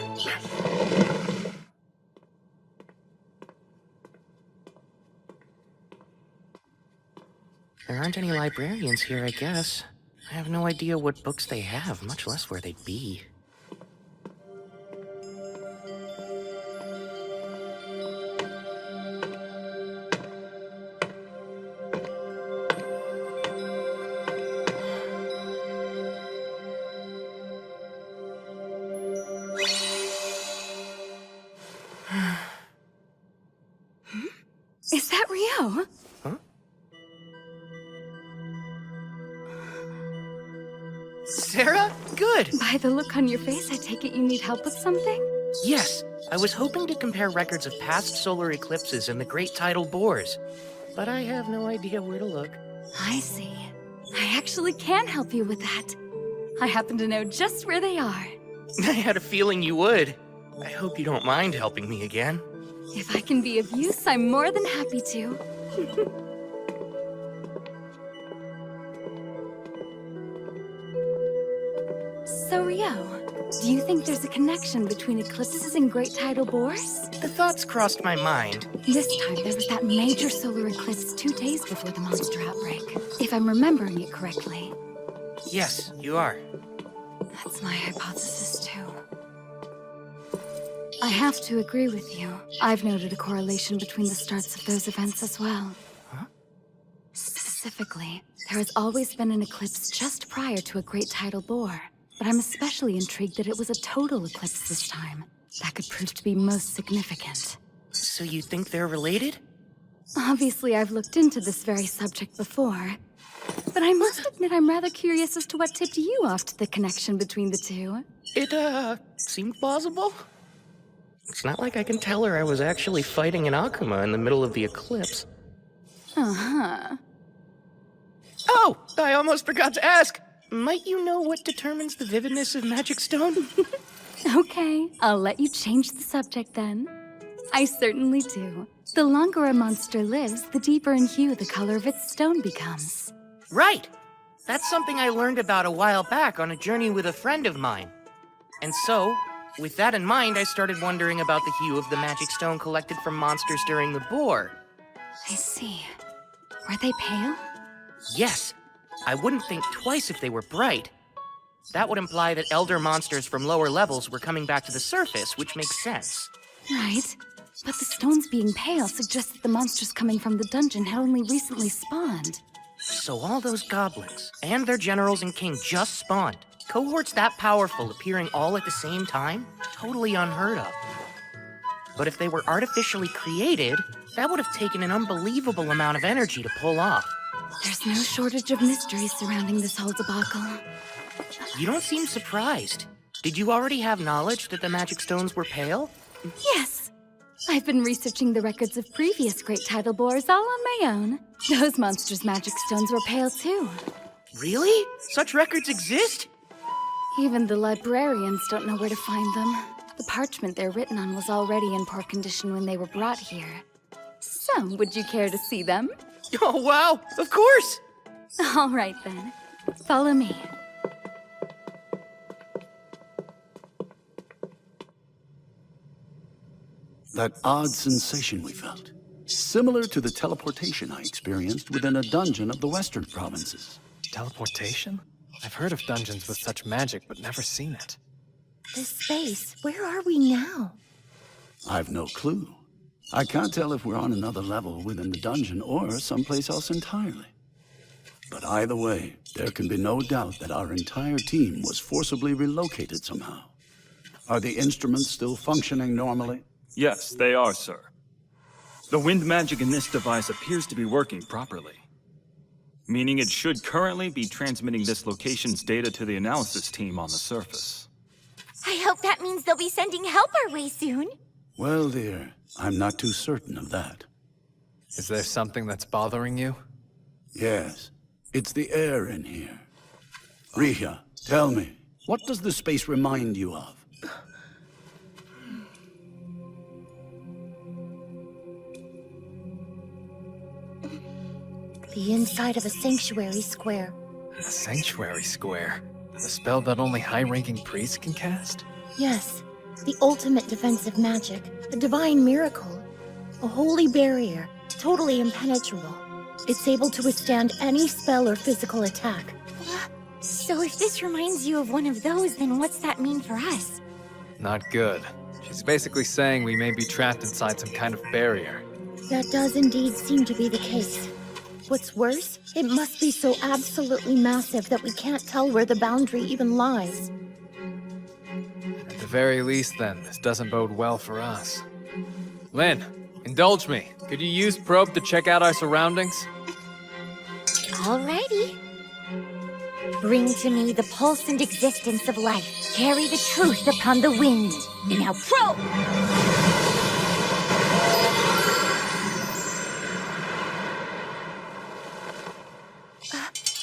There aren't any librarians here, I guess. I have no idea what books they have, much less where they'd be. Is that Rio? Huh? Sarah? Good! By the look on your face, I take it you need help with something? Yes, I was hoping to compare records of past solar eclipses and the great tidal bores, but I have no idea where to look. I see. I actually can help you with that. I happen to know just where they are. I had a feeling you would. I hope you don't mind helping me again. If I can be of use, I'm more than happy to. So, Rio, do you think there's a connection between eclipses and great tidal bores? The thoughts crossed my mind. This time, there was that major solar eclipse 2 days before the monster outbreak, if I'm remembering it correctly. Yes, you are. That's my hypothesis, too. I have to agree with you. I've noted a correlation between the starts of those events as well. Huh? Specifically, there has always been an eclipse just prior to a great tidal bore, but I'm especially intrigued that it was a total eclipse this time. That could prove to be most significant. So you think they're related? Obviously, I've looked into this very subject before, but I must admit I'm rather curious as to what tipped you off to the connection between the two. It, seemed plausible. It's not like I can tell her I was actually fighting an Akuma in the middle of the eclipse. Uh-huh. Oh, I almost forgot to ask. Might you know what determines the vividness of magic stone? Okay, I'll let you change the subject then. I certainly do. The longer a monster lives, the deeper in hue the color of its stone becomes. Right! That's something I learned about a while back on a journey with a friend of mine. And so, with that in mind, I started wondering about the hue of the magic stone collected from monsters during the bore. I see. Were they pale? Yes. I wouldn't think twice if they were bright. That would imply that elder monsters from lower levels were coming back to the surface, which makes sense. Right. But the stones being pale suggests that the monsters coming from the dungeon had only recently spawned. So all those goblins, and their generals and king just spawned. Cohorts that powerful appearing all at the same time? Totally unheard of. But if they were artificially created, that would have taken an unbelievable amount of energy to pull off. There's no shortage of mysteries surrounding this whole debacle. You don't seem surprised. Did you already have knowledge that the magic stones were pale? Yes. I've been researching the records of previous great tidal bores all on my own. Those monsters' magic stones were pale too. Really? Such records exist? Even the librarians don't know where to find them. The parchment they're written on was already in poor condition when they were brought here. So, would you care to see them? Oh, wow! Of course! All right, then. Follow me. That odd sensation we felt. Similar to the teleportation I experienced within a dungeon of the western provinces. Teleportation? I've heard of dungeons with such magic, but never seen it. This space, where are we now? I've no clue. I can't tell if we're on another level within the dungeon or someplace else entirely. But either way, there can be no doubt that our entire team was forcibly relocated somehow. Are the instruments still functioning normally? Yes, they are, sir. The wind magic in this device appears to be working properly, meaning it should currently be transmitting this location's data to the analysis team on the surface. I hope that means they'll be sending help our way soon. Well, dear, I'm not too certain of that. Is there something that's bothering you? Yes, it's the air in here. Rihya, tell me, what does the space remind you of? The inside of a sanctuary square. A sanctuary square? A spell that only high-ranking priests can cast? Yes, the ultimate defensive magic. A divine miracle. A holy barrier, totally impenetrable. It's able to withstand any spell or physical attack. So if this reminds you of one of those, then what's that mean for us? Not good. She's basically saying we may be trapped inside some kind of barrier. That does indeed seem to be the case. What's worse, it must be so absolutely massive that we can't tell where the boundary even lies. At the very least, then, this doesn't bode well for us. Lynn, indulge me. Could you use Probe to check out our surroundings? Alrighty. Bring to me the pulse and existence of life. Carry the truth upon the wind. Now probe!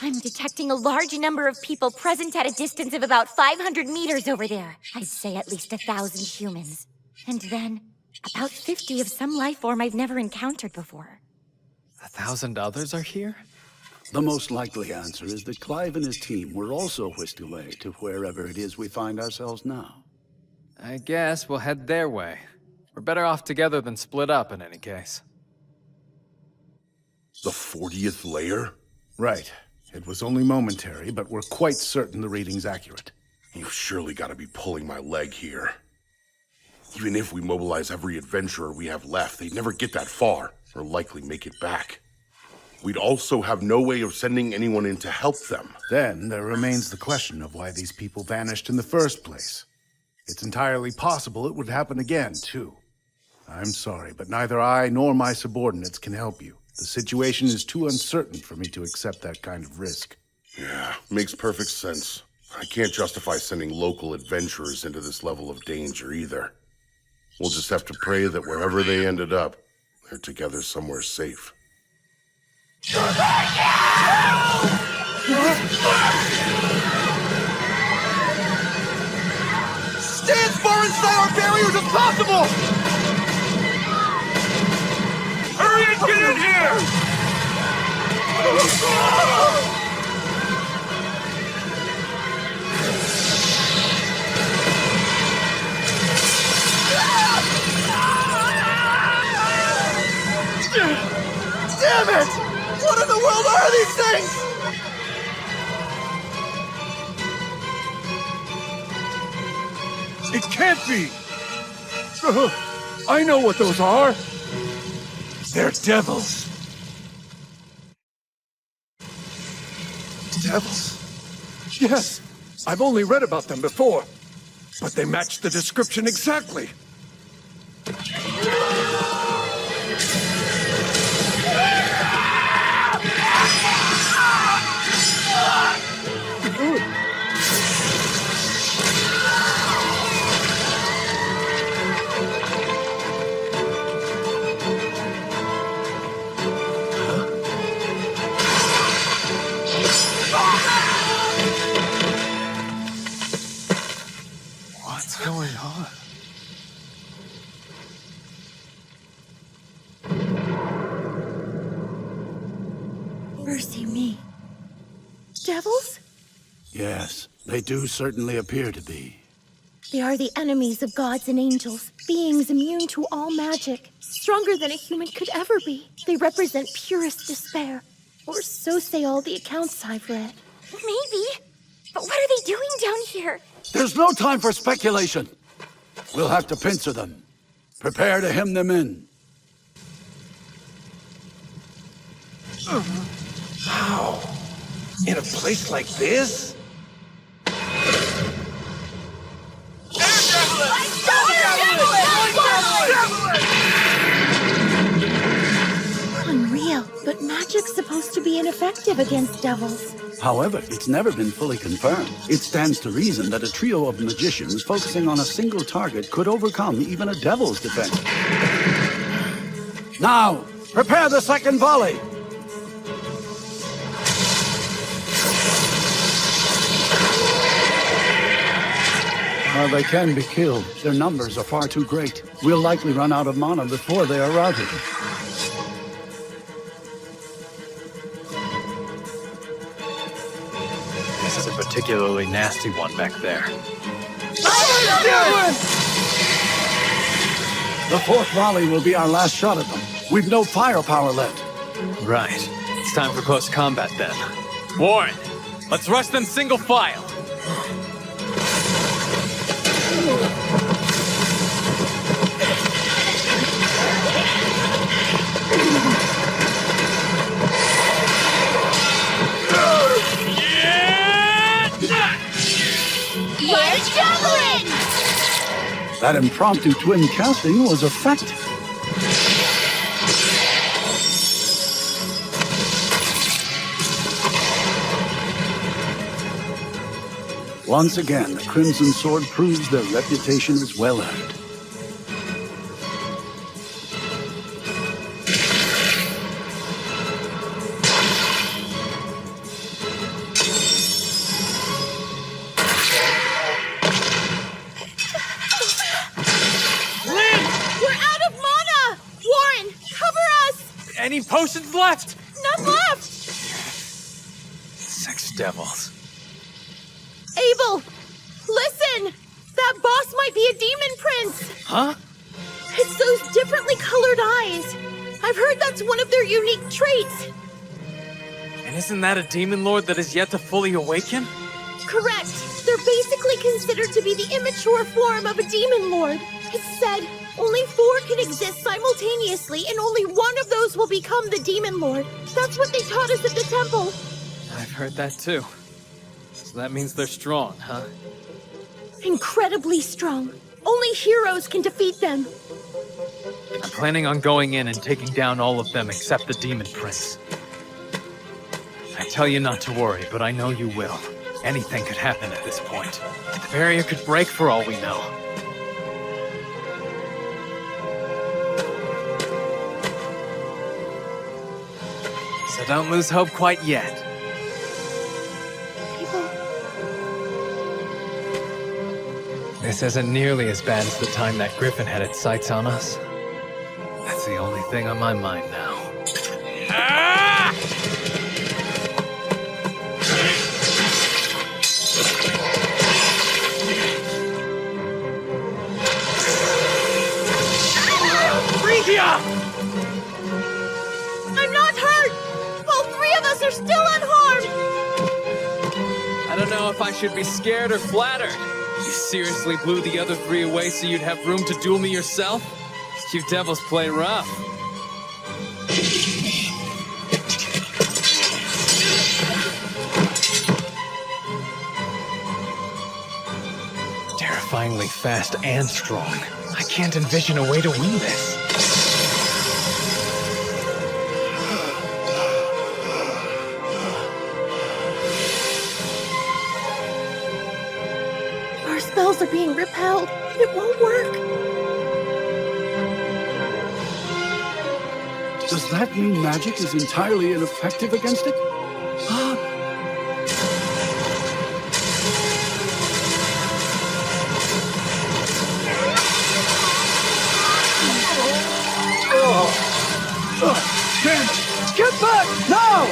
I'm detecting a large number of people present at a distance of about 500 meters over there. I'd say at least 1,000 humans. And then, about 50 of some life form I've never encountered before. 1,000 others are here? The most likely answer is that Clive and his team were also whisked away to wherever it is we find ourselves now. I guess we'll head their way. We're better off together than split up in any case. The 40th layer? Right. It was only momentary, but we're quite certain the reading's accurate. You've surely got to be pulling my leg here. Even if we mobilize every adventurer we have left, they'd never get that far, or likely make it back. We'd also have no way of sending anyone in to help them. Then there remains the question of why these people vanished in the first place. It's entirely possible it would happen again, too. I'm sorry, but neither I nor my subordinates can help you. The situation is too uncertain for me to accept that kind of risk. Yeah, makes perfect sense. I can't justify sending local adventurers into this level of danger either. We'll just have to pray that wherever they ended up, they're together somewhere safe. Stand as far inside our barriers as possible! Hurry and get in here! Damn it! What in the world are these things? It can't be! I know what those are! They're devils! Devils? Yes, I've only read about them before, but they match the description exactly. What's going on? Mercy me. Devils? Yes, they do certainly appear to be. They are the enemies of gods and angels, beings immune to all magic, stronger than a human could ever be. They represent purest despair, or so say all the accounts I've read. Maybe. But what are they doing down here? There's no time for speculation. We'll have to pincer them. Prepare to hem them in. How? In a place like this? Unreal, but magic's supposed to be ineffective against devils. However, it's never been fully confirmed. It stands to reason that a trio of magicians focusing on a single target could overcome even a devil's defense. Now, prepare the second volley! While they can be killed, their numbers are far too great. We'll likely run out of mana before they are routed. This is a particularly nasty one back there. The fourth volley will be our last shot at them. We've no firepower left. Right. It's time for close combat then. Warren, let's rush them single file. You're juggling! That impromptu twin casting was effective. Once again, the Crimson Sword proves their reputation is well earned. We're out of mana! Warren, cover us! Any potions left? None left! Sex devils. Abel, listen! That boss might be a demon prince! Huh? It's those differently colored eyes. I've heard that's one of their unique traits. And isn't that a demon lord that is yet to fully awaken? Correct. They're basically considered to be the immature form of a demon lord. It's said only 4 can exist simultaneously, and only one of those will become the demon lord. That's what they taught us at the temple. I've heard that too. So that means they're strong, huh? Incredibly strong. Only heroes can defeat them. I'm planning on going in and taking down all of them except the demon prince. I tell you not to worry, but I know you will. Anything could happen at this point. The barrier could break for all we know. So don't lose hope quite yet. This isn't nearly as bad as the time that Griffin had its sights on us. That's the only thing on my mind now. I'm not hurt! All 3 of us are still unharmed! I don't know if I should be scared or flattered. You seriously blew the other 3 away so you'd have room to duel me yourself? You devils play rough. Terrifyingly fast and strong. I can't envision a way to win this. Our spells are being repelled. It won't work. Does that mean magic is entirely ineffective against it? Damn it! Get back now!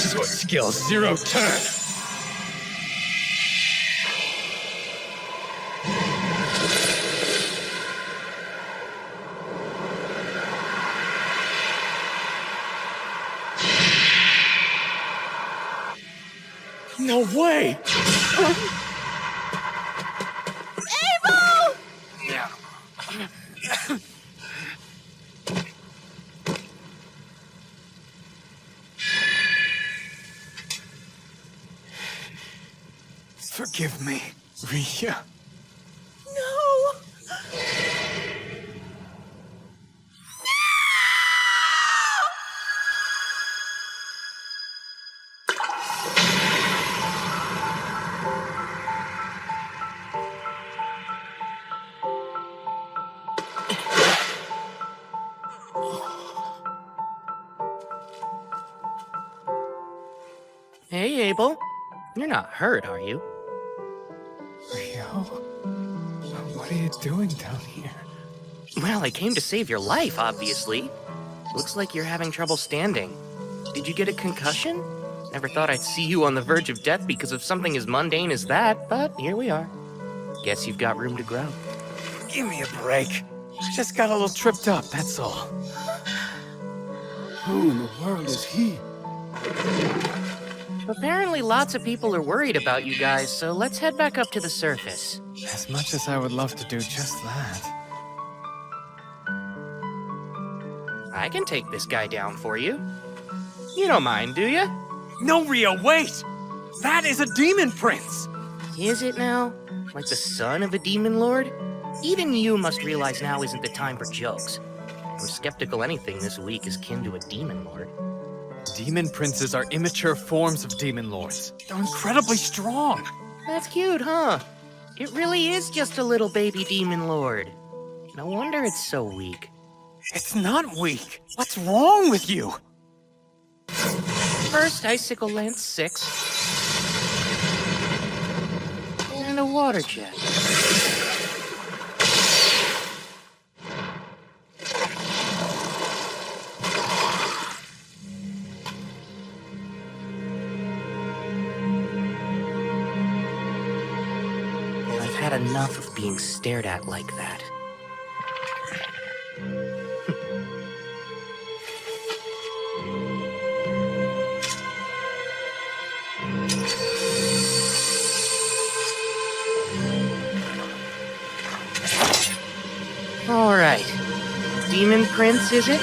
Sword skill 0 turn. No way! Abel! Forgive me, Ria. No! Hey, Abel. You're not hurt, are you? Rio? What are you doing down here? Well, I came to save your life, obviously. Looks like you're having trouble standing. Did you get a concussion? Never thought I'd see you on the verge of death because of something as mundane as that, but here we are. Guess you've got room to grow. Give me a break. I just got a little tripped up, that's all. Who in the world is he? Apparently lots of people are worried about you guys, so let's head back up to the surface. As much as I would love to do just that. I can take this guy down for you. You don't mind, do you? No, Rio, wait! That is a demon prince! Is it now? Like the son of a demon lord? Even you must realize now isn't the time for jokes. I'm skeptical anything this week is kin to a demon lord. Demon princes are immature forms of demon lords. They're incredibly strong. That's cute, huh? It really is just a little baby demon lord. No wonder it's so weak. It's not weak. What's wrong with you? First Icicle Lance 6. And a water jet. I've had enough of being stared at like that. All right. Demon Prince, is it?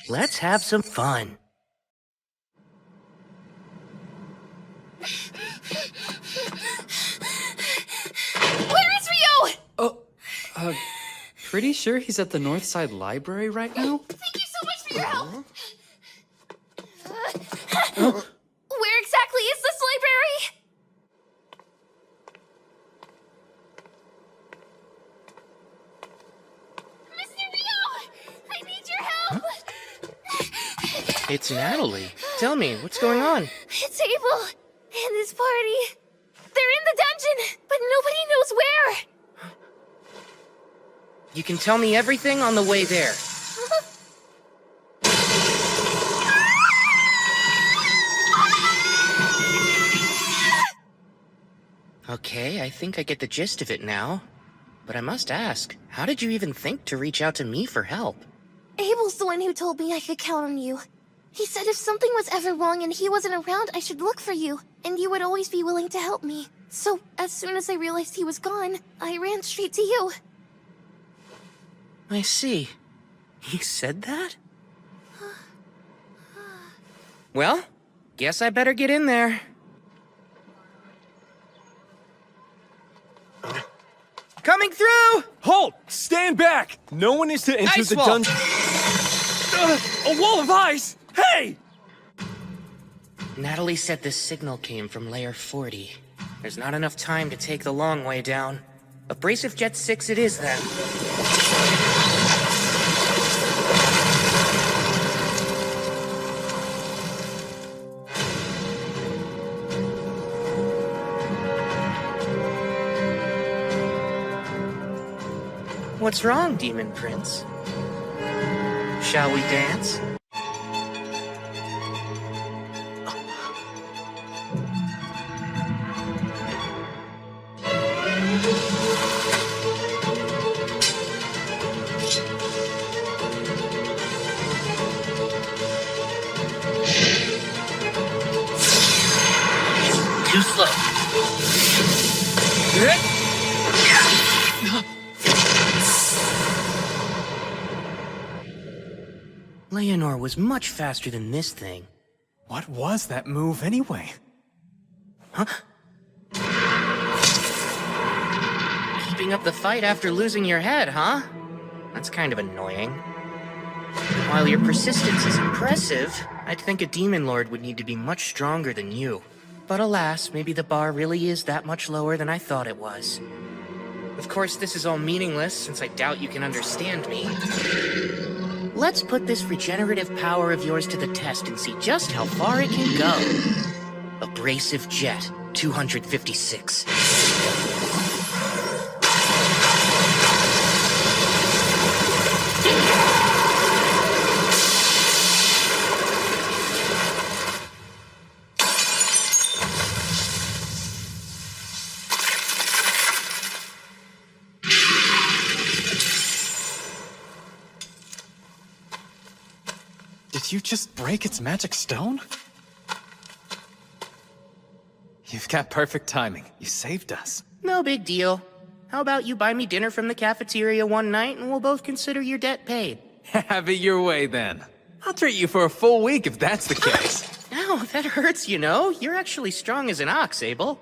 Let's have some fun. Where is Rio? Pretty sure he's at the Northside Library right now? Thank you so much for your help. Where exactly is this library? Mr. Rio! I need your help! It's Natalie. Tell me, what's going on? It's Abel and his party. They're in the dungeon, but nobody knows where. You can tell me everything on the way there. Okay, I think I get the gist of it now. But I must ask, how did you even think to reach out to me for help? Abel's the one who told me I could count on you. He said if something was ever wrong and he wasn't around, I should look for you, and you would always be willing to help me. So, as soon as I realized he was gone, I ran straight to you. I see. He said that? Well, guess I better get in there. Coming through! Halt! Stand back! No one is to enter Ice the wall. dungeon. A wall of ice! Hey! Natalie said this signal came from Layer 40. There's not enough time to take the long way down. Abrasive Jet 6 it is, then. What's wrong, Demon Prince? Shall we dance? Too slow. Leonor was much faster than this thing. What was that move anyway? Huh? Keeping up the fight after losing your head, huh? That's kind of annoying. While your persistence is impressive, I'd think a demon lord would need to be much stronger than you. But alas, maybe the bar really is that much lower than I thought it was. Of course, this is all meaningless, since I doubt you can understand me. Let's put this regenerative power of yours to the test and see just how far it can go. Abrasive Jet, 256. Did you just break its magic stone? You've got perfect timing. You saved us. No big deal. How about you buy me dinner from the cafeteria one night and we'll both consider your debt paid? Have it your way then. I'll treat you for a full week if that's the case. Ow, that hurts, you know. You're actually strong as an ox, Abel.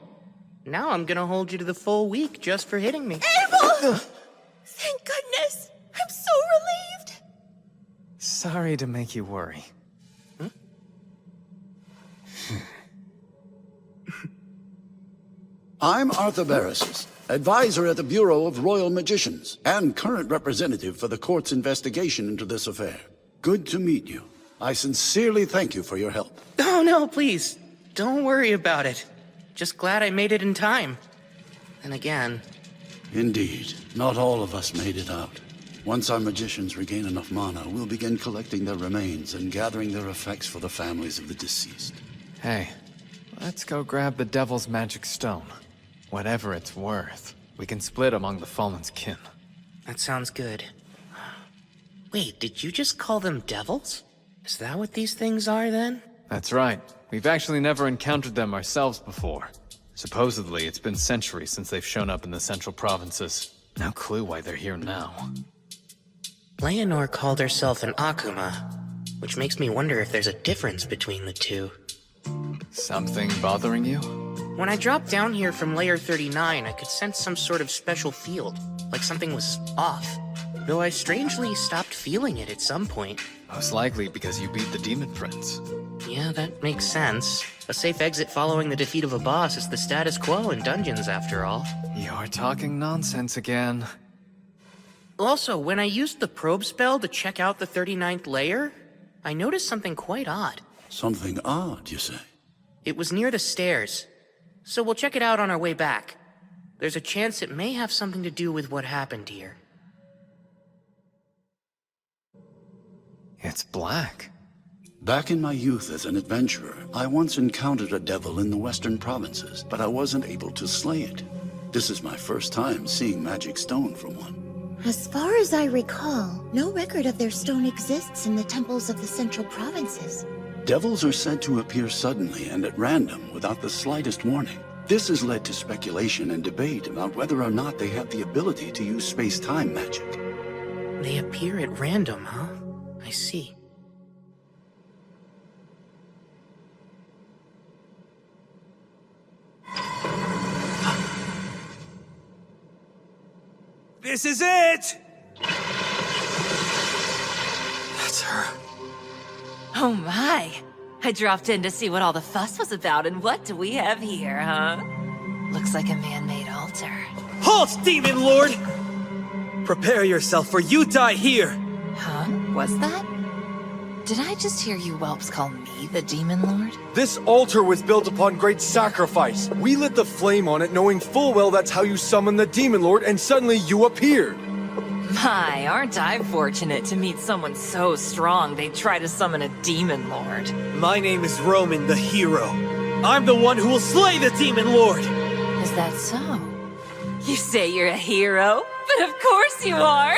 Now I'm gonna hold you to the full week just for hitting me. Abel! Thank goodness! I'm so relieved! Sorry to make you worry. I'm Arthur Barrisis, advisor at the Bureau of Royal Magicians, and current representative for the court's investigation into this affair. Good to meet you. I sincerely thank you for your help. Oh no, please. Don't worry about it. Just glad I made it in time. And again... Indeed, not all of us made it out. Once our magicians regain enough mana, we'll begin collecting their remains and gathering their effects for the families of the deceased. Hey, let's go grab the Devil's Magic Stone. Whatever it's worth, we can split among the Fallen's kin. That sounds good. Wait, did you just call them devils? Is that what these things are, then? That's right. We've actually never encountered them ourselves before. Supposedly, it's been centuries since they've shown up in the central provinces. No clue why they're here now. Leonor called herself an Akuma, which makes me wonder if there's a difference between the two. Something bothering you? When I dropped down here from Layer 39, I could sense some sort of special field, like something was off. Though I strangely stopped feeling it at some point. Most likely because you beat the Demon Prince. Yeah, that makes sense. A safe exit following the defeat of a boss is the status quo in dungeons, after all. You're talking nonsense again. Also, when I used the probe spell to check out the 39th layer, I noticed something quite odd. Something odd, you say? It was near the stairs, so we'll check it out on our way back. There's a chance it may have something to do with what happened here. It's black. Back in my youth as an adventurer, I once encountered a devil in the western provinces, but I wasn't able to slay it. This is my first time seeing magic stone from one. As far as I recall, no record of their stone exists in the temples of the central provinces. Devils are said to appear suddenly and at random without the slightest warning. This has led to speculation and debate about whether or not they have the ability to use space-time magic. They appear at random, huh? I see. This is it! That's her. Oh my! I dropped in to see what all the fuss was about, and what do we have here, huh? Looks like a man-made altar. Halt, Demon Lord! Prepare yourself, for you die here! Huh? Was that? Did I just hear you whelps call me the Demon Lord? This altar was built upon great sacrifice. We lit the flame on it, knowing full well that's how you summon the Demon Lord, and suddenly you appeared. My, aren't I fortunate to meet someone so strong they'd try to summon a Demon Lord. My name is Roman the Hero. I'm the one who will slay the Demon Lord! Is that so? You say you're a hero? But of course you are!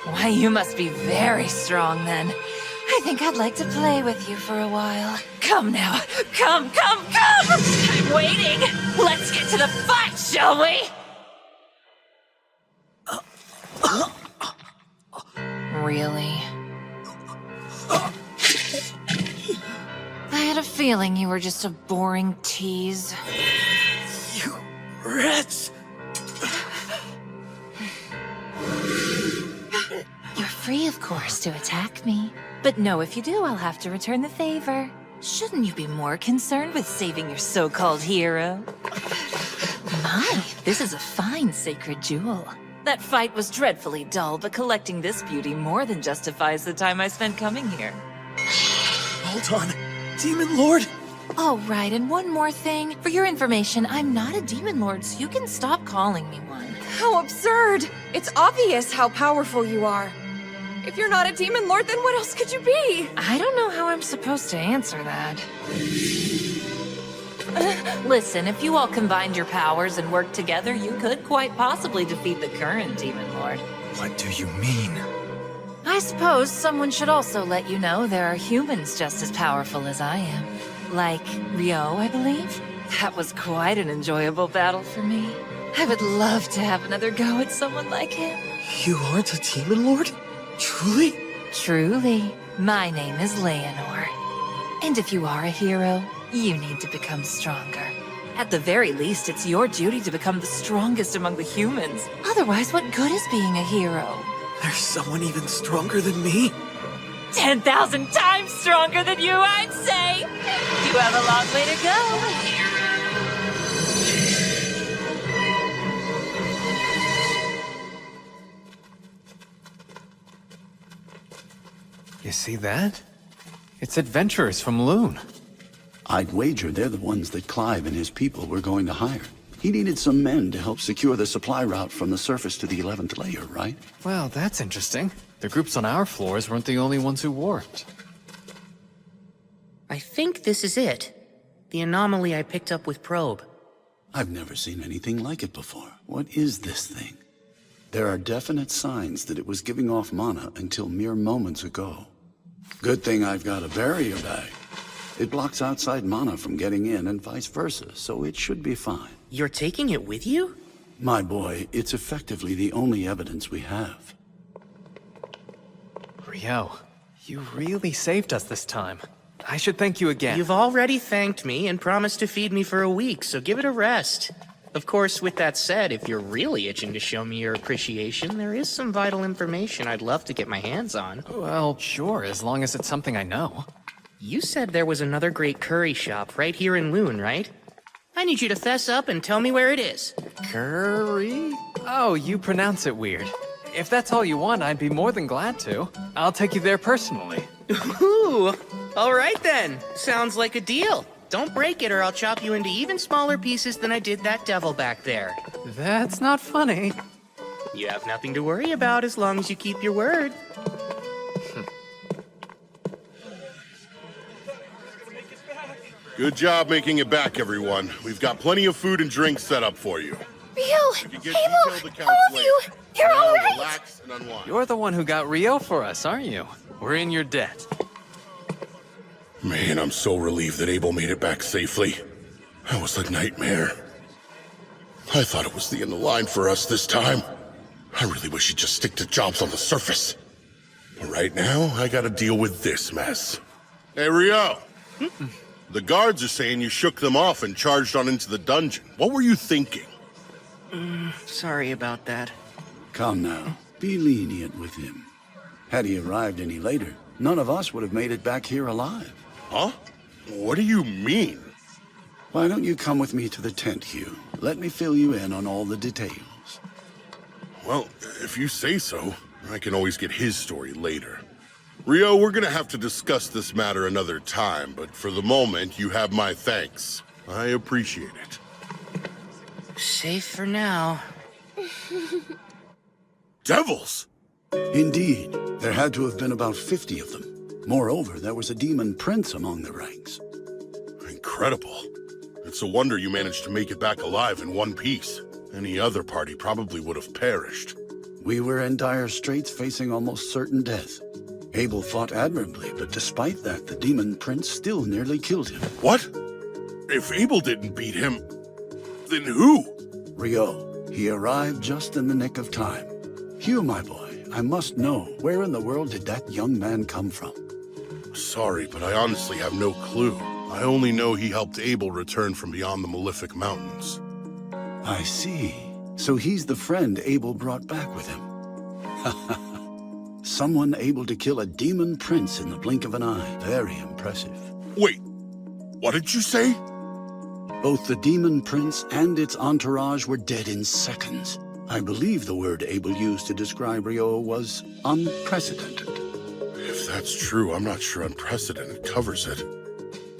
Why, you must be very strong then. I think I'd like to play with you for a while. Come now, come! I'm waiting! Let's get to the fight, shall we? Really? I had a feeling you were just a boring tease. You rats! You're free, of course, to attack me. But know if you do, I'll have to return the favor. Shouldn't you be more concerned with saving your so-called hero? My, this is a fine sacred jewel. That fight was dreadfully dull, but collecting this beauty more than justifies the time I spent coming here. Hold on. Demon Lord? Oh, right, and one more thing. For your information, I'm not a demon lord, so you can stop calling me one. How absurd! It's obvious how powerful you are. If you're not a demon lord, then what else could you be? I don't know how I'm supposed to answer that. Listen, if you all combined your powers and worked together, you could quite possibly defeat the current demon lord. What do you mean? I suppose someone should also let you know there are humans just as powerful as I am. Like Rio, I believe? That was quite an enjoyable battle for me. I would love to have another go at someone like him. You aren't a demon lord? Truly? Truly. My name is Leonor. And if you are a hero, you need to become stronger. At the very least, it's your duty to become the strongest among the humans. Otherwise, what good is being a hero? There's someone even stronger than me? 10,000 times stronger than you, I'd say! You have a long way to go. You see that? It's adventurers from Loon. I'd wager they're the ones that Clive and his people were going to hire. He needed some men to help secure the supply route from the surface to the 11th layer, right? Well, that's interesting. The groups on our floors weren't the only ones who warped. I think this is it. The anomaly I picked up with Probe. I've never seen anything like it before. What is this thing? There are definite signs that it was giving off mana until mere moments ago. Good thing I've got a barrier bag. It blocks outside mana from getting in and vice versa, so it should be fine. You're taking it with you? My boy, it's effectively the only evidence we have. Rio, you really saved us this time. I should thank you again. You've already thanked me and promised to feed me for a week, so give it a rest. Of course, with that said, if you're really itching to show me your appreciation, there is some vital information I'd love to get my hands on. Well, sure, as long as it's something I know. You said there was another great curry shop right here in Loon, right? I need you to fess up and tell me where it is. Curry? Oh, you pronounce it weird. If that's all you want, I'd be more than glad to. I'll take you there personally. Ooh, all right then. Sounds like a deal. Don't break it or I'll chop you into even smaller pieces than I did that devil back there. That's not funny. You have nothing to worry about as long as you keep your word. Good job making it back, everyone. We've got plenty of food and drinks set up for you. Rio! Abel! All of you! You're Now all right! relax and unwind. You're the one who got Rio for us, aren't you? We're in your debt. Man, I'm so relieved that Abel made it back safely. That was a nightmare. I thought it was the end of the line for us this time. I really wish he'd just stick to jobs on the surface. But right now, I gotta deal with this mess. Hey, Rio! The guards are saying you shook them off and charged on into the dungeon. What were you thinking? Sorry about that. Come now, be lenient with him. Had he arrived any later, none of us would have made it back here alive. Huh? What do you mean? Why don't you come with me to the tent, Hugh? Let me fill you in on all the details. Well, if you say so, I can always get his story later. Rio, we're gonna have to discuss this matter another time, but for the moment, you have my thanks. I appreciate it. Safe for now. Devils! Indeed, there had to have been about 50 of them. Moreover, there was a demon prince among the ranks. Incredible. It's a wonder you managed to make it back alive in one piece. Any other party probably would have perished. We were in dire straits, facing almost certain death. Abel fought admirably, but despite that, the demon prince still nearly killed him. What? If Abel didn't beat him, then who? Rio. He arrived just in the nick of time. Hugh, my boy, I must know, where in the world did that young man come from? Sorry, but I honestly have no clue. I only know he helped Abel return from beyond the Malefic Mountains. I see. So he's the friend Abel brought back with him. Someone able to kill a demon prince in the blink of an eye. Very impressive. Wait, what did you say? Both the demon prince and its entourage were dead in seconds. I believe the word Abel used to describe Ryo was unprecedented. If that's true, I'm not sure unprecedented covers it.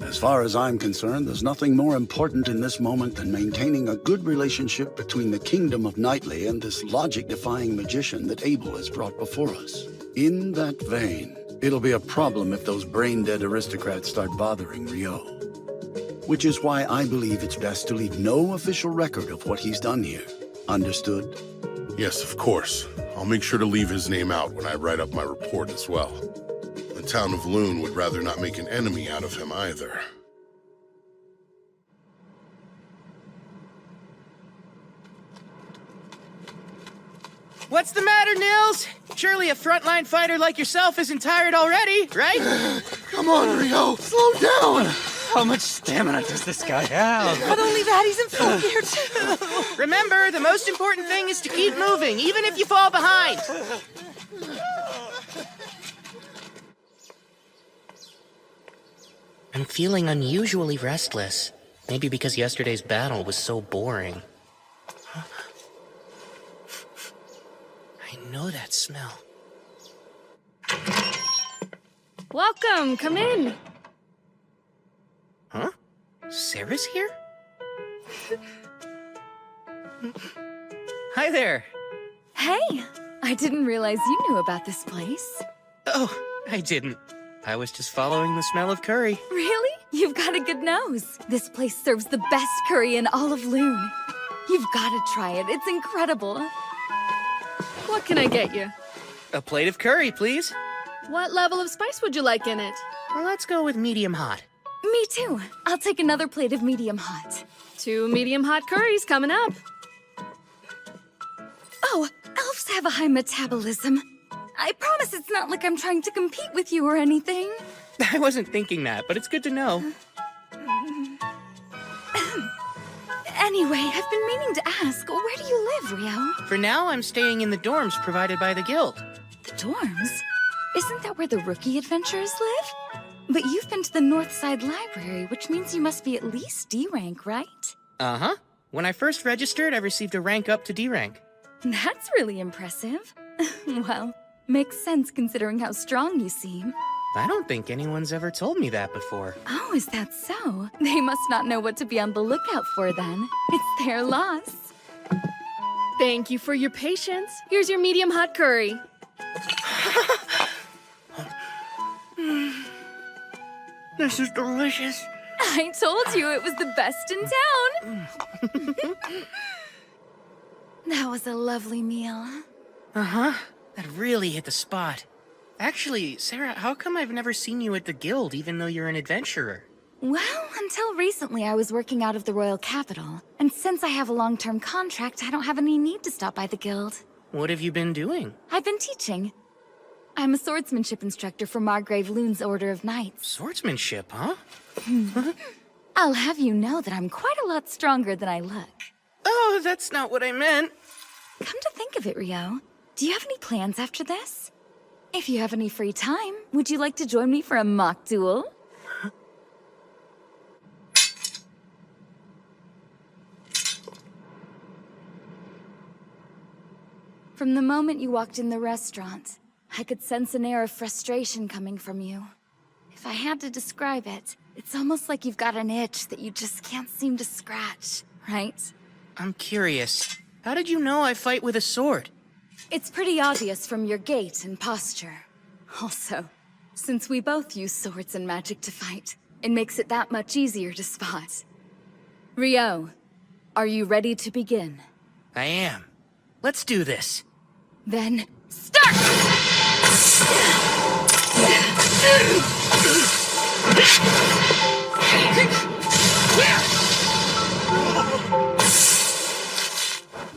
As far as I'm concerned, there's nothing more important in this moment than maintaining a good relationship between the kingdom of Knightley and this logic-defying magician that Abel has brought before us. In that vein, it'll be a problem if those brain-dead aristocrats start bothering Ryo. Which is why I believe it's best to leave no official record of what he's done here. Understood? Yes, of course. I'll make sure to leave his name out when I write up my report as well. The town of Loon would rather not make an enemy out of him either. What's the matter, Nils? Surely a frontline fighter like yourself isn't tired already, right? Come on, Ryo, slow down! How much stamina does this guy have? Not only that, he's in full gear too. Remember, the most important thing is to keep moving, even if you fall behind. I'm feeling unusually restless. Maybe because yesterday's battle was so boring. I know that smell. Welcome, come in. Huh? Sarah's here? Hi there. Hey, I didn't realize you knew about this place. Oh, I didn't. I was just following the smell of curry. Really? You've got a good nose. This place serves the best curry in all of Loon. You've got to try it. It's incredible. What can I get you? A plate of curry, please. What level of spice would you like in it? Well, let's go with medium hot. Me too. I'll take another plate of medium hot. 2 medium hot curries coming up. Oh, elves have a high metabolism. I promise it's not like I'm trying to compete with you or anything. I wasn't thinking that, but it's good to know. Anyway, I've been meaning to ask, where do you live, Ryo? For now, I'm staying in the dorms provided by the guild. The dorms? Isn't that where the rookie adventurers live? But you've been to the North Side Library, which means you must be at least D rank, right? Uh-huh. When I first registered, I received a rank up to D rank. That's really impressive. Well, makes sense considering how strong you seem. I don't think anyone's ever told me that before. Oh, is that so? They must not know what to be on the lookout for then. It's their loss. Thank you for your patience. Here's your medium hot curry. This is delicious. I told you it was the best in town. That was a lovely meal. Uh-huh. That really hit the spot. Actually, Sarah, how come I've never seen you at the guild, even though you're an adventurer? Well, until recently I was working out of the royal capital. And since I have a long-term contract, I don't have any need to stop by the guild. What have you been doing? I've been teaching. I'm a swordsmanship instructor for Margrave Loon's Order of Knights. Swordsmanship, huh? I'll have you know that I'm quite a lot stronger than I look. Oh, that's not what I meant. Come to think of it, Ryo, do you have any plans after this? If you have any free time, would you like to join me for a mock duel? From the moment you walked in the restaurant, I could sense an air of frustration coming from you. If I had to describe it, it's almost like you've got an itch that you just can't seem to scratch, right? I'm curious. How did you know I fight with a sword? It's pretty obvious from your gait and posture. Also, since we both use swords and magic to fight, it makes it that much easier to spot. Ryo, are you ready to begin? I am. Let's do this. Then, start!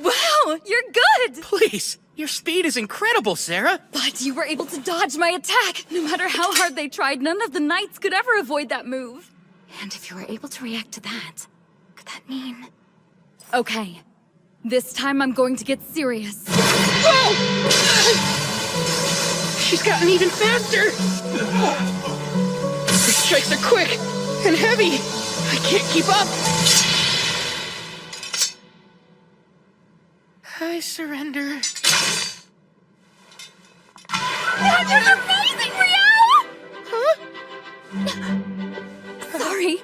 Wow, you're good! Please, your speed is incredible, Sarah. But you were able to dodge my attack. No matter how hard they tried, none of the knights could ever avoid that move. And if you were able to react to that, could that mean... Okay, this time I'm going to get serious. Whoa! She's gotten even faster! Her strikes are quick and heavy. I can't keep up. I I surrender. That was amazing, Rio! Sorry,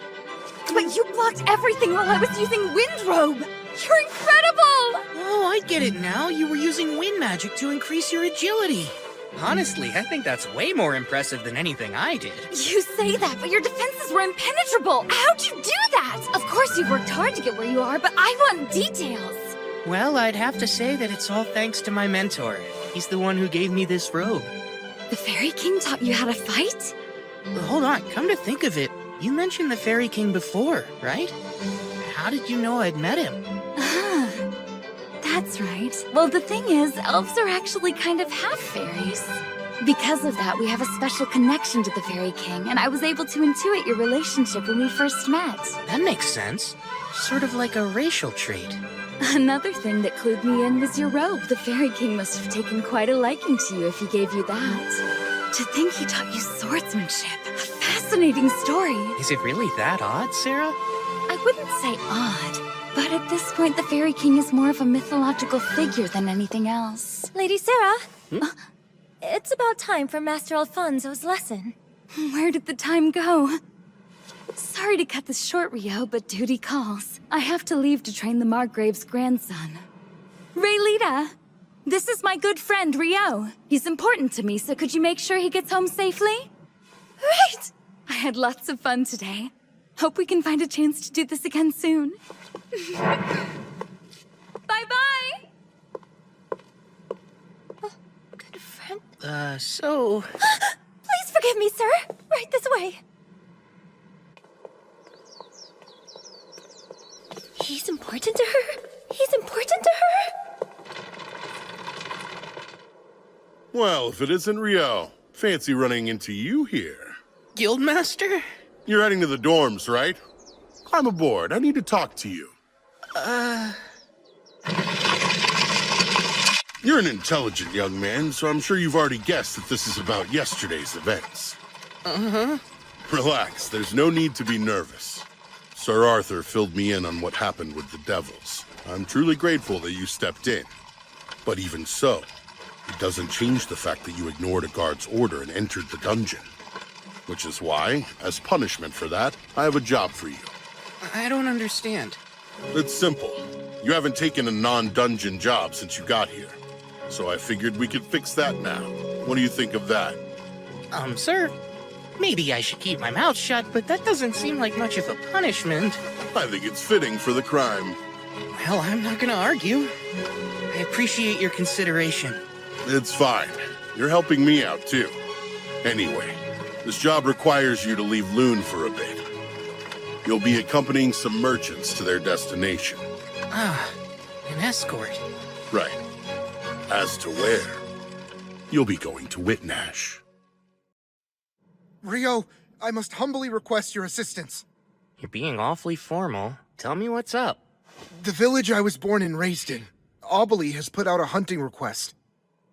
but you blocked everything while I was using Wind Robe. You're incredible! Oh, I get it now. You were using wind magic to increase your agility. Honestly, I think that's way more impressive than anything I did. You say that, but your defenses were impenetrable. How'd you do that? Of course you've worked hard to get where you are, but I want details. Well, I'd have to say that it's all thanks to my mentor. He's the one who gave me this robe. The Fairy King taught you how to fight? Hold on, come to think of it, you mentioned the Fairy King before, right? How did you know I'd met him? Ah, that's right. Well, the thing is, elves are actually kind of half fairies. Because of that, we have a special connection to the Fairy King, and I was able to intuit your relationship when we first met. That makes sense. Sort of like a racial trait. Another thing that clued me in was your robe. The Fairy King must have taken quite a liking to you if he gave you that. To think he taught you swordsmanship. A fascinating story. Is it really that odd, Sarah? I wouldn't say odd, but at this point the Fairy King is more of a mythological figure than anything else. Lady Sarah, it's about time for Master Alfonso's lesson. Where did the time go? Sorry to cut this short, Rio, but duty calls. I have to leave to train the Margrave's grandson. Raylita, this is my good friend, Rio. He's important to me, so could you make sure he gets home safely? Right! I had lots of fun today. Hope we can find a chance to do this again soon. Bye-bye! Good friend? So... Please forgive me, sir. Right this way. He's important to her? He's important to her? Well, if it isn't Rio, fancy running into you here. Guildmaster? You're heading to the dorms, right? Climb aboard. I need to talk to you. You're an intelligent young man, so I'm sure you've already guessed that this is about yesterday's events. Uh-huh. Relax, there's no need to be nervous. Sir Arthur filled me in on what happened with the devils. I'm truly grateful that you stepped in. But even so, it doesn't change the fact that you ignored a guard's order and entered the dungeon. Which is why, as punishment for that, I have a job for you. I don't understand. It's simple. You haven't taken a non-dungeon job since you got here. So I figured we could fix that now. What do you think of that? Sir, maybe I should keep my mouth shut, but that doesn't seem like much of a punishment. I think it's fitting for the crime. Well, I'm not gonna argue. I appreciate your consideration. It's fine. You're helping me out, too. Anyway, this job requires you to leave Loon for a bit. You'll be accompanying some merchants to their destination. Ah, an escort. Right. As to where, you'll be going to Whitnash. Rio, I must humbly request your assistance. You're being awfully formal. Tell me what's up. The village I was born and raised in, Aubely has put out a hunting request.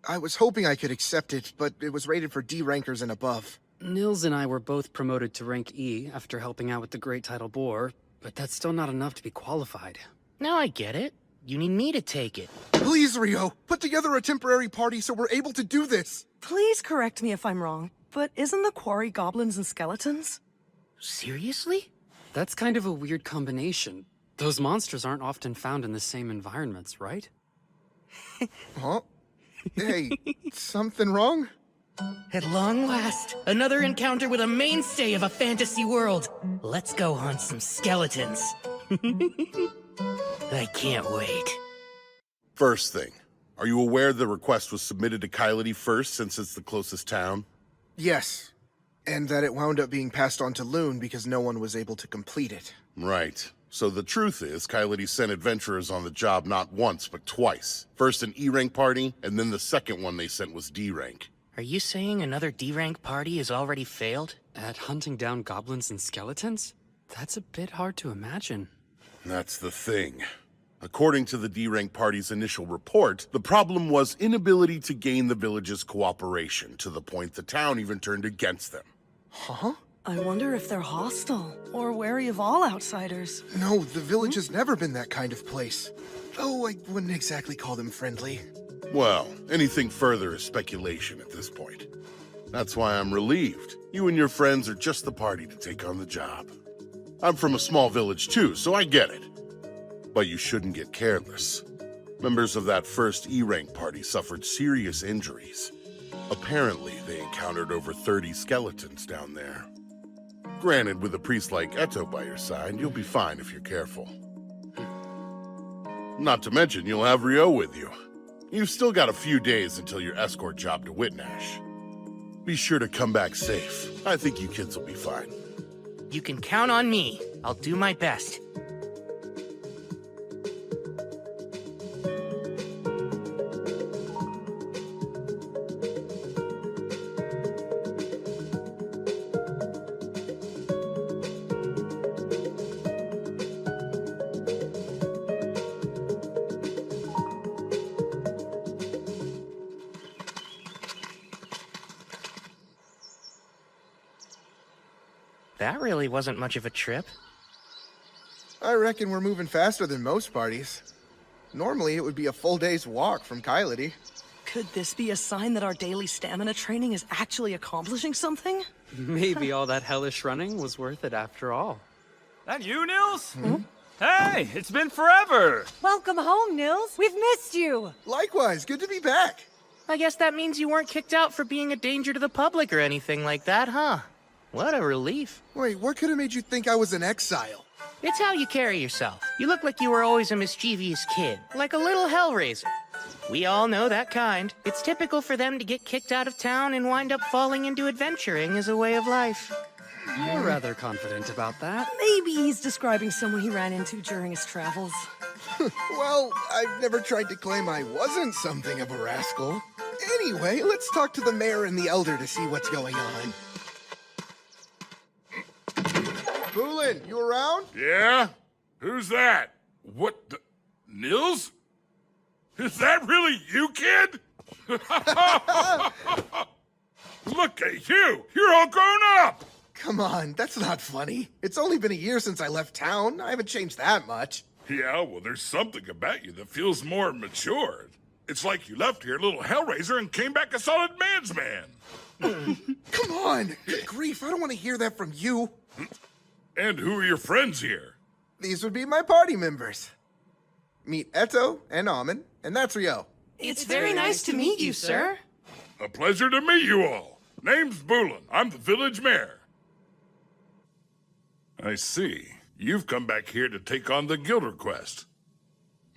I was hoping I could accept it, but it was rated for D rankers and above. Nils and I were both promoted to rank E after helping out with the Great Tidal Boar, but that's still not enough to be qualified. Now I get it. You need me to take it. Please, Rio, put together a temporary party so we're able to do this. Please correct me if I'm wrong, but isn't the quarry goblins and skeletons? Seriously? That's kind of a weird combination. Those monsters aren't often found in the same environments, right? Huh? Hey, something wrong? At long last, another encounter with a mainstay of a fantasy world. Let's go hunt some skeletons. I can't wait. First thing, are you aware the request was submitted to Kylity first since it's the closest town? Yes, and that it wound up being passed on to Loon because no one was able to complete it. Right. So the truth is, Kylity sent adventurers on the job not once, but twice. First an E-rank party, and then the second one they sent was D-rank. Are you saying another D-rank party has already failed? At hunting down goblins and skeletons? That's a bit hard to imagine. That's the thing. According to the D-rank party's initial report, the problem was inability to gain the village's cooperation, to the point the town even turned against them. Huh? I wonder if they're hostile or wary of all outsiders. No, the village has never been that kind of place. Oh, I wouldn't exactly call them friendly. Well, anything further is speculation at this point. That's why I'm relieved. You and your friends are just the party to take on the job. I'm from a small village too, so I get it. But you shouldn't get careless. Members of that first E-rank party suffered serious injuries. Apparently, they encountered over 30 skeletons down there. Granted, with a priest like Eto by your side, you'll be fine if you're careful. Not to mention, you'll have Ryo with you. You've still got a few days until your escort job to Whitnash. Be sure to come back safe. I think you kids will be fine. You can count on me. I'll do my best. That really wasn't much of a trip. I reckon we're moving faster than most parties. Normally, it would be a full day's walk from Kylity. Could this be a sign that our daily stamina training is actually accomplishing something? Maybe all that hellish running was worth it after all. That you, Nils? Hey, it's been forever! Welcome home, Nils. We've missed you. Likewise, good to be back. I guess that means you weren't kicked out for being a danger to the public or anything like that, huh? What a relief. Wait, what could have made you think I was in exile? It's how you carry yourself. You look like you were always a mischievous kid, like a little hellraiser. We all know that kind. It's typical for them to get kicked out of town and wind up falling into adventuring as a way of life. You're rather confident about that. Maybe he's describing someone he ran into during his travels. Well, I've never tried to claim I wasn't something of a rascal. Anyway, let's talk to the mayor and the elder to see what's going on. Boolin, you around? Yeah? Who's that? What the... Nils? Is that really you, kid? Look at you! You're all grown up! Come on, that's not funny. It's only been a year since I left town. I haven't changed that much. Yeah, well, there's something about you that feels more mature. It's like you left here a little hellraiser and came back a solid man's man. Come on! Good grief, I don't want to hear that from you. And who are your friends here? These would be my party members. Meet Eto and Amon, and that's Ryo. It's very nice to meet you, sir. A pleasure to meet you all. Name's Boolin. I'm the village mayor. I see. You've come back here to take on the guild request.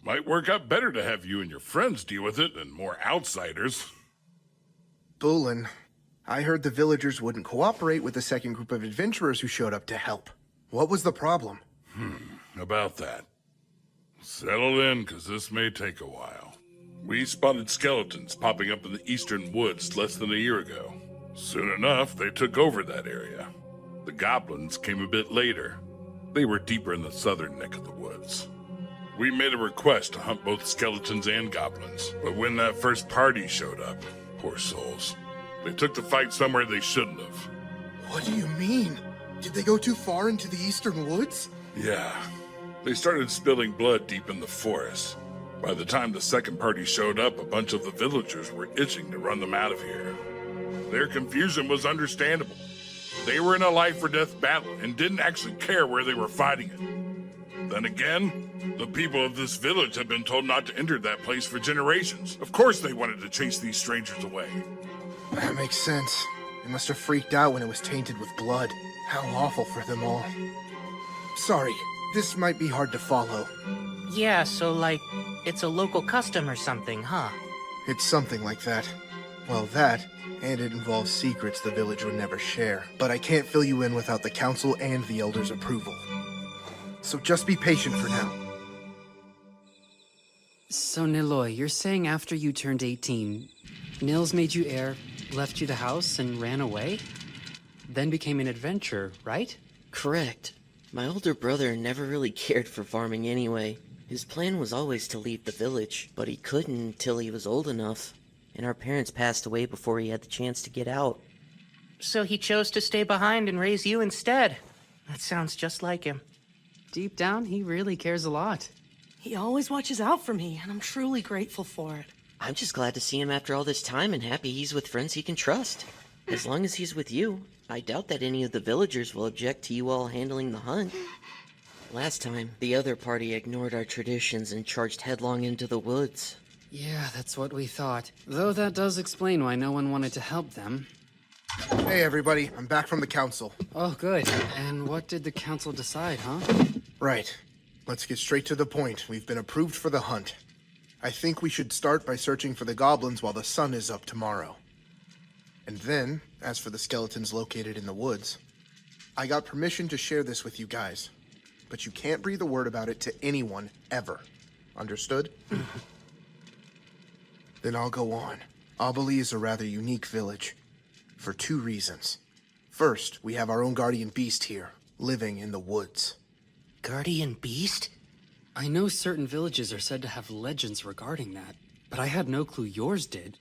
Might work out better to have you and your friends deal with it than more outsiders. Boolin, I heard the villagers wouldn't cooperate with the second group of adventurers who showed up to help. What was the problem? About that. Settle in, because this may take a while. We spotted skeletons popping up in the eastern woods less than a year ago. Soon enough, they took over that area. The goblins came a bit later. They were deeper in the southern neck of the woods. We made a request to hunt both skeletons and goblins, but when that first party showed up, poor souls, they took the fight somewhere they shouldn't have. What do you mean? Did they go too far into the eastern woods? Yeah. They started spilling blood deep in the forest. By the time the second party showed up, a bunch of the villagers were itching to run them out of here. Their confusion was understandable. They were in a life-or-death battle and didn't actually care where they were fighting it. Then again, the people of this village have been told not to enter that place for generations. Of course they wanted to chase these strangers away. That makes sense. They must have freaked out when it was tainted with blood. How awful for them all. Sorry, this might be hard to follow. Yeah, so like, it's a local custom or something, huh? It's something like that. Well, that, and it involves secrets the village would never share. But I can't fill you in without the council and the elders' approval. So just be patient for now. So, Niloy, you're saying after you turned 18, Nils made you heir, left you the house, and ran away? Then became an adventurer, right? Correct. My older brother never really cared for farming anyway. His plan was always to leave the village, but he couldn't until he was old enough. And our parents passed away before he had the chance to get out. So he chose to stay behind and raise you instead. That sounds just like him. Deep down, he really cares a lot. He always watches out for me, and I'm truly grateful for it. I'm just glad to see him after all this time and happy he's with friends he can trust. As long as he's with you, I doubt that any of the villagers will object to you all handling the hunt. Last time, the other party ignored our traditions and charged headlong into the woods. Yeah, that's what we thought. Though that does explain why no one wanted to help them. Hey, everybody. I'm back from the council. Oh, good. And what did the council decide, huh? Right. Let's get straight to the point. We've been approved for the hunt. I think we should start by searching for the goblins while the sun is up tomorrow. And then, as for the skeletons located in the woods, I got permission to share this with you guys. But you can't breathe a word about it to anyone, ever. Understood? Then I'll go on. Obali is a rather unique village. For two reasons. First, we have our own guardian beast here, living in the woods. Guardian beast? I know certain villages are said to have legends regarding that, but I had no clue yours did.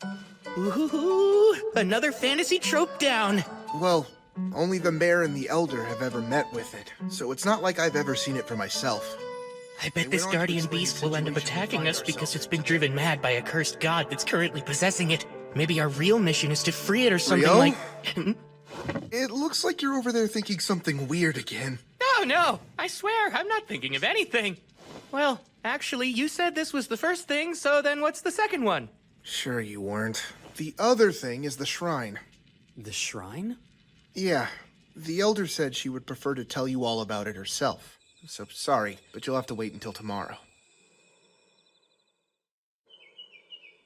Ooh, another fantasy trope down. Well, only the mayor and the elder have ever met with it, so it's not like I've ever seen it for myself. I bet this guardian beast will end up attacking us because it's been driven mad by a cursed god that's currently possessing it. Maybe our real mission is to free it or something Rio? like... It looks like you're over there thinking something weird again. No, I swear, I'm not thinking of anything. Well, actually, you said this was the first thing, so then what's the second one? Sure you weren't. The other thing is the shrine. The shrine? Yeah. The elder said she would prefer to tell you all about it herself. So sorry, but you'll have to wait until tomorrow.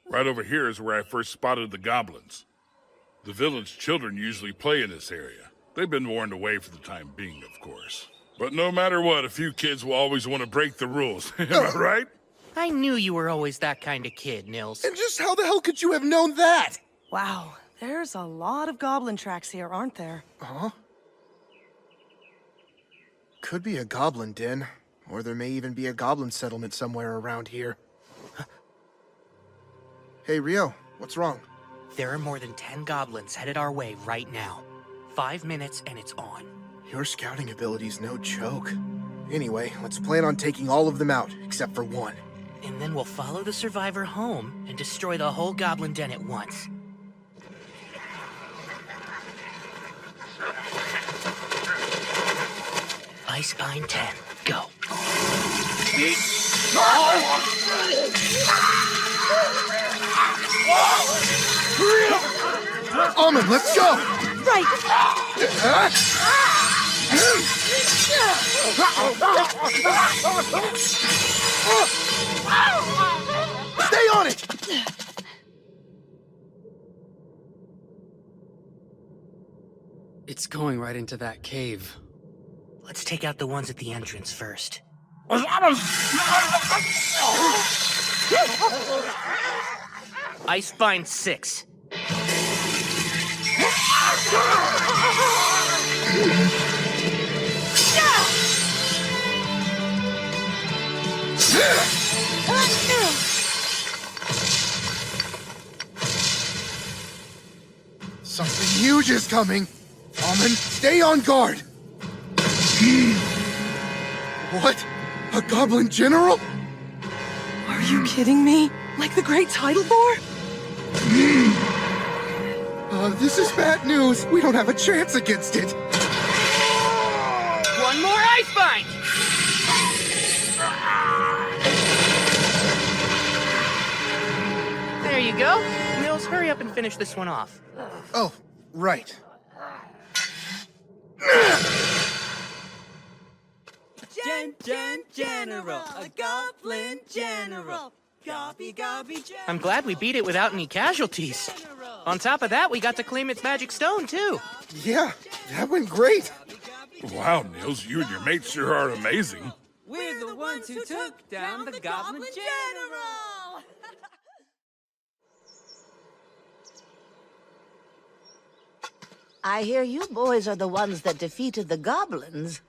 Right over here is where I first spotted the goblins. The village children usually play in this area. They've been warned away for the time being, of course. But no matter what, a few kids will always want to break the rules. Am I right? I knew you were always that kind of kid, Nils. And just how the hell could you have known that? Wow, there's a lot of goblin tracks here, aren't there? Huh? Could be a goblin den, or there may even be a goblin settlement somewhere around here. Hey, Rio, what's wrong? There are more than 10 goblins headed our way right now. 5 minutes and it's on. Your scouting ability's no joke. Anyway, let's plan on taking all of them out, except for one. And then we'll follow the survivor home and destroy the whole goblin den at once. Icepine 10, go. Almond, let's go! Right! Stay on it! It's going right into that cave. Let's take out the ones at the entrance first. Icepine 6. Something huge is coming! Almond, stay on guard! What? A goblin general? Are you kidding me? Like the great tidal bore? This is bad news. We don't have a chance against it. One more Icepine! There you go. Nils, hurry up and finish this one off. Oh, right. General, a goblin general. Gobby, general. I'm glad we beat it without any casualties. On top of that, we got to claim its magic stone, too. Yeah, that went great. Wow, Nils, you and your mates sure are amazing. We're the ones who took down the goblin general. I hear you boys are the ones that defeated the goblins.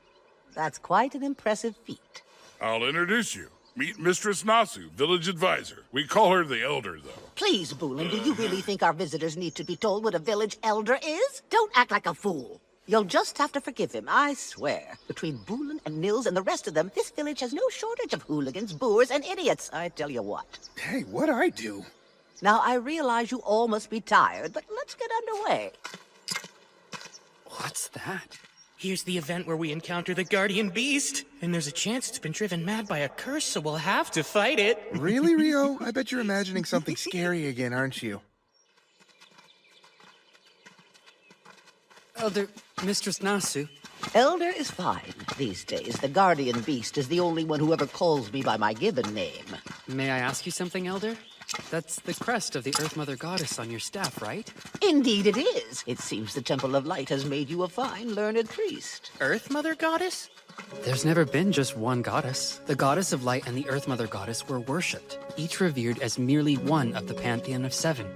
That's quite an impressive feat. I'll introduce you. Meet Mistress Nasu, village advisor. We call her the Elder, though. Please, Boolin, do you really think our visitors need to be told what a village elder is? Don't act like a fool. You'll just have to forgive him, I swear. Between Boolin and Nils and the rest of them, this village has no shortage of hooligans, boors, and idiots, I tell you what. Hey, what'd I do? Now, I realize you all must be tired, but let's get underway. What's that? Here's the event where we encounter the Guardian Beast. And there's a chance it's been driven mad by a curse, so we'll have to fight it. Really, Rio? I bet you're imagining something scary again, aren't you? Elder, Mistress Nasu. Elder is fine. These days, the Guardian Beast is the only one who ever calls me by my given name. May I ask you something, Elder? That's the crest of the Earth Mother Goddess on your staff, right? Indeed it is. It seems the Temple of Light has made you a fine, learned priest. Earth Mother Goddess? There's never been just one goddess. The Goddess of Light and the Earth Mother Goddess were worshipped, each revered as merely one of the Pantheon of Seven.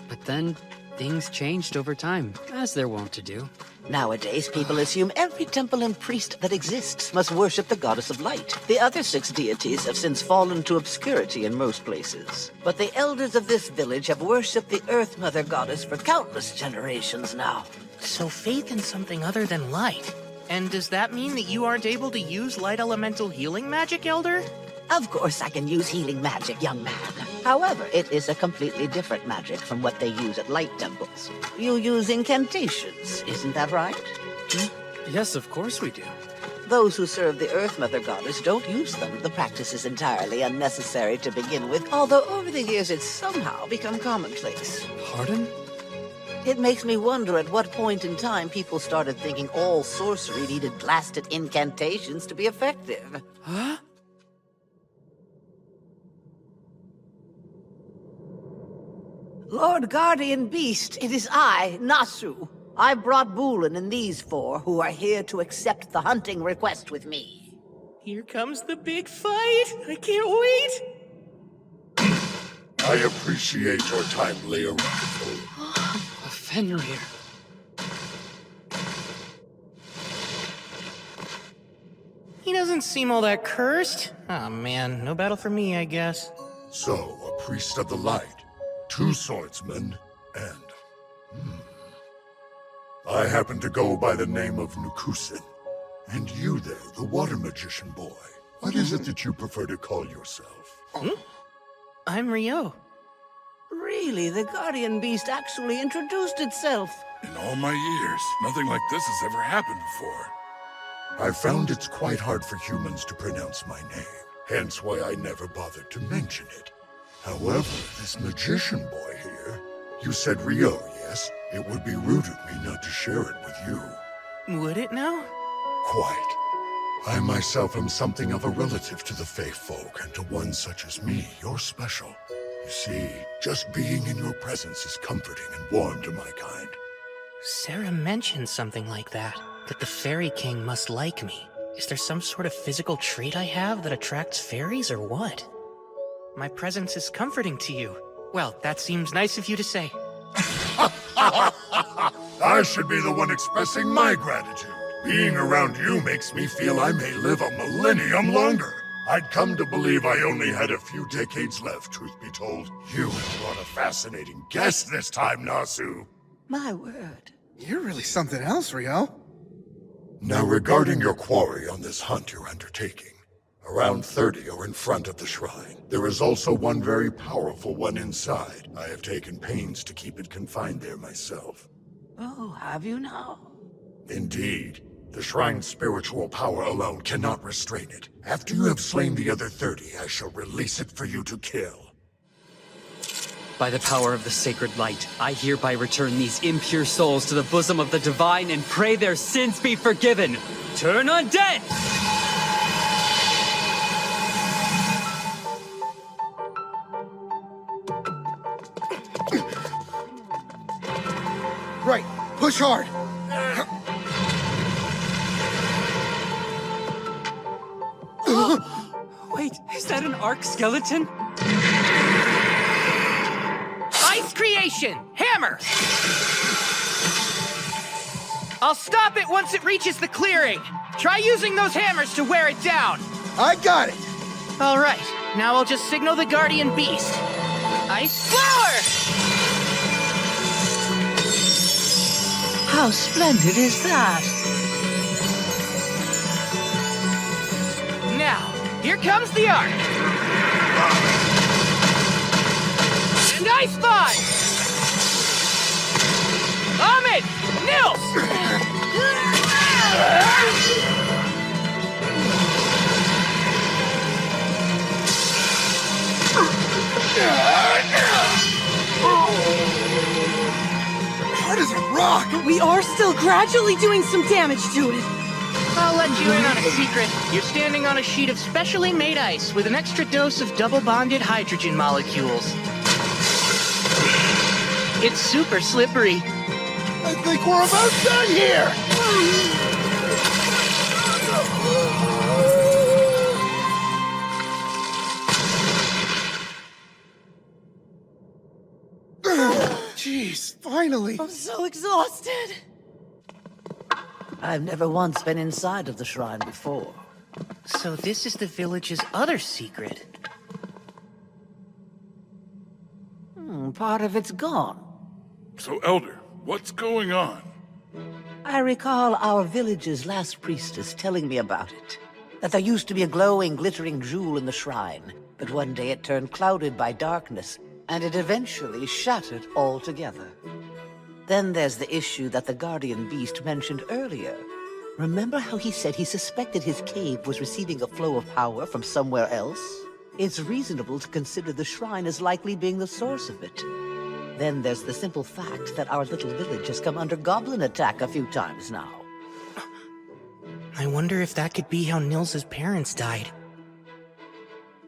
But then, things changed over time, as they're wont to do. Nowadays, people assume every temple and priest that exists must worship the Goddess of Light. The other 6 deities have since fallen to obscurity in most places. But the elders of this village have worshipped the Earth Mother Goddess for countless generations now. So faith in something other than light. And does that mean that you aren't able to use light elemental healing magic, Elder? Of course I can use healing magic, young man. However, it is a completely different magic from what they use at light temples. You use incantations, isn't that right? Yes, of course we do. Those who serve the Earth Mother Goddess don't use them. The practice is entirely unnecessary to begin with, although over the years it's somehow become commonplace. Pardon? It makes me wonder at what point in time people started thinking all sorcery needed blasted incantations to be effective. Huh? Lord Guardian Beast, it is I, Nasu. I brought Boolin and these 4 who are here to accept the hunting request with me. Here comes the big fight! I can't wait! I appreciate your time, Leo. A Fenrir. He doesn't seem all that cursed. Aw, man, no battle for me, I guess. So, a priest of the light, 2 swordsmen, and... I happen to go by the name of Nukusin. And you there, the water magician boy. What is it that you prefer to call yourself? I'm Rio. Really, the Guardian Beast actually introduced itself. In all my years, nothing like this has ever happened before. I've found it's quite hard for humans to pronounce my name, hence why I never bothered to mention it. However, this magician boy here, you said Rio, yes? It would be rude of me not to share it with you. Would it now? Quite. I myself am something of a relative to the Fae folk, and to one such as me, you're special. You see, just being in your presence is comforting and warm to my kind. Sarah mentioned something like that the Fairy King must like me. Is there some sort of physical trait I have that attracts fairies, or what? My presence is comforting to you. Well, that seems nice of you to say. I should be the one expressing my gratitude. Being around you makes me feel I may live a millennium longer. I'd come to believe I only had a few decades left, truth be told. You have brought a fascinating guest this time, Nasu. My word. You're really something else, Rio. Now, regarding your quarry on this hunt you're undertaking, around 30 are in front of the shrine. There is also one very powerful one inside. I have taken pains to keep it confined there myself. Oh, have you now? Indeed. The shrine's spiritual power alone cannot restrain it. After you have slain the other 30, I shall release it for you to kill. By the power of the sacred light, I hereby return these impure souls to the bosom of the divine and pray their sins be forgiven. Turn undead! Right, push hard. Wait, is that an arc skeleton? Ice creation! Hammer! I'll stop it once it reaches the clearing. Try using those hammers to wear it down. I got it. Alright, now I'll just signal the Guardian Beast. Ice Flower! How splendid is that? Now, here comes the arc! And Ice Bond! Ahmed! Nils! Hard as a rock! But we are still gradually doing some damage to it. I'll let you in on a secret. You're standing on a sheet of specially made ice with an extra dose of double-bonded hydrogen molecules. It's super slippery. I think we're about done here! Jeez, finally! I'm so exhausted. I've never once been inside of the shrine before. So this is the village's other secret. Part of it's gone. So, Elder, what's going on? I recall our village's last priestess telling me about it. That there used to be a glowing, glittering jewel in the shrine, but one day it turned clouded by darkness, and it eventually shattered altogether. Then there's the issue that the Guardian Beast mentioned earlier. Remember how he said he suspected his cave was receiving a flow of power from somewhere else? It's reasonable to consider the shrine as likely being the source of it. Then there's the simple fact that our little village has come under goblin attack a few times now. I wonder if that could be how Nils's parents died.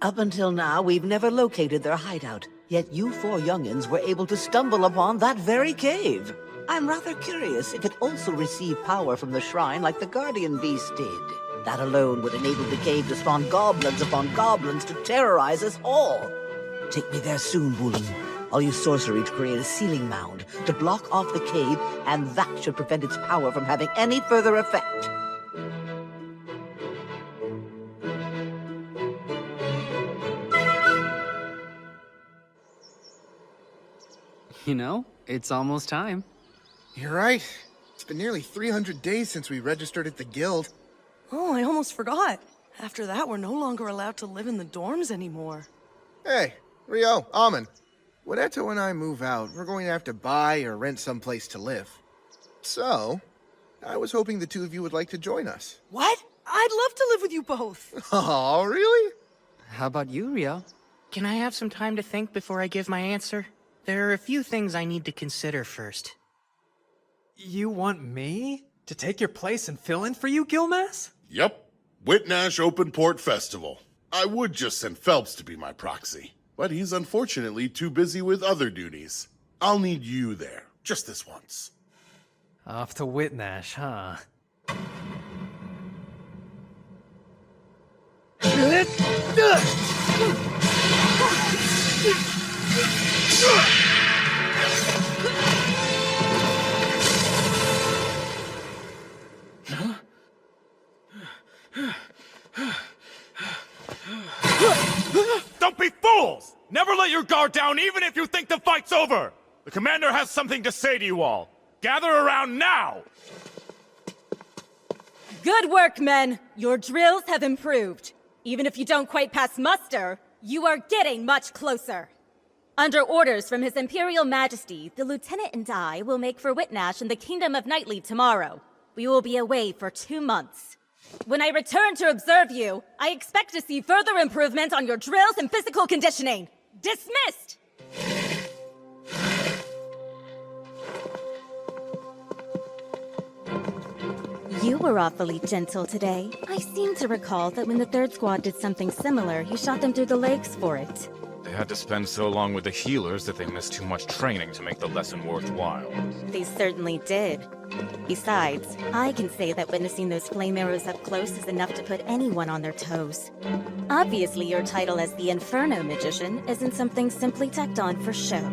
Up until now, we've never located their hideout, yet you four youngins were able to stumble upon that very cave. I'm rather curious if it also received power from the shrine like the Guardian Beast did. That alone would enable the cave to spawn goblins upon goblins to terrorize us all. Take me there soon, Woolen. I'll use sorcery to create a sealing mound to block off the cave, and that should prevent its power from having any further effect. You know, it's almost time. You're right. It's been nearly 300 days since we registered at the guild. Oh, I almost forgot. After that, we're no longer allowed to live in the dorms anymore. Hey, Rio, Amon. When Eto and I move out, we're going to have to buy or rent someplace to live. So, I was hoping the two of you would like to join us. What? I'd love to live with you both. Oh, really? How about you, Rio? Can I have some time to think before I give my answer? There are a few things I need to consider first. You want me to take your place and fill in for you, Gilmas? Yep. Whitnash Open Port Festival. I would just send Phelps to be my proxy, but he's unfortunately too busy with other duties. I'll need you there, just this once. Off to Whitnash, huh? Don't be fools! Never let your guard down even if you think the fight's over! The commander has something to say to you all. Gather around now! Good work, men! Your drills have improved. Even if you don't quite pass muster, you are getting much closer. Under orders from His Imperial Majesty, the Lieutenant and I will make for Whitnash in the Kingdom of Knightly tomorrow. We will be away for 2 months. When I return to observe you, I expect to see further improvement on your drills and physical conditioning. Dismissed! You were awfully gentle today. I seem to recall that when the third squad did something similar, you shot them through the legs for it. They had to spend so long with the healers that they missed too much training to make the lesson worthwhile. They certainly did. Besides, I can say that witnessing those flame arrows up close is enough to put anyone on their toes. Obviously, your title as the Inferno Magician isn't something simply tacked on for show.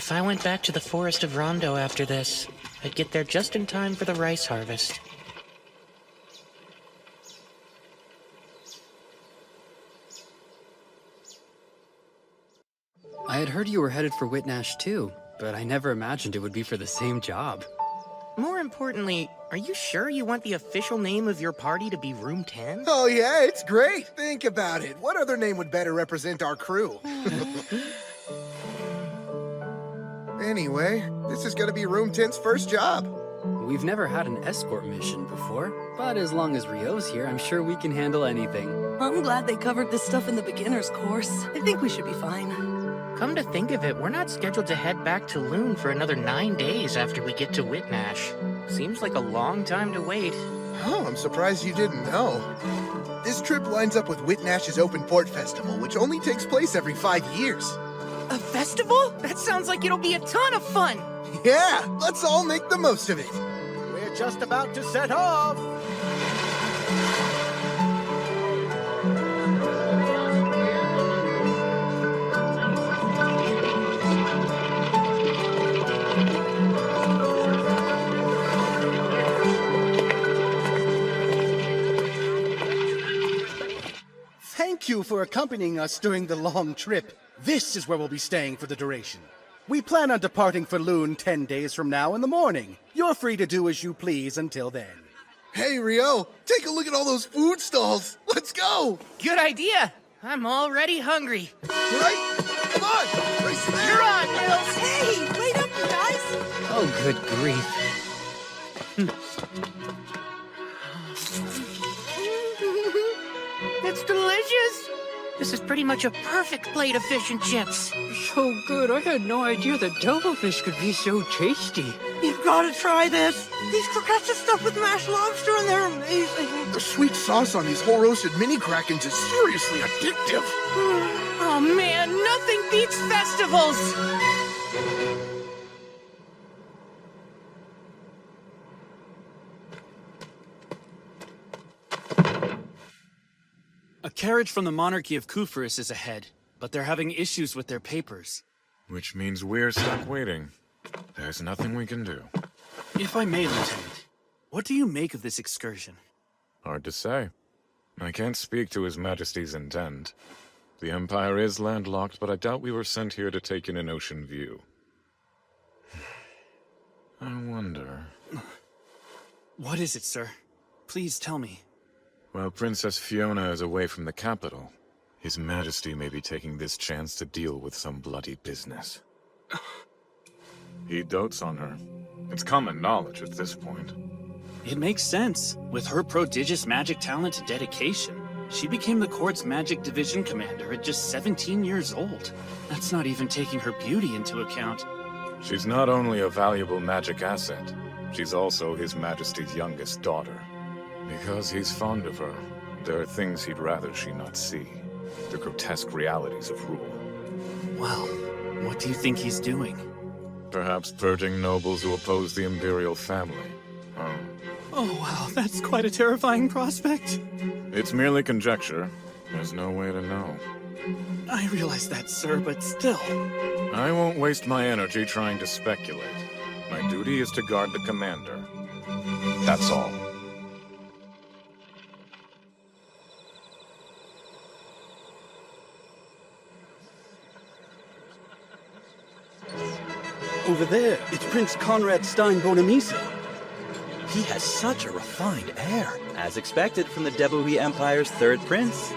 If I went back to the forest of Rondo after this, I'd get there just in time for the rice harvest. I had heard you were headed for Whitnash too, but I never imagined it would be for the same job. More importantly, are you sure you want the official name of your party to be Room 10? Oh yeah, it's great. Think about it. What other name would better represent our crew? Anyway, this is gonna be Room 10's first job. We've never had an escort mission before, but as long as Rio's here, I'm sure we can handle anything. I'm glad they covered this stuff in the beginner's course. I think we should be fine. Come to think of it, we're not scheduled to head back to Loon for another 9 days after we get to Whitnash. Seems like a long time to wait. Oh, I'm surprised you didn't know. This trip lines up with Whitnash's Open Port Festival, which only takes place every 5 years. A festival? That sounds like it'll be a ton of fun! Yeah, let's all make the most of it. We're just about to set off! Thank you for accompanying us during the long trip. This is where we'll be staying for the duration. We plan on departing for Loon 10 days from now in the morning. You're free to do as you please until then. Hey, Rio, take a look at all those food stalls. Let's go. Good idea. I'm already hungry. Right? Come on, race there. You're on, Mills. Hey, wait up, you guys! Oh, good grief. It's delicious. This is pretty much a perfect plate of fish and chips. So good, I had no idea that devilfish could be so tasty. You've got to try this. These croquettes are stuffed with mashed lobster and they're amazing. The sweet sauce on these whole roasted mini Krakens is seriously addictive. Oh man, nothing beats festivals! A carriage from the monarchy of Kufris is ahead, but they're having issues with their papers. Which means we're stuck waiting. There's nothing we can do. If I may, Lieutenant, what do you make of this excursion? Hard to say. I can't speak to His Majesty's intent. The Empire is landlocked, but I doubt we were sent here to take in an ocean view. I wonder... What is it, sir? Please tell me. While Princess Fiona is away from the capital, His Majesty may be taking this chance to deal with some bloody business. He dotes on her. It's common knowledge at this point. It makes sense. With her prodigious magic talent and dedication, she became the court's magic division commander at just 17 years old. That's not even taking her beauty into account. She's not only a valuable magic asset, she's also His Majesty's youngest daughter. Because he's fond of her, there are things he'd rather she not see. The grotesque realities of rule. Well, what do you think he's doing? Perhaps purging nobles who oppose the imperial family. Oh wow, that's quite a terrifying prospect. It's merely conjecture. There's no way to know. I realize that, sir, but still. I won't waste my energy trying to speculate. My duty is to guard the commander. That's all. Over there, it's Prince Conrad Stein Bonamisa. He has such a refined air, as expected from the Debuhi Empire's third prince.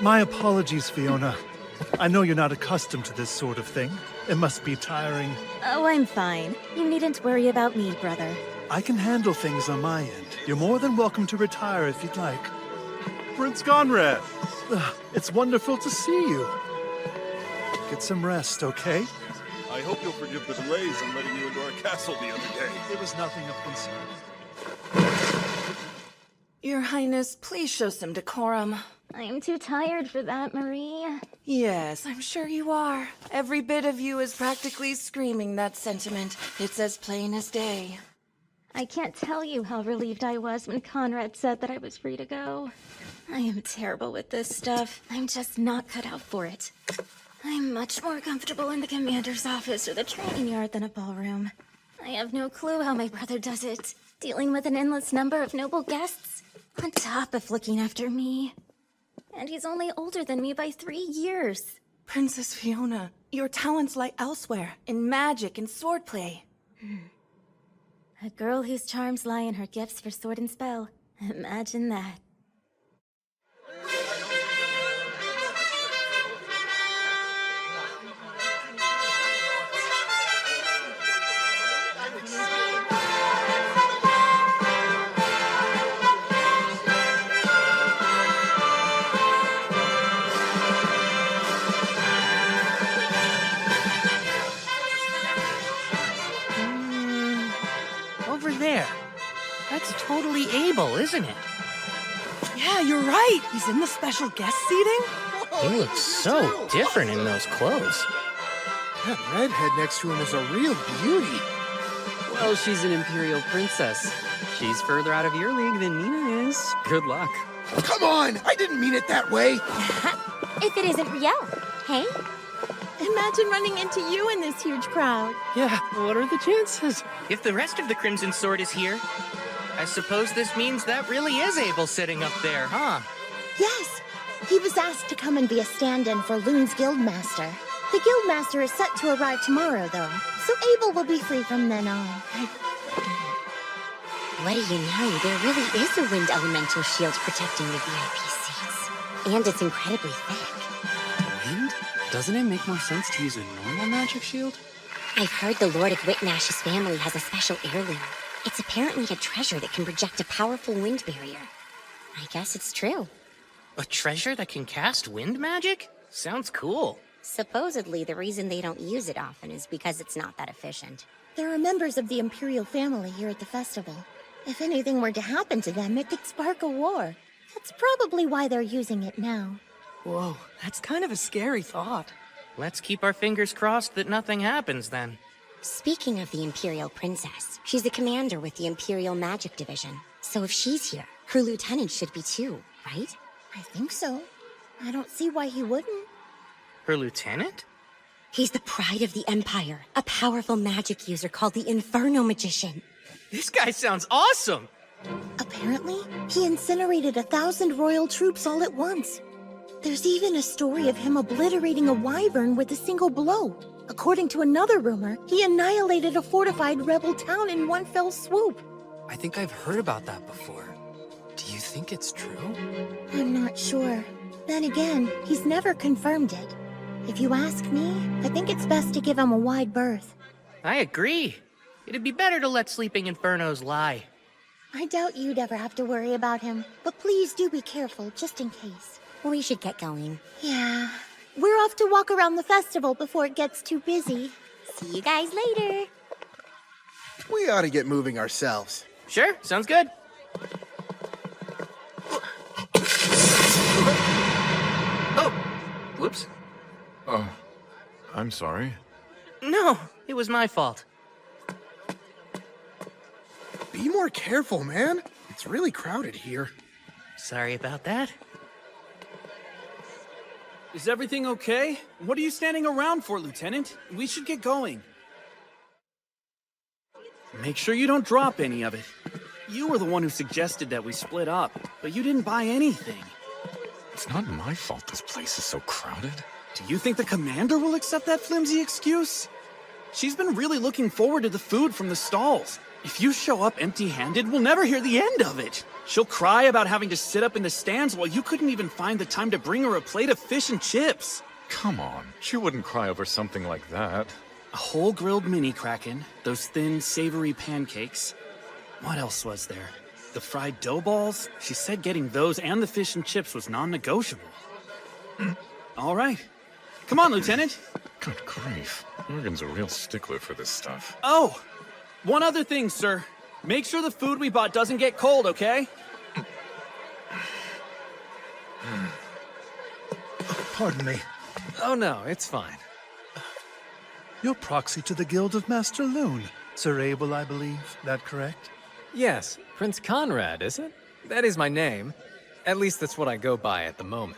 My apologies, Fiona. I know you're not accustomed to this sort of thing. It must be tiring. Oh, I'm fine. You needn't worry about me, brother. I can handle things on my end. You're more than welcome to retire if you'd like. Prince Conrad! It's wonderful to see you. Get some rest, okay? I hope you'll forgive the delays in letting you into our castle the other day. It was nothing of concern. Your Highness, please show some decorum. I'm too tired for that, Marie. Yes, I'm sure you are. Every bit of you is practically screaming that sentiment. It's as plain as day. I can't tell you how relieved I was when Conrad said that I was free to go. I am terrible with this stuff. I'm just not cut out for it. I'm much more comfortable in the commander's office or the training yard than a ballroom. I have no clue how my brother does it, dealing with an endless number of noble guests, on top of looking after me. And he's only older than me by 3 years. Princess Fiona, your talents lie elsewhere, in magic and swordplay. A girl whose charms lie in her gifts for sword and spell. Imagine that. Over there. That's totally Abel, isn't it? Yeah, you're right. He's in the special guest seating. He looks so different in those clothes. That redhead next to him is a real beauty. Well, she's an Imperial princess. She's further out of your league than Nina is. Good luck. Come on! I didn't mean it that way! If it isn't Riel, hey? Imagine running into you in this huge crowd. Yeah, what are the chances? If the rest of the Crimson Sword is here, I suppose this means that really is Abel sitting up there, huh? Yes. He was asked to come and be a stand-in for Loon's Guildmaster. The Guildmaster is set to arrive tomorrow, though, so Abel will be free from then on. What do you know? There really is a wind elemental shield protecting the VIP seats. And it's incredibly thick. Wind? Doesn't it make more sense to use a normal magic shield? I've heard the Lord of Whitnash's family has a special heirloom. It's apparently a treasure that can project a powerful wind barrier. I guess it's true. A treasure that can cast wind magic? Sounds cool. Supposedly, the reason they don't use it often is because it's not that efficient. There are members of the Imperial family here at the festival. If anything were to happen to them, it could spark a war. That's probably why they're using it now. Whoa, that's kind of a scary thought. Let's keep our fingers crossed that nothing happens then. Speaking of the Imperial Princess, she's the commander with the Imperial Magic Division. So if she's here, her lieutenant should be too, right? I think so. I don't see why he wouldn't. Her lieutenant? He's the pride of the Empire, a powerful magic user called the Inferno Magician. This guy sounds awesome! Apparently, he incinerated 1,000 royal troops all at once. There's even a story of him obliterating a wyvern with a single blow. According to another rumor, he annihilated a fortified rebel town in one fell swoop. I think I've heard about that before. Do you think it's true? I'm not sure. Then again, he's never confirmed it. If you ask me, I think it's best to give him a wide berth. I agree. It'd be better to let Sleeping Infernos lie. I doubt you'd ever have to worry about him, but please do be careful, just in case. We should get going. Yeah. We're off to walk around the festival before it gets too busy. See you guys later. We ought to get moving ourselves. Sure, sounds good. Oh, whoops. Oh, I'm sorry. No, it was my fault. Be more careful, man. It's really crowded here. Sorry about that. Is everything okay? What are you standing around for, Lieutenant? We should get going. Make sure you don't drop any of it. You were the one who suggested that we split up, but you didn't buy anything. It's not my fault this place is so crowded. Do you think the commander will accept that flimsy excuse? She's been really looking forward to the food from the stalls. If you show up empty-handed, we'll never hear the end of it. She'll cry about having to sit up in the stands while you couldn't even find the time to bring her a plate of fish and chips. Come on, she wouldn't cry over something like that. A whole grilled mini kraken, those thin, savory pancakes. What else was there? The fried dough balls? She said getting those and the fish and chips was non-negotiable. All right. Come on, Lieutenant. Good grief. Morgan's a real stickler for this stuff. Oh, one other thing, sir. Make sure the food we bought doesn't get cold, okay? Pardon me. Oh no, it's fine. You're proxy to the Guild of Master Loon. Sir Abel, I believe. That correct? Yes, Prince Conrad, is it? That is my name. At least that's what I go by at the moment.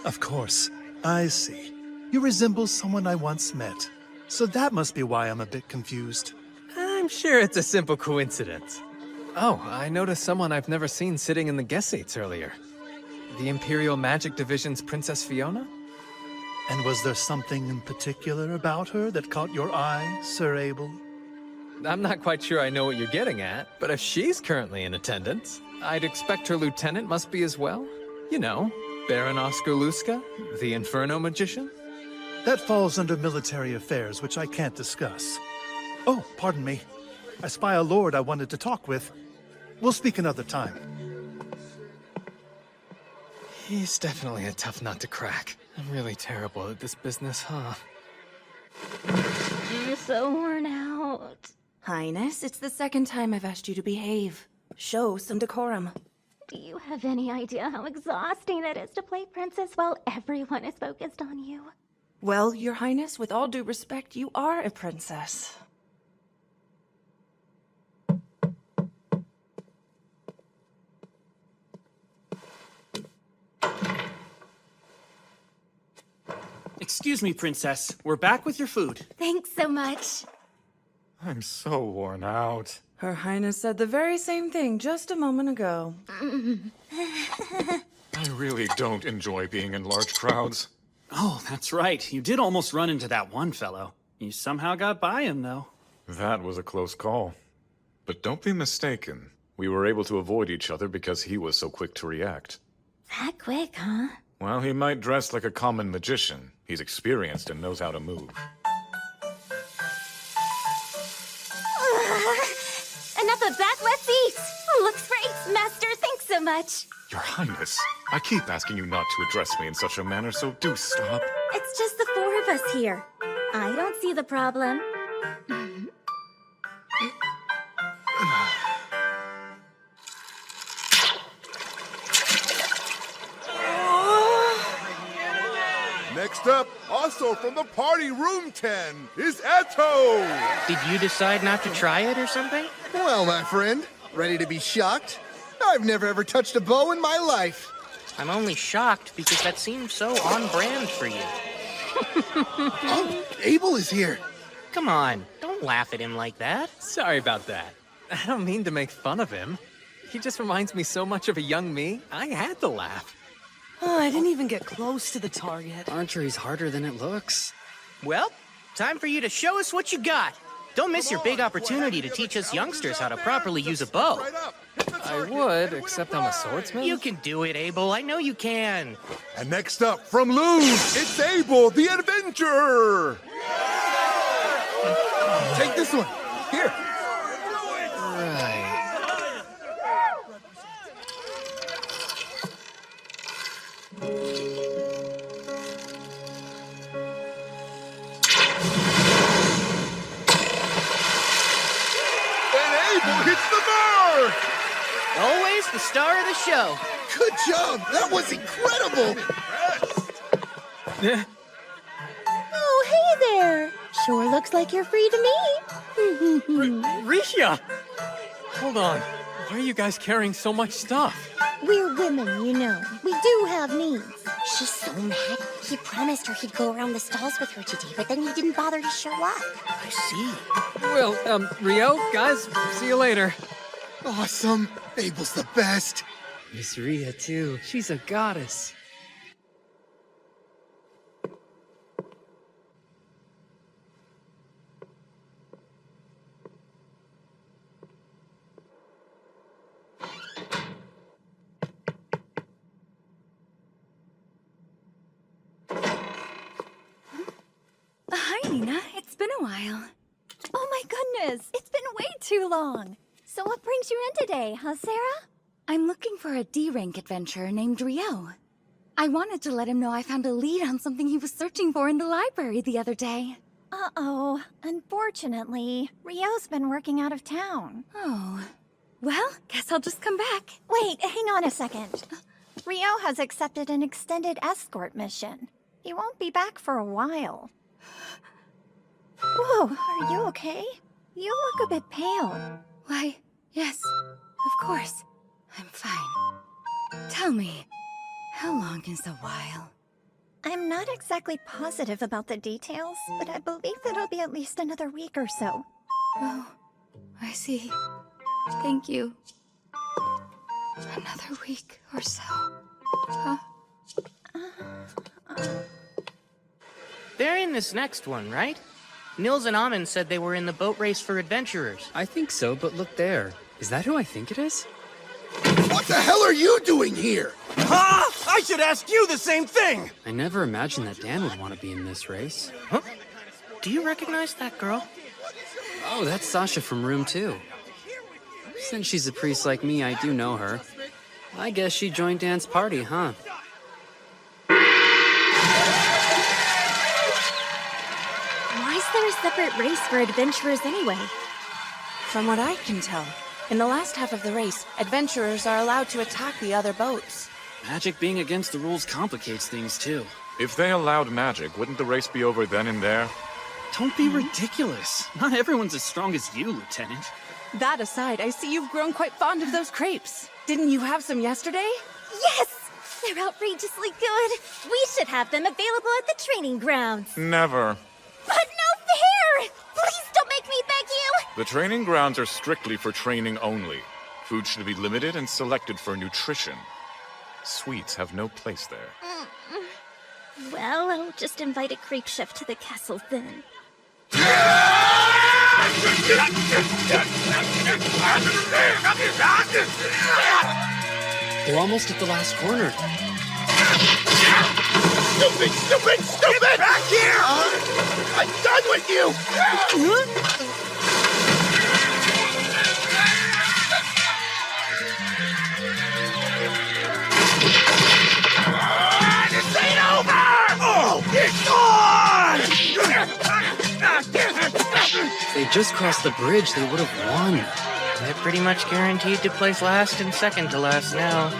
Of course. I see. You resemble someone I once met. So that must be why I'm a bit confused. I'm sure it's a simple coincidence. Oh, I noticed someone I've never seen sitting in the guest seats earlier. The Imperial Magic Division's Princess Fiona? And was there something in particular about her that caught your eye, Sir Abel? I'm not quite sure I know what you're getting at, but if she's currently in attendance, I'd expect her lieutenant must be as well. You know, Baron Oscar Luska, the Inferno Magician. That falls under military affairs, which I can't discuss. Oh, pardon me. I spy a lord I wanted to talk with. We'll speak another time. He's definitely a tough nut to crack. I'm really terrible at this business, huh? I'm so worn out. Highness, it's the second time I've asked you to behave. Show some decorum. Do you have any idea how exhausting it is to play princess while everyone is focused on you? Well, Your Highness, with all due respect, you are a princess. Excuse me, Princess. We're back with your food. Thanks so much. I'm so worn out. Her Highness said the very same thing just a moment ago. I really don't enjoy being in large crowds. Oh, that's right. You did almost run into that one fellow. You somehow got by him, though. That was a close call. But don't be mistaken. We were able to avoid each other because he was so quick to react. That quick, huh? While he might dress like a common magician, he's experienced and knows how to move. Enough of that, let's eat! Looks great, Master, thanks so much. Your Highness, I keep asking you not to address me in such a manner, so do stop. It's just the four of us here. I don't see the problem. Next up, also from the party room 10, is Eto! Did you decide not to try it or something? Well, my friend, ready to be shocked? I've never ever touched a bow in my life. I'm only shocked because that seems so on brand for you. Oh, Abel is here. Come on, don't laugh at him like that. Sorry about that. I don't mean to make fun of him. He just reminds me so much of a young me, I had to laugh. Oh, I didn't even get close to the target. Archery's harder than it looks. Well, time for you to show us what you got. Don't miss your big opportunity to teach us youngsters how to properly use a bow. I would, except I'm a swordsman. You can do it, Abel. I know you can. And next up, from Loon, it's Abel the Adventurer! Take this one. Here. Right. And Abel hits the mark! Always the star of the show. Good job. That was incredible. Oh, hey there. Sure looks like you're free to meet. Risha! Hold on. Why are you guys carrying so much stuff? We're women, you know. We do have needs. She's so mad. He promised her he'd go around the stalls with her today, but then he didn't bother to show up. I see. Well, Rio, guys, see you later. Awesome. Abel's the best. Miss Rhea, too. She's a goddess. Hi, Nina. It's been a while. Oh my goodness, it's been way too long. So what brings you in today, huh, Sarah? I'm looking for a D-rank adventurer named Rio. I wanted to let him know I found a lead on something he was searching for in the library the other day. Uh-oh. Unfortunately, Rio's been working out of town. Oh. Well, guess I'll just come back. Wait, hang on a second. Rio has accepted an extended escort mission. He won't be back for a while. Whoa, are you okay? You look a bit pale. Why, yes, of course. I'm fine. Tell me, how long is a while? I'm not exactly positive about the details, but I believe it'll be at least another week or so. Oh, I see. Thank you. Another week or so. Huh? They're in this next one, right? Nils and Amon said they were in the boat race for adventurers. I think so, but look there. Is that who I think it is? What the hell are you doing here? Huh? I should ask you the same thing! I never imagined that Dan would want to be in this race. Huh? Do you recognize that girl? Oh, that's Sasha from Room 2. Since she's a priest like me, I do know her. I guess she joined Dan's party, huh? Why is there a separate race for adventurers anyway? From what I can tell, in the last half of the race, adventurers are allowed to attack the other boats. Magic being against the rules complicates things, too. If they allowed magic, wouldn't the race be over then and there? Don't be ridiculous. Not everyone's as strong as you, Lieutenant. That aside, I see you've grown quite fond of those crepes. Didn't you have some yesterday? Yes! They're outrageously good. We should have them available at the training grounds. Never. But no fair! Please don't make me beg you! The training grounds are strictly for training only. Food should be limited and selected for nutrition. Sweets have no place there. Well, I'll just invite a creep chef to the castle then. They're almost at the last corner. Stupid, stupid, stupid! Get back here! I'm done with you! This ain't over! Oh, it's gone! If they just crossed the bridge, they would have won. They're pretty much guaranteed to place last and second to last now.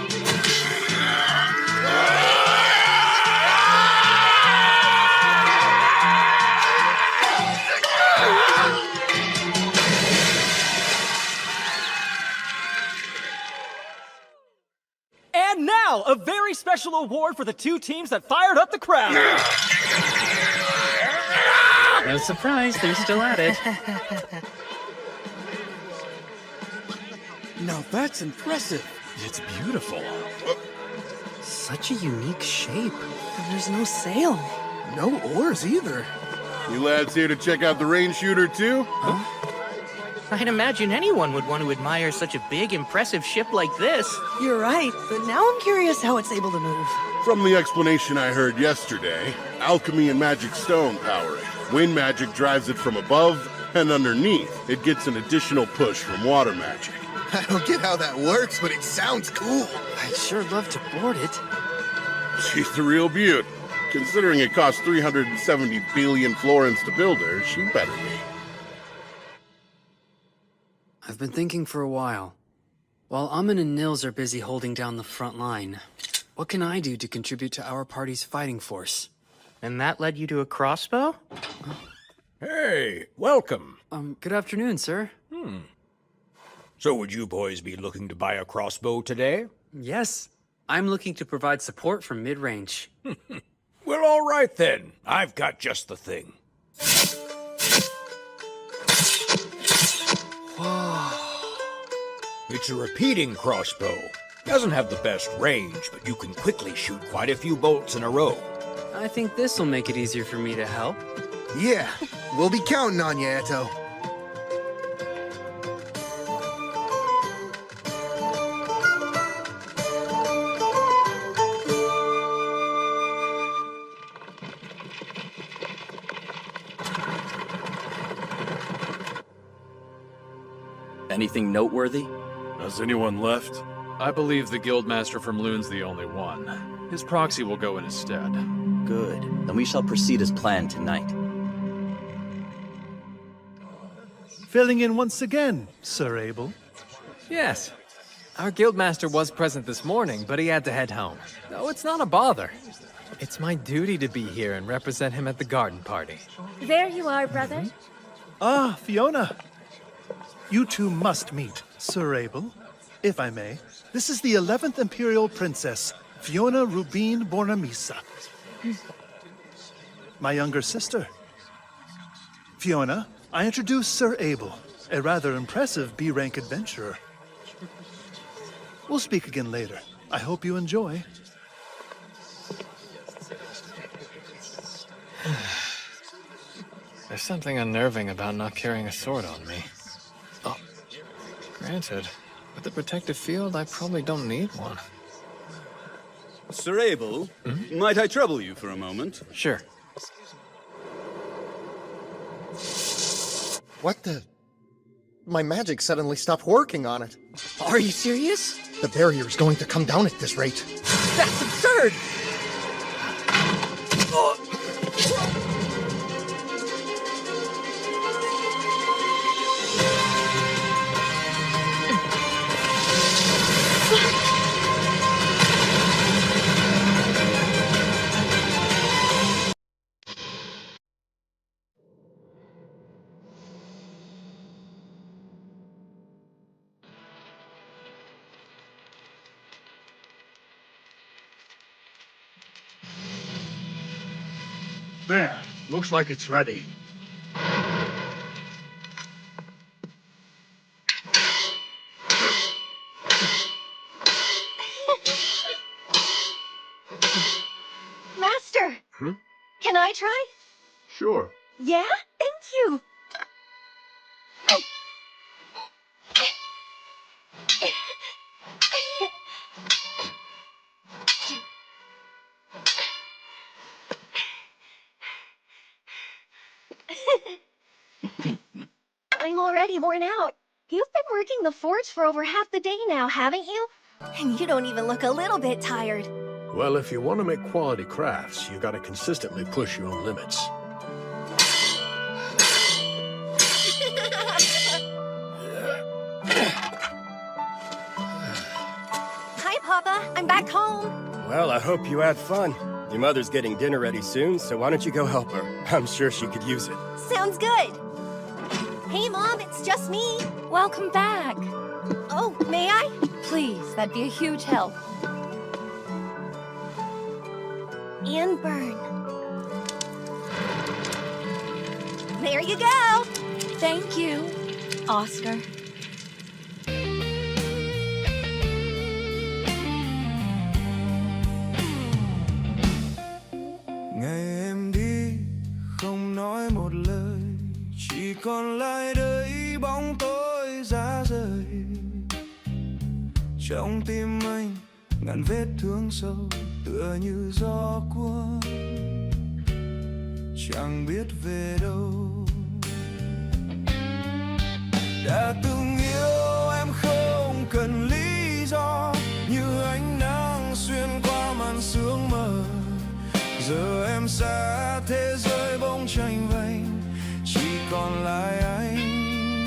And now, a very special award for the two teams that fired up the crowd. No surprise, they're still at it. Now that's impressive. It's beautiful. Such a unique shape. And there's no sail. No oars either. You lads here to check out the rain shooter too? I'd imagine anyone would want to admire such a big, impressive ship like this. You're right, but now I'm curious how it's able to move. From the explanation I heard yesterday, alchemy and magic stone power it. Wind magic drives it from above, and underneath, it gets an additional push from water magic. I don't get how that works, but it sounds cool. I'd sure love to board it. She's the real beaut. Considering it cost 370 billion florins to build her, she better be. I've been thinking for a while. While Amon and Nils are busy holding down the front line, what can I do to contribute to our party's fighting force? And that led you to a crossbow? Hey, welcome. Good afternoon, sir. So would you boys be looking to buy a crossbow today? Yes. I'm looking to provide support from mid-range. Well, all right then. I've got just the thing. Whoa. It's a repeating crossbow. Doesn't have the best range, but you can quickly shoot quite a few bolts in a row. I think this will make it easier for me to help. Yeah, we'll be counting on you, Eto. Anything noteworthy? Has anyone left? I believe the Guildmaster from Loon's the only one. His proxy will go in his stead. Good. Then we shall proceed as planned tonight. Filling in once again, Sir Abel. Yes. Our guildmaster was present this morning, but he had to head home. No, it's not a bother. It's my duty to be here and represent him at the garden party. There you are, brother. Ah, Fiona. You two must meet, Sir Abel, if I may. This is the 11th Imperial Princess, Fiona Rubin Bornamisa. My younger sister. Fiona, I introduce Sir Abel, a rather impressive B-rank adventurer. We'll speak again later. I hope you enjoy. There's something unnerving about not carrying a sword on me. Oh, granted, with the protective field, I probably don't need one. Sir Abel, might I trouble you for a moment? Sure. What the? My magic suddenly stopped working on it. Are you serious? The barrier is going to come down at this rate. That's absurd! There. Looks like it's ready. Master! Can I try? Sure. Yeah? Thank you! I'm already worn out. You've been working the forge for over half the day now, haven't you? And you don't even look a little bit tired. Well, if you want to make quality crafts, you gotta consistently push your own limits. Hi, Papa. I'm back home. Well, I hope you had fun. Your mother's getting dinner ready soon, so why don't you go help her? I'm sure she could use it. Sounds good. Hey, Mom, it's just me. Welcome back. Oh, may I? Please, that'd be a huge help. And burn. There you go. Thank you, Oscar. Ngày em đi không nói một lời, chỉ còn lại đây bóng tối giá rời. Trong tim anh ngàn vết thương sâu tựa như gió cuốn, chẳng biết về đâu. Đã từng yêu em không cần lý do, như ánh nắng xuyên qua màn sương mờ. Giờ em xa thế giới bóng tranh vênh, chỉ còn lại anh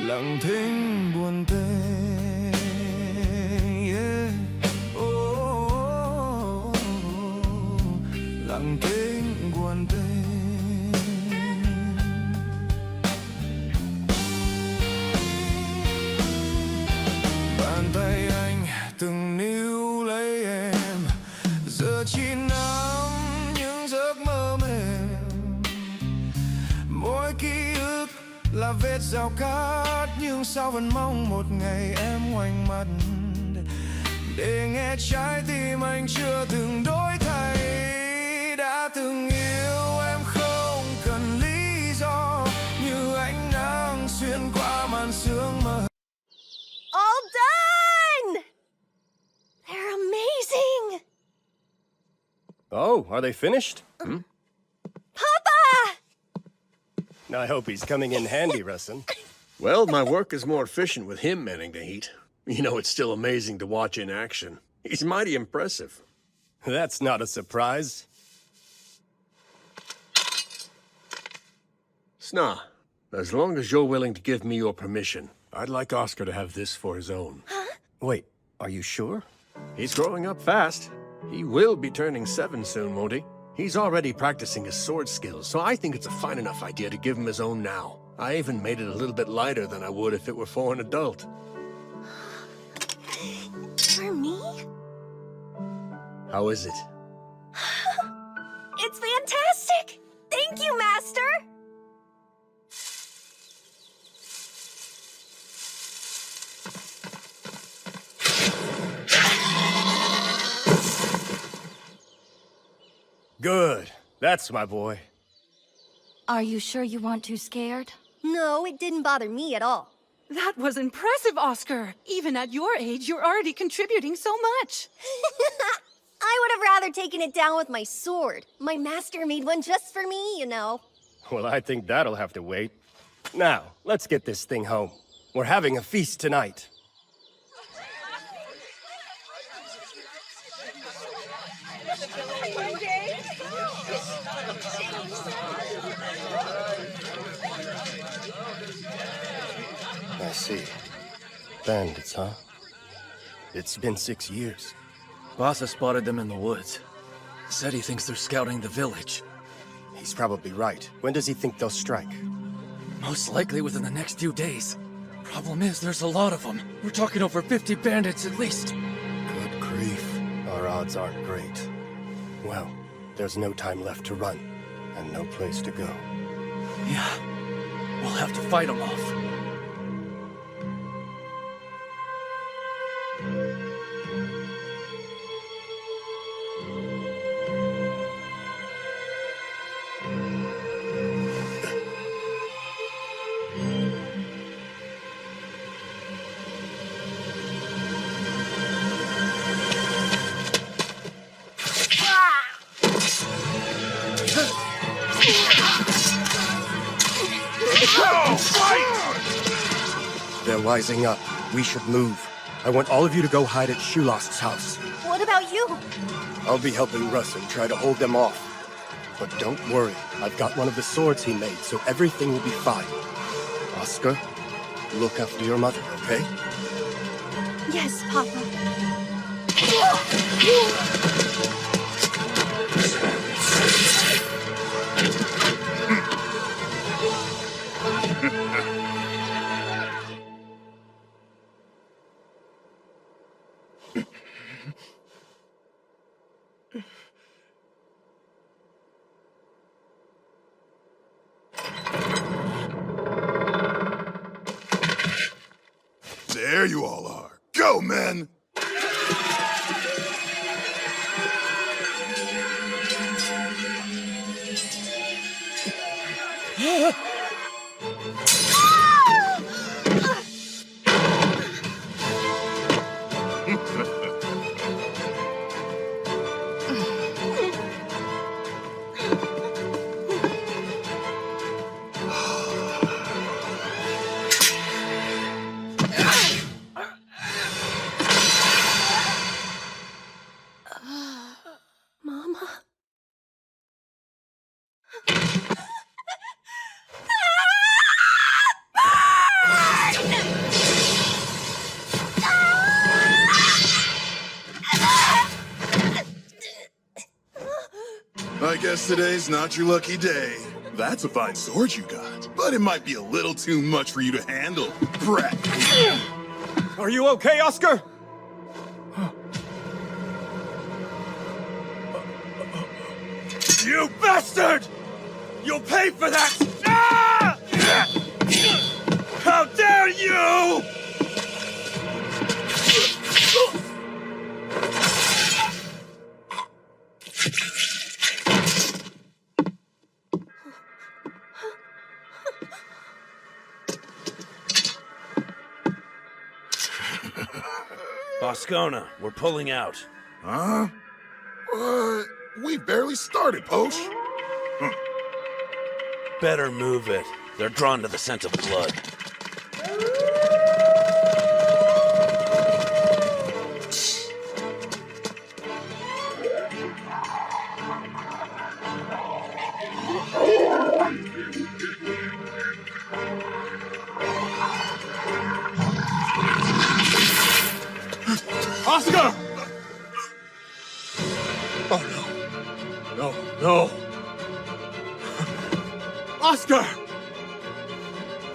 lặng thinh buồn tênh. Lặng thinh buồn tênh. Bàn tay anh từng níu lấy em, giờ chỉ nắm những giấc mơ mềm. Mỗi ký ức là vết rào cát, nhưng sao vẫn mong một ngày em ngoảnh mặt để nghe trái tim anh chưa từng đổi thay. Đã từng yêu em không cần lý do, như ánh nắng xuyên qua màn sương mờ. All done! They're amazing! Oh, are they finished? Papa! I hope he's coming in handy, Rustin. Well, my work is more efficient with him manning the heat. You know, it's still amazing to watch in action. He's mighty impressive. That's not a surprise. Sna, as long as you're willing to give me your permission, I'd like Oscar to have this for his own. Huh? Wait, are you sure? He's growing up fast. He will be turning 7 soon, won't he? He's already practicing his sword skills, so I think it's a fine enough idea to give him his own now. I even made it a little bit lighter than I would if it were for an adult. For me? How is it? It's fantastic! Thank you, Master! Good. That's my boy. Are you sure you weren't too scared? No, it didn't bother me at all. That was impressive, Oscar. Even at your age, you're already contributing so much. I would have rather taken it down with my sword. My master made one just for me, you know. Well, I think that'll have to wait. Now, let's get this thing home. We're having a feast tonight. I see. Bandits, huh? It's been 6 years. Bassa spotted them in the woods. Said he thinks they're scouting the village. He's probably right. When does he think they'll strike? Most likely within the next few days. Problem is, there's a lot of them. We're talking over 50 bandits at least. Good grief. Our odds aren't great. Well, there's no time left to run, and no place to go. Yeah. We'll have to fight them off. They're wising up. We should move. I want all of you to go hide at Shulost's house. What about you? I'll be helping Russ and try to hold them off. But don't worry, I've got one of the swords he made, so everything will be fine. Oscar, look after your mother, okay? Yes, Papa. There you all are. Go, men! Mama? I guess today's not your lucky day. That's a fine sword you got, but it might be a little too much for you to handle, brat. Are you okay, Oscar? You bastard! You'll pay for that! Ah! How dare you! Boscona, we're pulling out. Huh? We barely started, Poach. Better move it. They're drawn to the scent of blood. Oscar! Oh, no. No, no. Oscar!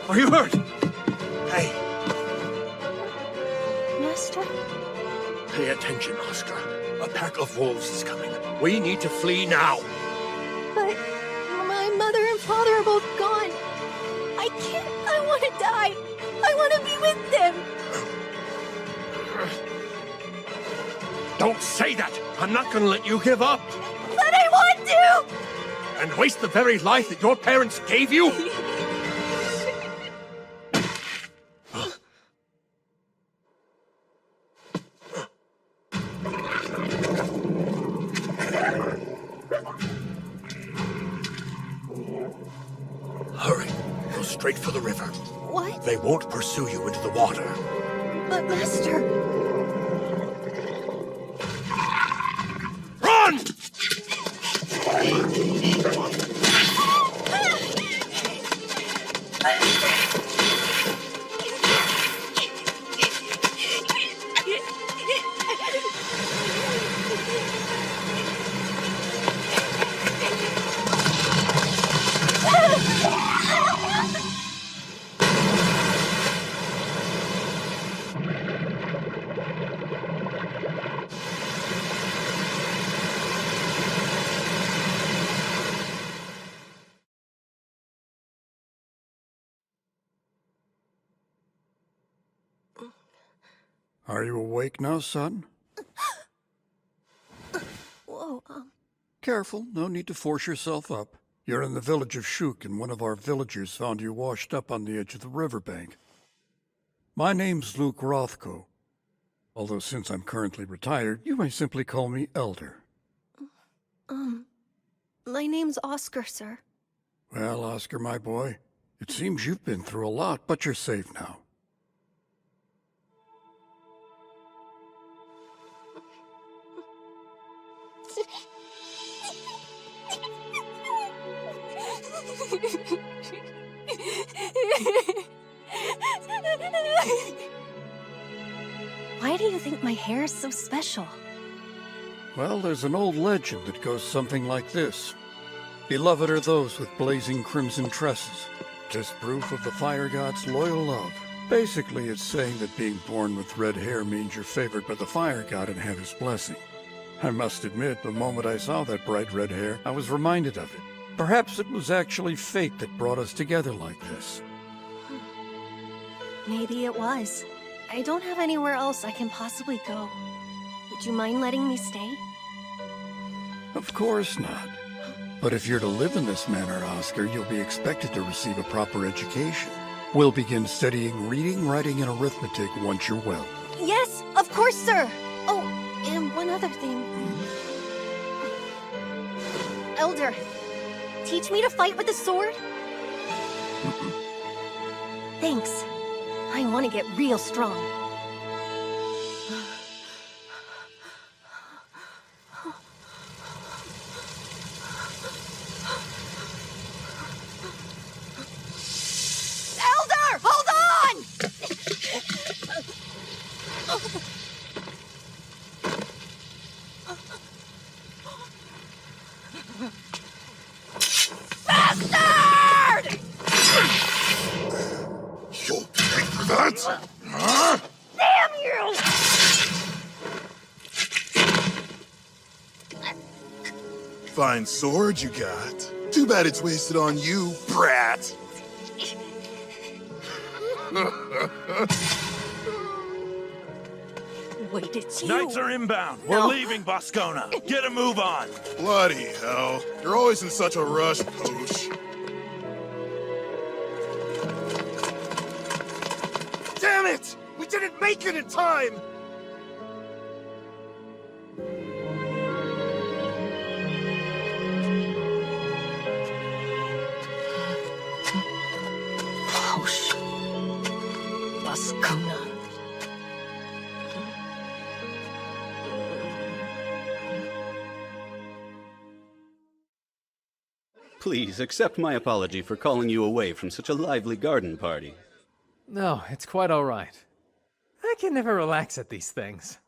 Are you hurt? Hey, Master? pay attention, Oscar. A pack of wolves is coming. We need to flee now. But my mother and father are both gone. I can't. I want to die. I want to be with them. Don't say that! I'm not gonna let you give up! But I want to! And waste the very life that your parents gave you? Hurry. Go straight for the river. What? They won't pursue you into the water. But Master... Run! Are you awake now, son? Whoa, Careful, no need to force yourself up. You're in the village of Shuk, and one of our villagers found you washed up on the edge of the riverbank. My name's Luke Rothko. Although since I'm currently retired, you may simply call me Elder. My name's Oscar, sir. Well, Oscar, my boy, it seems you've been through a lot, but you're safe now. Why do you think my hair is so special? Well, there's an old legend that goes something like this. Beloved are those with blazing crimson tresses. 'Tis proof of the fire god's loyal love. Basically, it's saying that being born with red hair means you're favored by the fire god and have his blessing. I must admit, the moment I saw that bright red hair, I was reminded of it. Perhaps it was actually fate that brought us together like this. Maybe it was. I don't have anywhere else I can possibly go. Would you mind letting me stay? Of course not. But if you're to live in this manner, Oscar, you'll be expected to receive a proper education. We'll begin studying reading, writing, and arithmetic once you're well. Yes, of course, sir. Oh, and one other thing. Elder, teach me to fight with the sword? Thanks. I want to get real strong. Elder, hold on! Bastard! You'll pay for that? Huh? Damn you! Fine sword you got. Too bad it's wasted on you, brat. Wait, it's you. Knights are inbound. We're leaving Boscona. Get a move on. Bloody hell. You're always in such a rush, Pooch. Damn it! We didn't make it in time! Posh. Boscona. Please accept my apology for calling you away from such a lively garden party. No, it's quite all right. I can never relax at these things.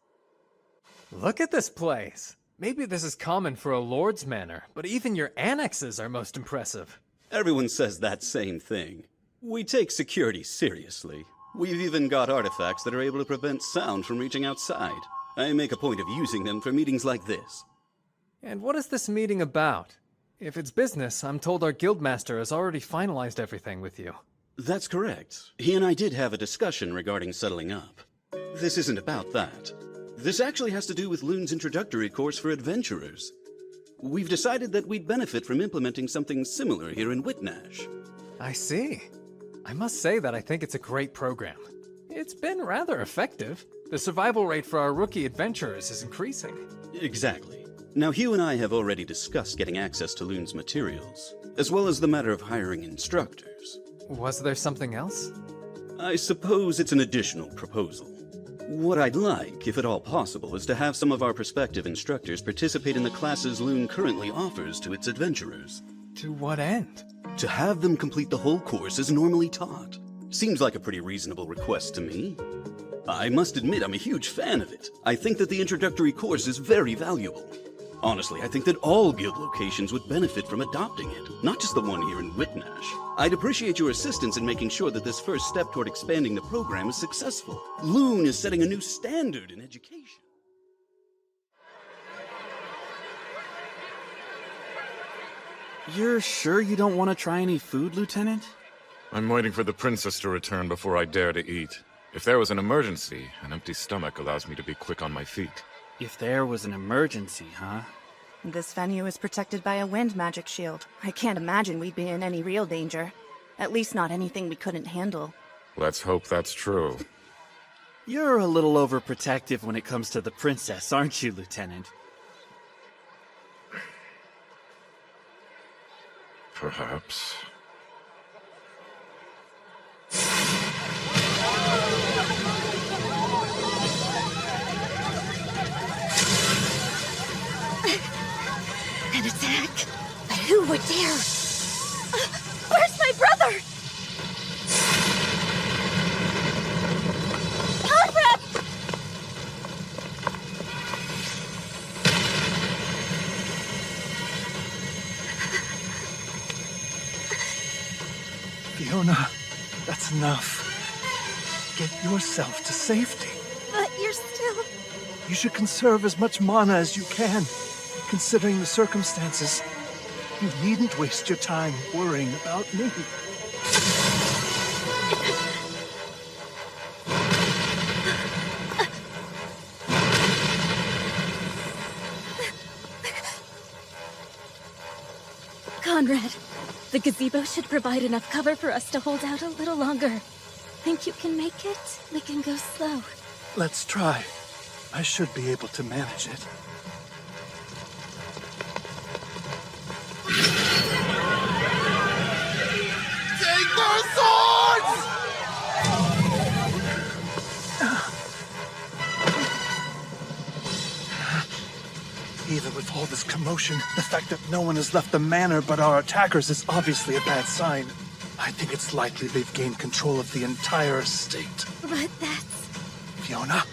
Look at this place. Maybe this is common for a lord's manor, but even your annexes are most impressive. Everyone says that same thing. We take security seriously. We've even got artifacts that are able to prevent sound from reaching outside. I make a point of using them for meetings like this. And what is this meeting about? If it's business, I'm told our guildmaster has already finalized everything with you. That's correct. He and I did have a discussion regarding settling up. This isn't about that. This actually has to do with Loon's introductory course for adventurers. We've decided that we'd benefit from implementing something similar here in Whitnash. I see. I must say that I think it's a great program. It's been rather effective. The survival rate for our rookie adventurers is increasing. Exactly. Now, Hugh and I have already discussed getting access to Loon's materials, as well as the matter of hiring instructors. Was there something else? I suppose it's an additional proposal. What I'd like, if at all possible, is to have some of our prospective instructors participate in the classes Loon currently offers to its adventurers. To what end? To have them complete the whole course as normally taught. Seems like a pretty reasonable request to me. I must admit I'm a huge fan of it. I think that the introductory course is very valuable. Honestly, I think that all guild locations would benefit from adopting it, not just the one here in Whitnash. I'd appreciate your assistance in making sure that this first step toward expanding the program is successful. Loon is setting a new standard in education. You're sure you don't want to try any food, Lieutenant? I'm waiting for the princess to return before I dare to eat. If there was an emergency, an empty stomach allows me to be quick on my feet. If there was an emergency, huh? This venue is protected by a wind magic shield. I can't imagine we'd be in any real danger. At least not anything we couldn't handle. Let's hope that's true. You're a little overprotective when it comes to the princess, aren't you, Lieutenant? Perhaps. An attack? But who would dare? Where's my brother? Conrad! Fiona, that's enough. Get yourself to safety. But you're still... You should conserve as much mana as you can, considering the circumstances. You needn't waste your time worrying about me. Conrad, the gazebo should provide enough cover for us to hold out a little longer. Think you can make it? We can go slow. Let's try. I should be able to manage it. Take their swords! Even with all this commotion, the fact that no one has left the manor but our attackers is obviously a bad sign. I think it's likely they've gained control of the entire estate. But that's... Fiona,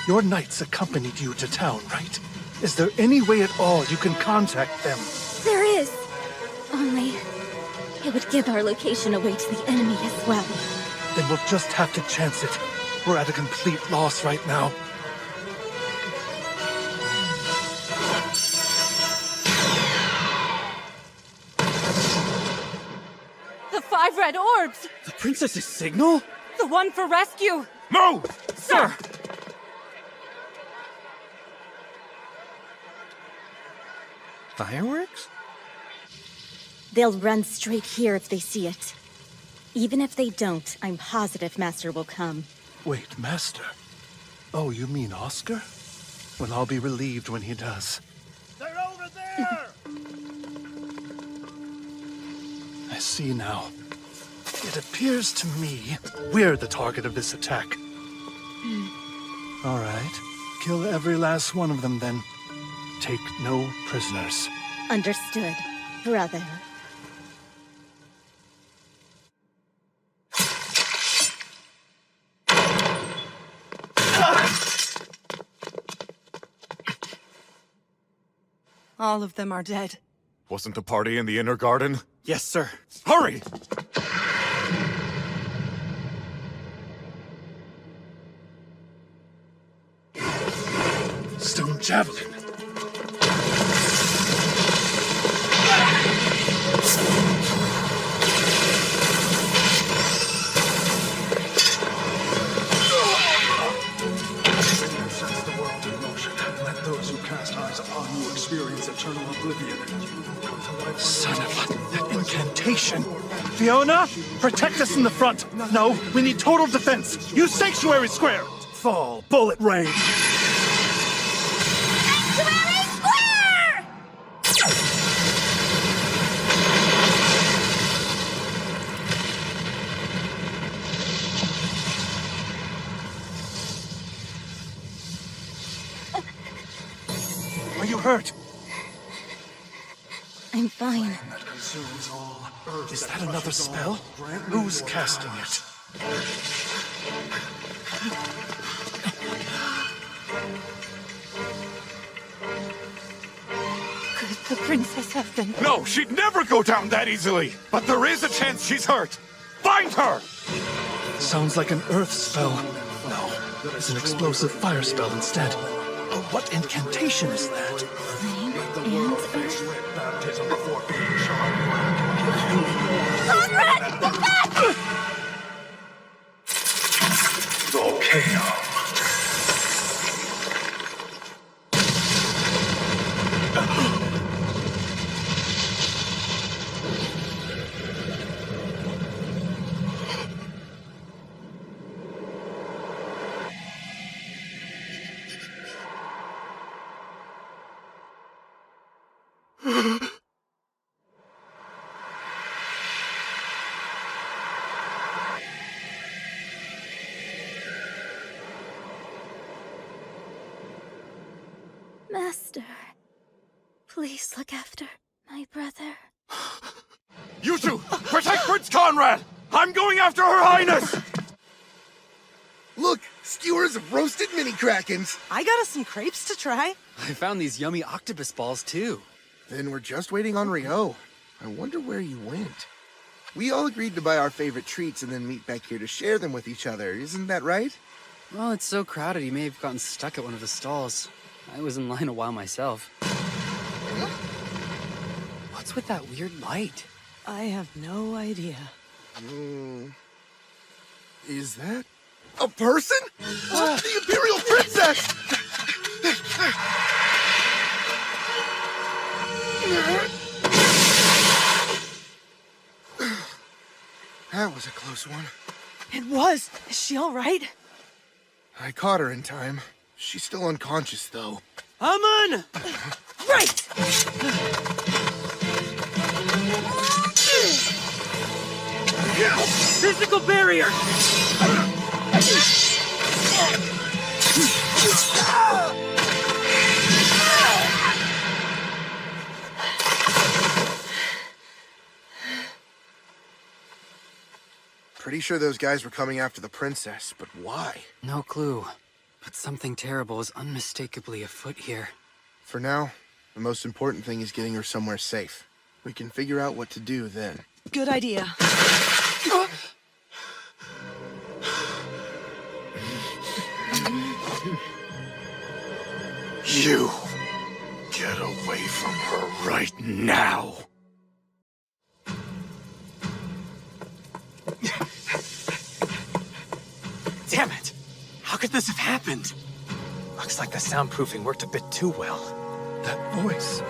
your knights accompanied you to town, right? Is there any way at all you can contact them? There is. Only... it would give our location away to the enemy as well. Then we'll just have to chance it. We're at a complete loss right now. The 5 red orbs! The princess's signal? The one for rescue! Move! Sir! Fireworks? They'll run straight here if they see it. Even if they don't, I'm positive Master will come. Wait, Master? Oh, you mean Oscar? Well, I'll be relieved when he does. They're over there! I see now. It appears to me we're the target of this attack. All right. Kill every last one of them, then. Take no prisoners. Understood, brother. All of them are dead. Wasn't the party in the inner garden? Yes, sir. Hurry! javelin. Sets the world in motion. Let those who cast eyes upon you experience eternal oblivion. Son of that incantation. Fiona, protect us in the front. No, we need total defense. Use Sanctuary Square. Fall, bullet rain. Are you hurt? I'm fine. Is that another spell? Who's casting it? Could the princess have been... No, she'd never go down that easily. But there is a chance she's hurt. Find her! Sounds like an earth spell. No, it's an explosive fire spell instead. What incantation is that? Baptism before being charred. Conrad! Back! Volcano. Master, please look after my brother. You two, protect Prince Conrad! I'm going after Her Highness! Look, skewers of roasted mini krakens. I got us some crepes to try. I found these yummy octopus balls, too. Then we're just waiting on Rio. I wonder where you went. We all agreed to buy our favorite treats and then meet back here to share them with each other. Isn't that right? Well, it's so crowded he may have gotten stuck at one of the stalls. I was in line a while myself. What's with that weird light? I have no idea. Is that a person? The Imperial Princess! That was a close one. It was. Is she all right? I caught her in time. She's still unconscious, though. Amun! Right! Physical barrier! Pretty sure those guys were coming after the princess, but why? No clue. But something terrible is unmistakably afoot here. For now, the most important thing is getting her somewhere safe. We can figure out what to do then. Good idea. You get away from her right now. Damn it! How could this have happened? Looks like the soundproofing worked a bit too well. That voice.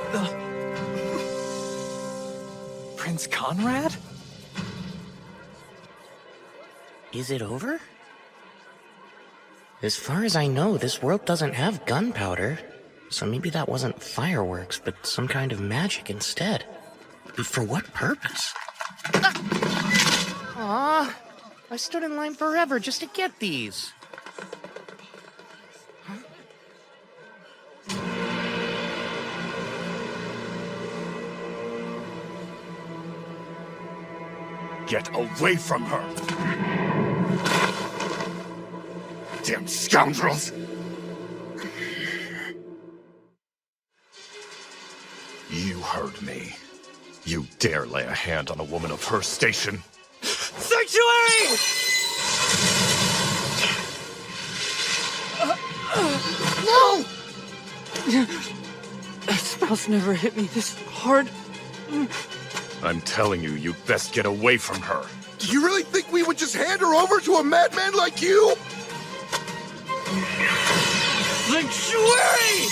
Prince Conrad? Is it over? As far as I know, this world doesn't have gunpowder. So maybe that wasn't fireworks, but some kind of magic instead. But for what purpose? Aw, I stood in line forever just to get these. Get away from her! Damn scoundrels! You heard me. You dare lay a hand on a woman of her station? Sanctuary! No! That spell's never hit me this hard. I'm telling you, you'd best get away from her. Do you really think we would just hand her over to a madman like you? Sanctuary!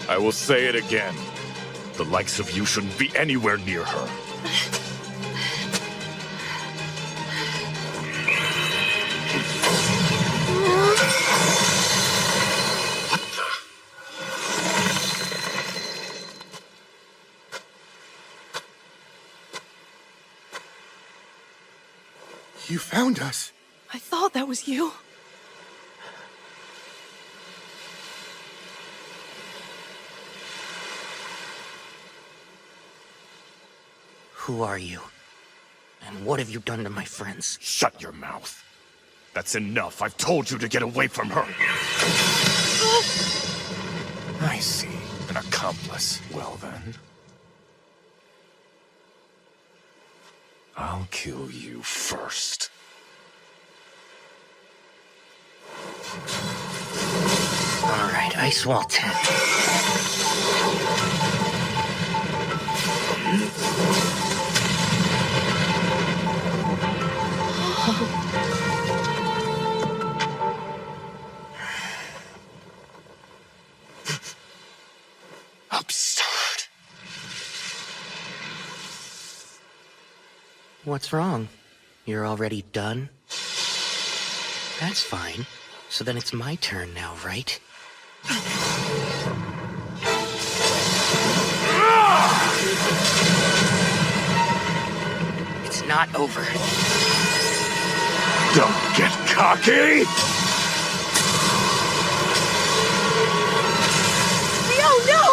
I will say it again. The likes of you shouldn't be anywhere near her. You found us. I thought that was you. Who are you? And what have you done to my friends? Shut your mouth. That's enough. I've told you to get away from her. I see. An accomplice. Well then. I'll kill you first. All right, Ice Wall 10. Absurd. What's wrong? You're already done? That's fine. So then it's my turn now, right? It's not over. Don't get cocky! No, no!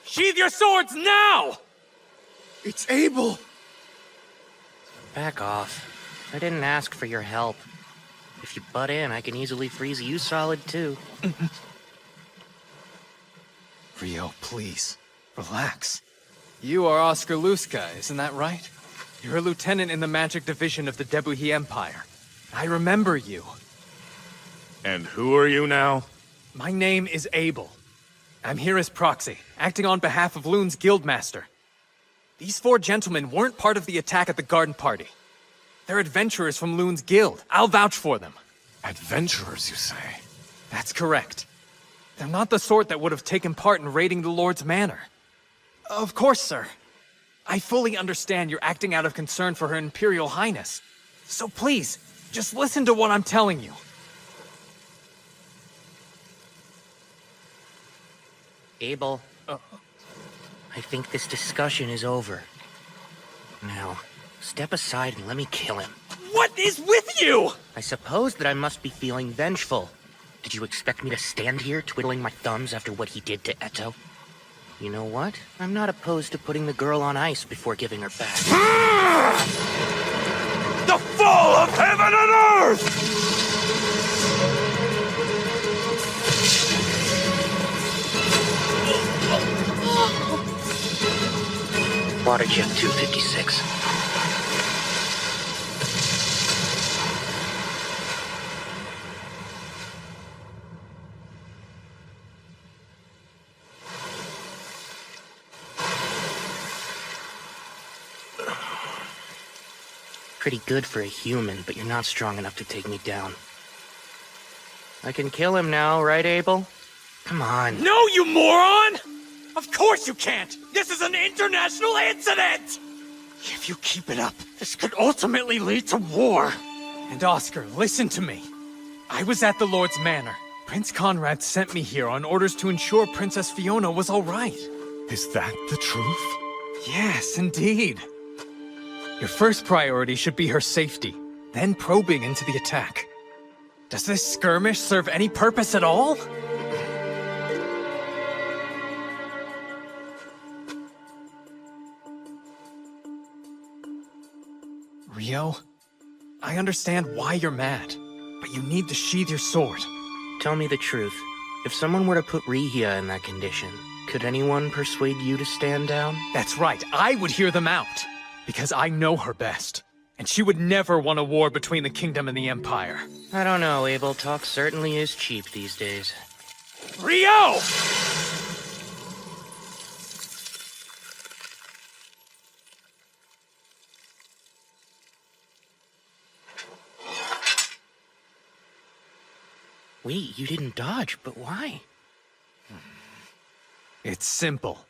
Sheathe your swords now! It's Abel! Back off. I didn't ask for your help. If you butt in, I can easily freeze you solid, too. Rio, please. Relax. You are Oscar Luska, isn't that right? You're a lieutenant in the magic division of the Debuhi Empire. I remember you. And who are you now? My name is Abel. I'm here as proxy, acting on behalf of Loon's guildmaster. These four gentlemen weren't part of the attack at the garden party. They're adventurers from Loon's guild. I'll vouch for them. Adventurers, you say? That's correct. They're not the sort that would have taken part in raiding the Lord's manor. Of course, sir. I fully understand you're acting out of concern for Her Imperial Highness. So please, just listen to what I'm telling you. Abel, I think this discussion is over. Now, step aside and let me kill him. What is with you? I suppose that I must be feeling vengeful. Did you expect me to stand here twiddling my thumbs after what he did to Eto? You know what? I'm not opposed to putting the girl on ice before giving her back. The fall of heaven and earth! Water jet 256. Pretty good for a human, but you're not strong enough to take me down. I can kill him now, right, Abel? Come on. No, you moron! Of course you can't! This is an international incident! If you keep it up, this could ultimately lead to war. And Oscar, listen to me. I was at the Lord's Manor. Prince Conrad sent me here on orders to ensure Princess Fiona was all right. Is that the truth? Yes, indeed. Your first priority should be her safety, then probing into the attack. Does this skirmish serve any purpose at all? Rio, I understand why you're mad, but you need to sheathe your sword. Tell me the truth. If someone were to put Rihia in that condition, could anyone persuade you to stand down? That's right, I would hear them out. Because I know her best. And she would never want a war between the kingdom and the empire. I don't know, Abel. Talk certainly is cheap these days. Rio! Wait, you didn't dodge, but why? It's simple.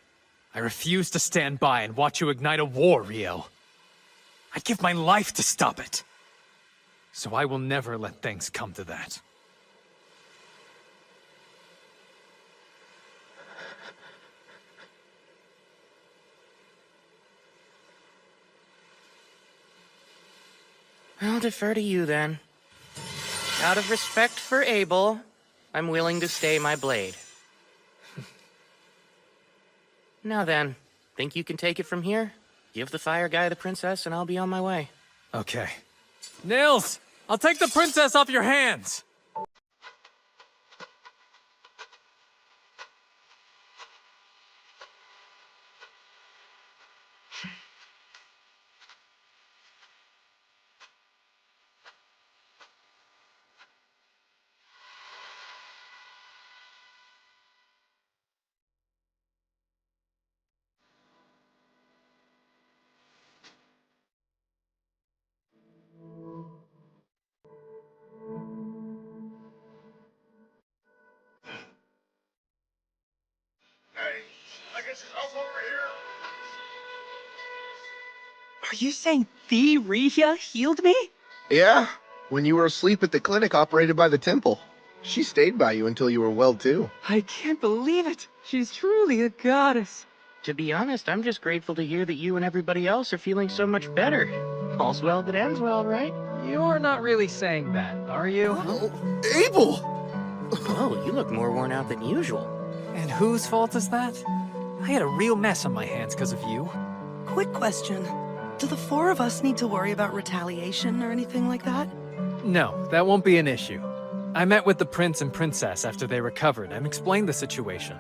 I refuse to stand by and watch you ignite a war, Rio. I'd give my life to stop it. So I will never let things come to that. I'll defer to you then. Out of respect for Abel, I'm willing to stay my blade. Now then, think you can take it from here? Give the fire guy the princess and I'll be on my way. Okay. Nils! I'll take the princess off your hands! Are you saying the Rihia healed me? Yeah, when you were asleep at the clinic operated by the temple. She stayed by you until you were well too. I can't believe it. She's truly a goddess. To be honest, I'm just grateful to hear that you and everybody else are feeling so much better. All's well that ends well, right? You're not really saying that, are you? Oh, Abel! Whoa, you look more worn out than usual. And whose fault is that? I had a real mess on my hands because of you. Quick question. Do the four of us need to worry about retaliation or anything like that? No, that won't be an issue. I met with the prince and princess after they recovered and explained the situation.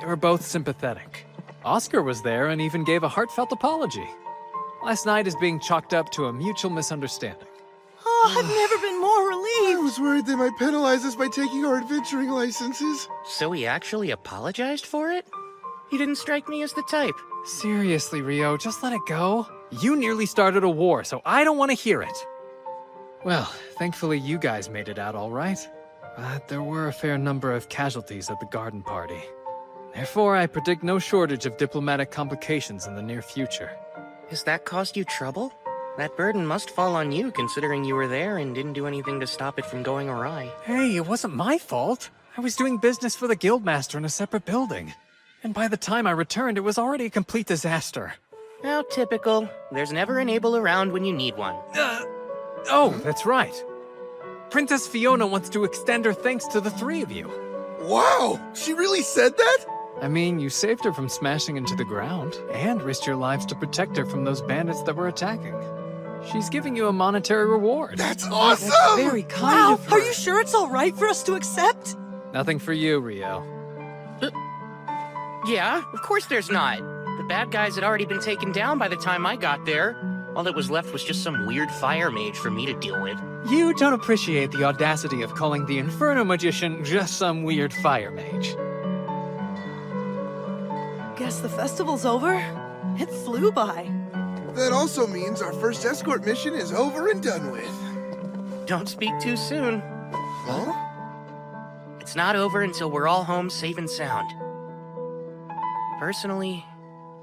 They were both sympathetic. Oscar was there and even gave a heartfelt apology. Last night is being chalked up to a mutual misunderstanding. Oh, I've never been more relieved. I was worried they might penalize us by taking our adventuring licenses. So he actually apologized for it? He didn't strike me as the type. Seriously, Rio, just let it go. You nearly started a war, so I don't want to hear it. Well, thankfully you guys made it out all right. But there were a fair number of casualties at the garden party. Therefore, I predict no shortage of diplomatic complications in the near future. Has that caused you trouble? That burden must fall on you, considering you were there and didn't do anything to stop it from going awry. Hey, it wasn't my fault. I was doing business for the guildmaster in a separate building. And by the time I returned, it was already a complete disaster. How typical. There's never an Abel around when you need one. Oh, that's right. Princess Fiona wants to extend her thanks to the three of you. Wow! She really said that? I mean, you saved her from smashing into the ground, and risked your lives to protect her from those bandits that were attacking. She's giving you a monetary reward. That's awesome! That's very kind of her. Are you sure it's all right for us to accept? Nothing for you, Rio. Yeah, of course there's not. The bad guys had already been taken down by the time I got there. All that was left was just some weird fire mage for me to deal with. You don't appreciate the audacity of calling the Inferno Magician just some weird fire mage. Guess the festival's over. It flew by. That also means our first escort mission is over and done with. Don't speak too soon. Huh? It's not over until we're all home safe and sound. Personally,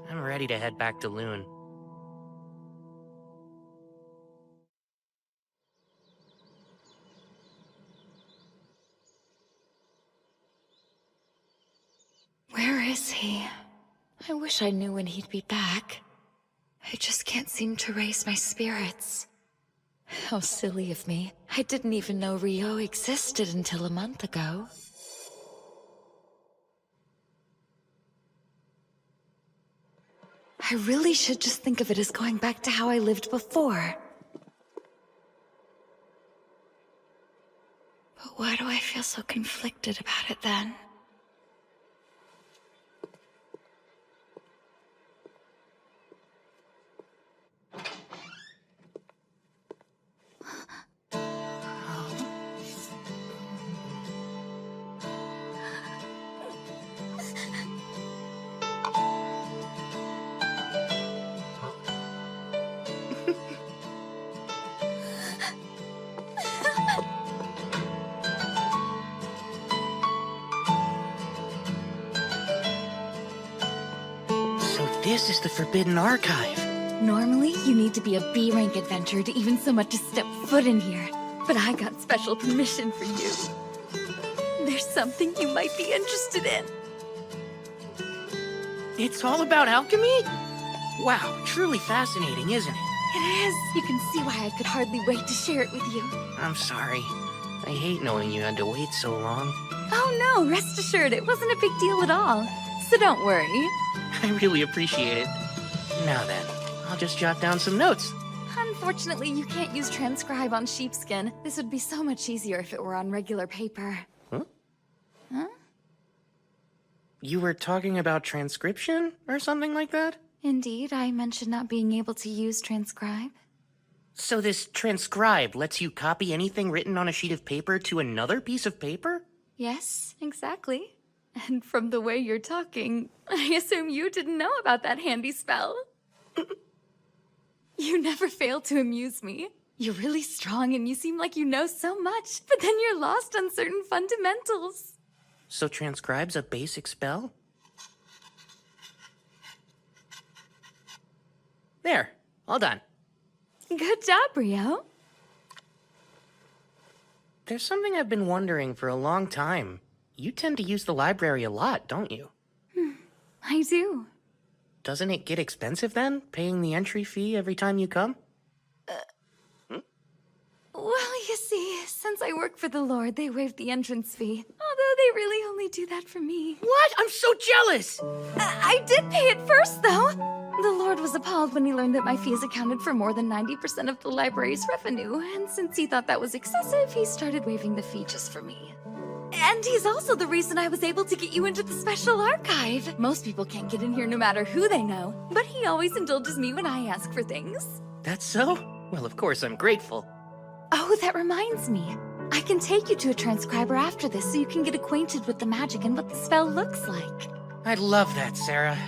I'm ready to head back to Loon. Where is he? I wish I knew when he'd be back. I just can't seem to raise my spirits. How silly of me. I didn't even know Rio existed until a month ago. I really should just think of it as going back to how I lived before. But why do I feel so conflicted about it then? This is the Forbidden Archive. Normally, you need to be a B-rank adventurer to even so much as step foot in here. But I got special permission for you. There's something you might be interested in. It's all about alchemy? Wow, truly fascinating, isn't it? It is. You can see why I could hardly wait to share it with you. I'm sorry. I hate knowing you had to wait so long. Oh no, rest assured, it wasn't a big deal at all. So don't worry. I really appreciate it. Now then, I'll just jot down some notes. Unfortunately, you can't use transcribe on sheepskin. This would be so much easier if it were on regular paper. Huh? Huh? You were talking about transcription or something like that? Indeed, I mentioned not being able to use transcribe. So this transcribe lets you copy anything written on a sheet of paper to another piece of paper? Yes, exactly. And from the way you're talking, I assume you didn't know about that handy spell. You never fail to amuse me. You're really strong and you seem like you know so much, but then you're lost on certain fundamentals. So transcribe's a basic spell? There, all done. Good job, Rio. There's something I've been wondering for a long time. You tend to use the library a lot, don't you? I do. Doesn't it get expensive then, paying the entry fee every time you come? Well, you see, since I work for the Lord, they waived the entrance fee. Although they really only do that for me. What? I'm so jealous! I did pay it first, though. The Lord was appalled when he learned that my fees accounted for more than 90% of the library's revenue, and since he thought that was excessive, he started waiving the fee just for me. And he's also the reason I was able to get you into the special archive. Most people can't get in here no matter who they know, but he always indulges me when I ask for things. That's so? Well, of course I'm grateful. Oh, that reminds me. I can take you to a transcriber after this so you can get acquainted with the magic and what the spell looks like. I'd love that, Sarah.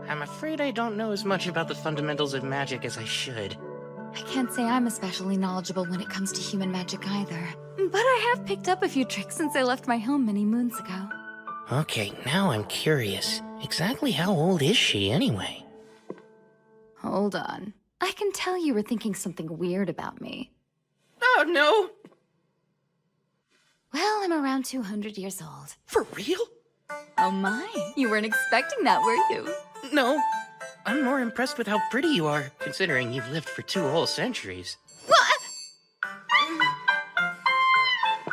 I'm afraid I don't know as much about the fundamentals of magic as I should. I can't say I'm especially knowledgeable when it comes to human magic either. But I have picked up a few tricks since I left my home many moons ago. Okay, now I'm curious. Exactly how old is she, anyway? Hold on. I can tell you were thinking something weird about me. Oh, no! Well, I'm around 200 years old. For real? Oh my, you weren't expecting that, were you? No. I'm more impressed with how pretty you are, considering you've lived for 2 whole centuries.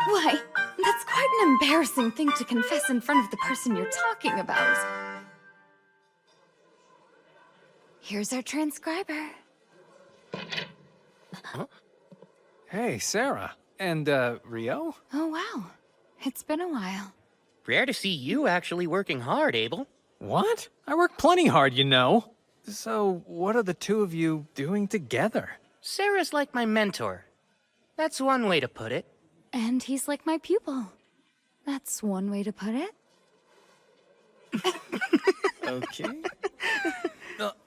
Why, that's quite an embarrassing thing to confess in front of the person you're talking about. Here's our transcriber. Huh? Hey, Sarah. And, Rio? Oh, wow. It's been a while. Rare to see you actually working hard, Abel. What? I work plenty hard, you know. So, what are the two of you doing together? Sarah's like my mentor. That's one way to put it. And he's like my pupil. That's one way to put it. Okay.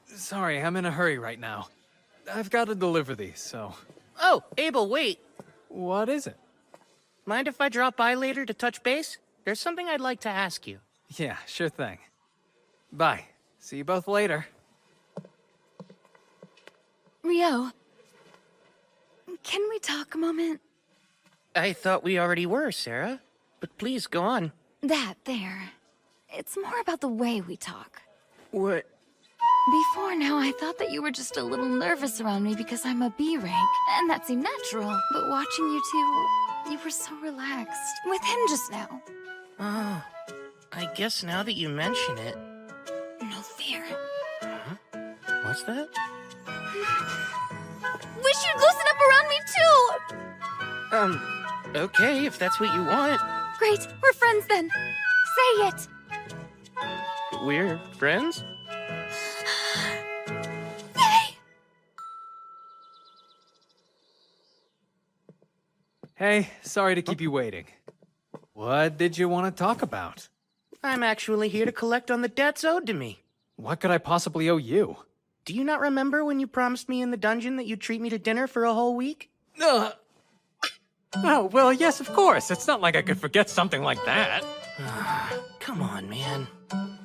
Sorry, I'm in a hurry right now. I've got to deliver these, so... Oh, Abel, wait. What is it? Mind if I drop by later to touch base? there's something I'd like to ask you. Yeah, sure thing. Bye. See you both later. Rio, can we talk a moment? I thought we already were, Sarah. But please, go on. That there. It's more about the way we talk. What? Before now, I thought that you were just a little nervous around me because I'm a B rank, and that seemed natural. But watching you two, you were so relaxed. With him just now. Oh, I guess now that you mention it... No fear. Huh? What's that? Wish you'd loosen up around me too! Okay, if that's what you want. Great, we're friends then. Say it! We're friends? Hey, sorry to keep you waiting. What did you want to talk about? I'm actually here to collect on the debts owed to me. What could I possibly owe you? Do you not remember when you promised me in the dungeon that you'd treat me to dinner for a whole week? Oh, well, yes, of course. It's not like I could forget something like that. Come on, man.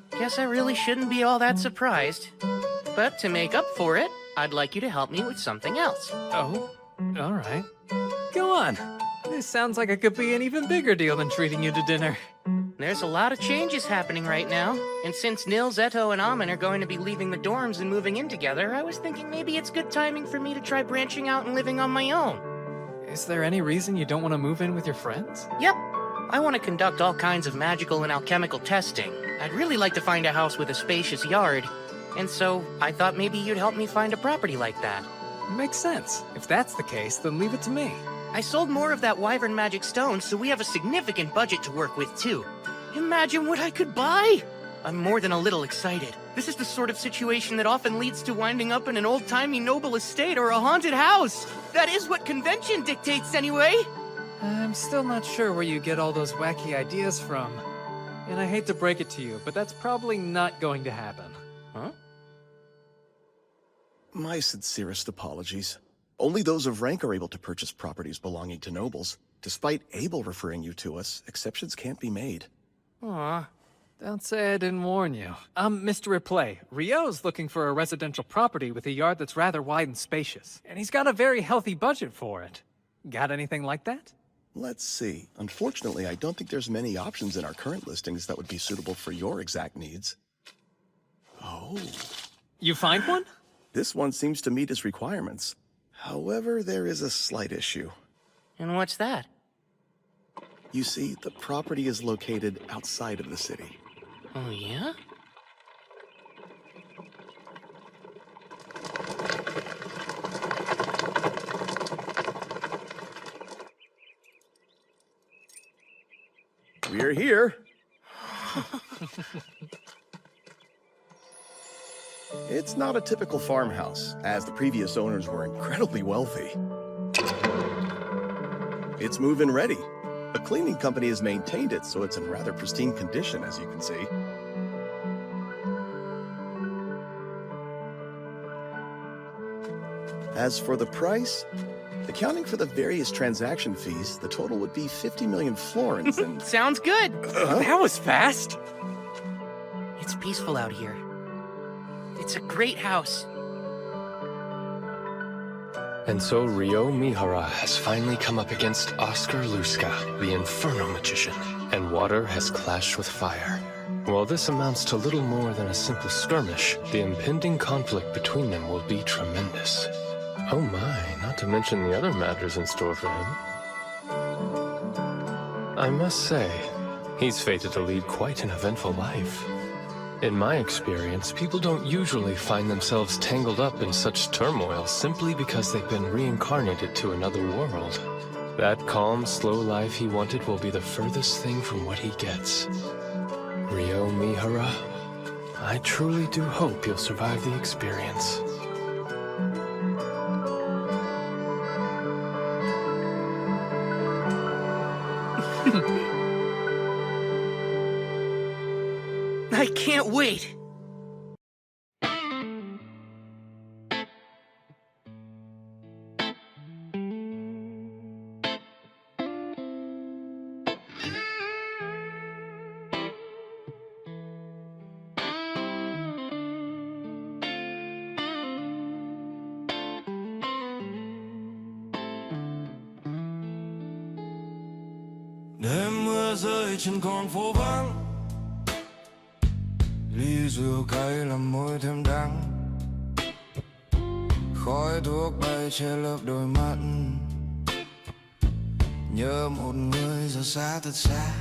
Guess I really shouldn't be all that surprised. But to make up for it, I'd like you to help me with something else. Oh, all right. Go on. This sounds like it could be an even bigger deal than treating you to dinner. There's a lot of changes happening right now, and since Nils, Eto, and Amin are going to be leaving the dorms and moving in together, I was thinking maybe it's good timing for me to try branching out and living on my own. Is there any reason you don't want to move in with your friends? Yep. I want to conduct all kinds of magical and alchemical testing. I'd really like to find a house with a spacious yard, and so I thought maybe you'd help me find a property like that. Makes sense. If that's the case, then leave it to me. I sold more of that Wyvern magic stone, so we have a significant budget to work with, too. Imagine what I could buy! I'm more than a little excited. This is the sort of situation that often leads to winding up in an old-timey noble estate or a haunted house. That is what convention dictates, anyway. I'm still not sure where you get all those wacky ideas from. And I hate to break it to you, but that's probably not going to happen. Huh? My sincerest apologies. Only those of rank are able to purchase properties belonging to nobles. Despite Abel referring you to us, exceptions can't be made. Aw. Don't say I didn't warn you. Mr. Replay, Rio's looking for a residential property with a yard that's rather wide and spacious. And he's got a very healthy budget for it. Got anything like that? Let's see. Unfortunately, I don't think there's many options in our current listings that would be suitable for your exact needs. Oh. You find one? This one seems to meet his requirements. However, there is a slight issue. And what's that? You see, the property is located outside of the city. Oh, yeah? We're here. It's not a typical farmhouse, as the previous owners were incredibly wealthy. It's move-in ready. A cleaning company has maintained it, so it's in rather pristine condition, as you can see. As for the price, accounting for the various transaction fees, the total would be 50 million florins and... Sounds good! That was fast! It's peaceful out here. It's a great house. And so Rio Mihara has finally come up against Oscar Luska, the Inferno Magician, and water has clashed with fire. While this amounts to little more than a simple skirmish, the impending conflict between them will be tremendous. Oh my, not to mention the other matters in store for him. I must say, he's fated to lead quite an eventful life. In my experience, people don't usually find themselves tangled up in such turmoil simply because they've been reincarnated to another world. That calm, slow life he wanted will be the furthest thing from what he gets. Rio Mihara, I truly do hope you'll survive the experience. I can't wait! Đêm mưa rơi trên con phố vắng, ly rượu cay làm môi thêm đắng, khói thuốc bay che lớp đôi mắt, nhớ một người giờ xa thật xa.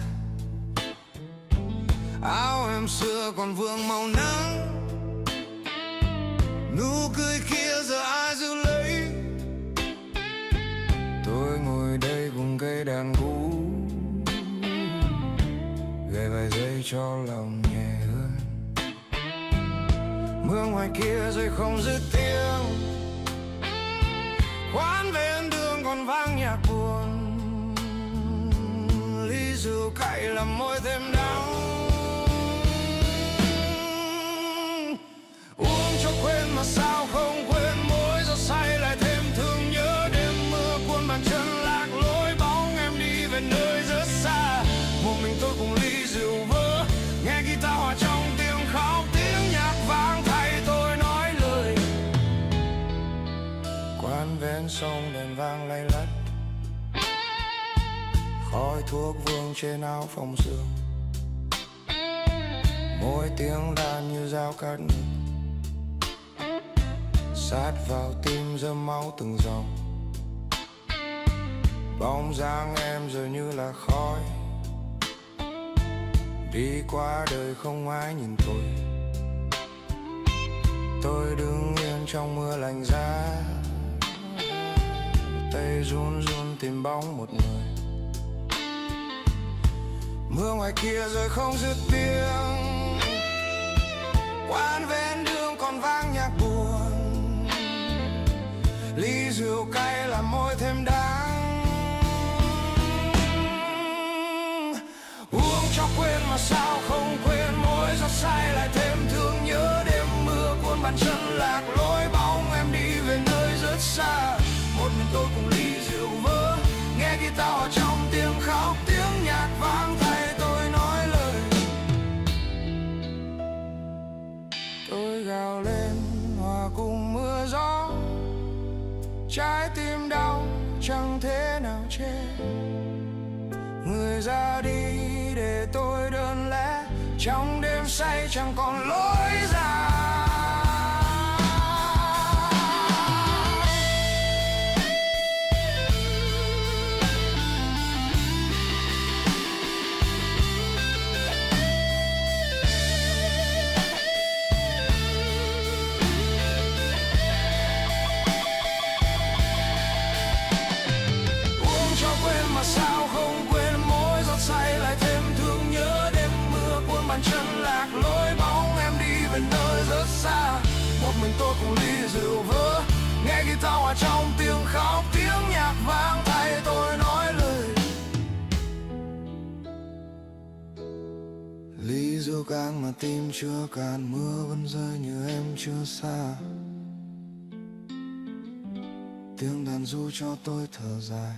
Áo em xưa còn vương màu nắng, nụ cười kia giờ ai giữ lấy. Tôi ngồi đây cùng cây đàn cũ, gầy vài giây cho lòng nhẹ hơn. Mưa ngoài kia rơi không dứt tiếng, quán ven đường còn vang nhạc buồn, ly rượu cay làm môi thêm đắng. Uống cho quên mà sao không quên, mỗi giọt say lại thêm thương nhớ. Đêm mưa cuốn bàn chân lạc lối, bóng em đi về nơi rất xa. Một mình tôi cùng ly rượu vỡ, nghe guitar hòa trong tiếng khóc, tiếng nhạc vang thay tôi nói lời. Quán ven sông đèn vang lay lắt, khói thuốc vương trên áo phông sương, mỗi tiếng đàn như dao cắt ngực, sát vào tim rơm máu từng dòng. Bóng dáng em giờ như là khói, đi qua đời không ai nhìn tôi. Tôi đứng yên trong mưa lạnh giá, tay run run tìm bóng một người. Mưa ngoài kia rồi không dứt tiếng, quán ven đường còn vang nhạc buồn, ly rượu cay làm môi thêm đắng. Uống cho quên mà sao không quên, mỗi giọt say lại thêm thương nhớ. Đêm mưa cuốn bàn chân lạc lối, bóng em đi về nơi rất xa. Một mình tôi cùng ly rượu vỡ, nghe guitar hòa trong tiếng khóc, tiếng nhạc vang thay tôi nói lời. Tôi gào lên hòa cùng mưa gió, trái tim đau chẳng thể nào che. Người ra đi để tôi đơn lẻ, trong đêm say chẳng còn lối ra. Sao không quên, mỗi giọt say lại thêm thương nhớ. Đêm mưa cuốn bàn chân lạc lối, bóng em đi về nơi rất xa. Một mình tôi cùng ly rượu vỡ, nghe guitar hòa trong tiếng khóc, tiếng nhạc vang thay tôi nói lời. Ly rượu càng mà tim chưa cạn, mưa vẫn rơi như em chưa xa. Tiếng đàn ru cho tôi thở dài.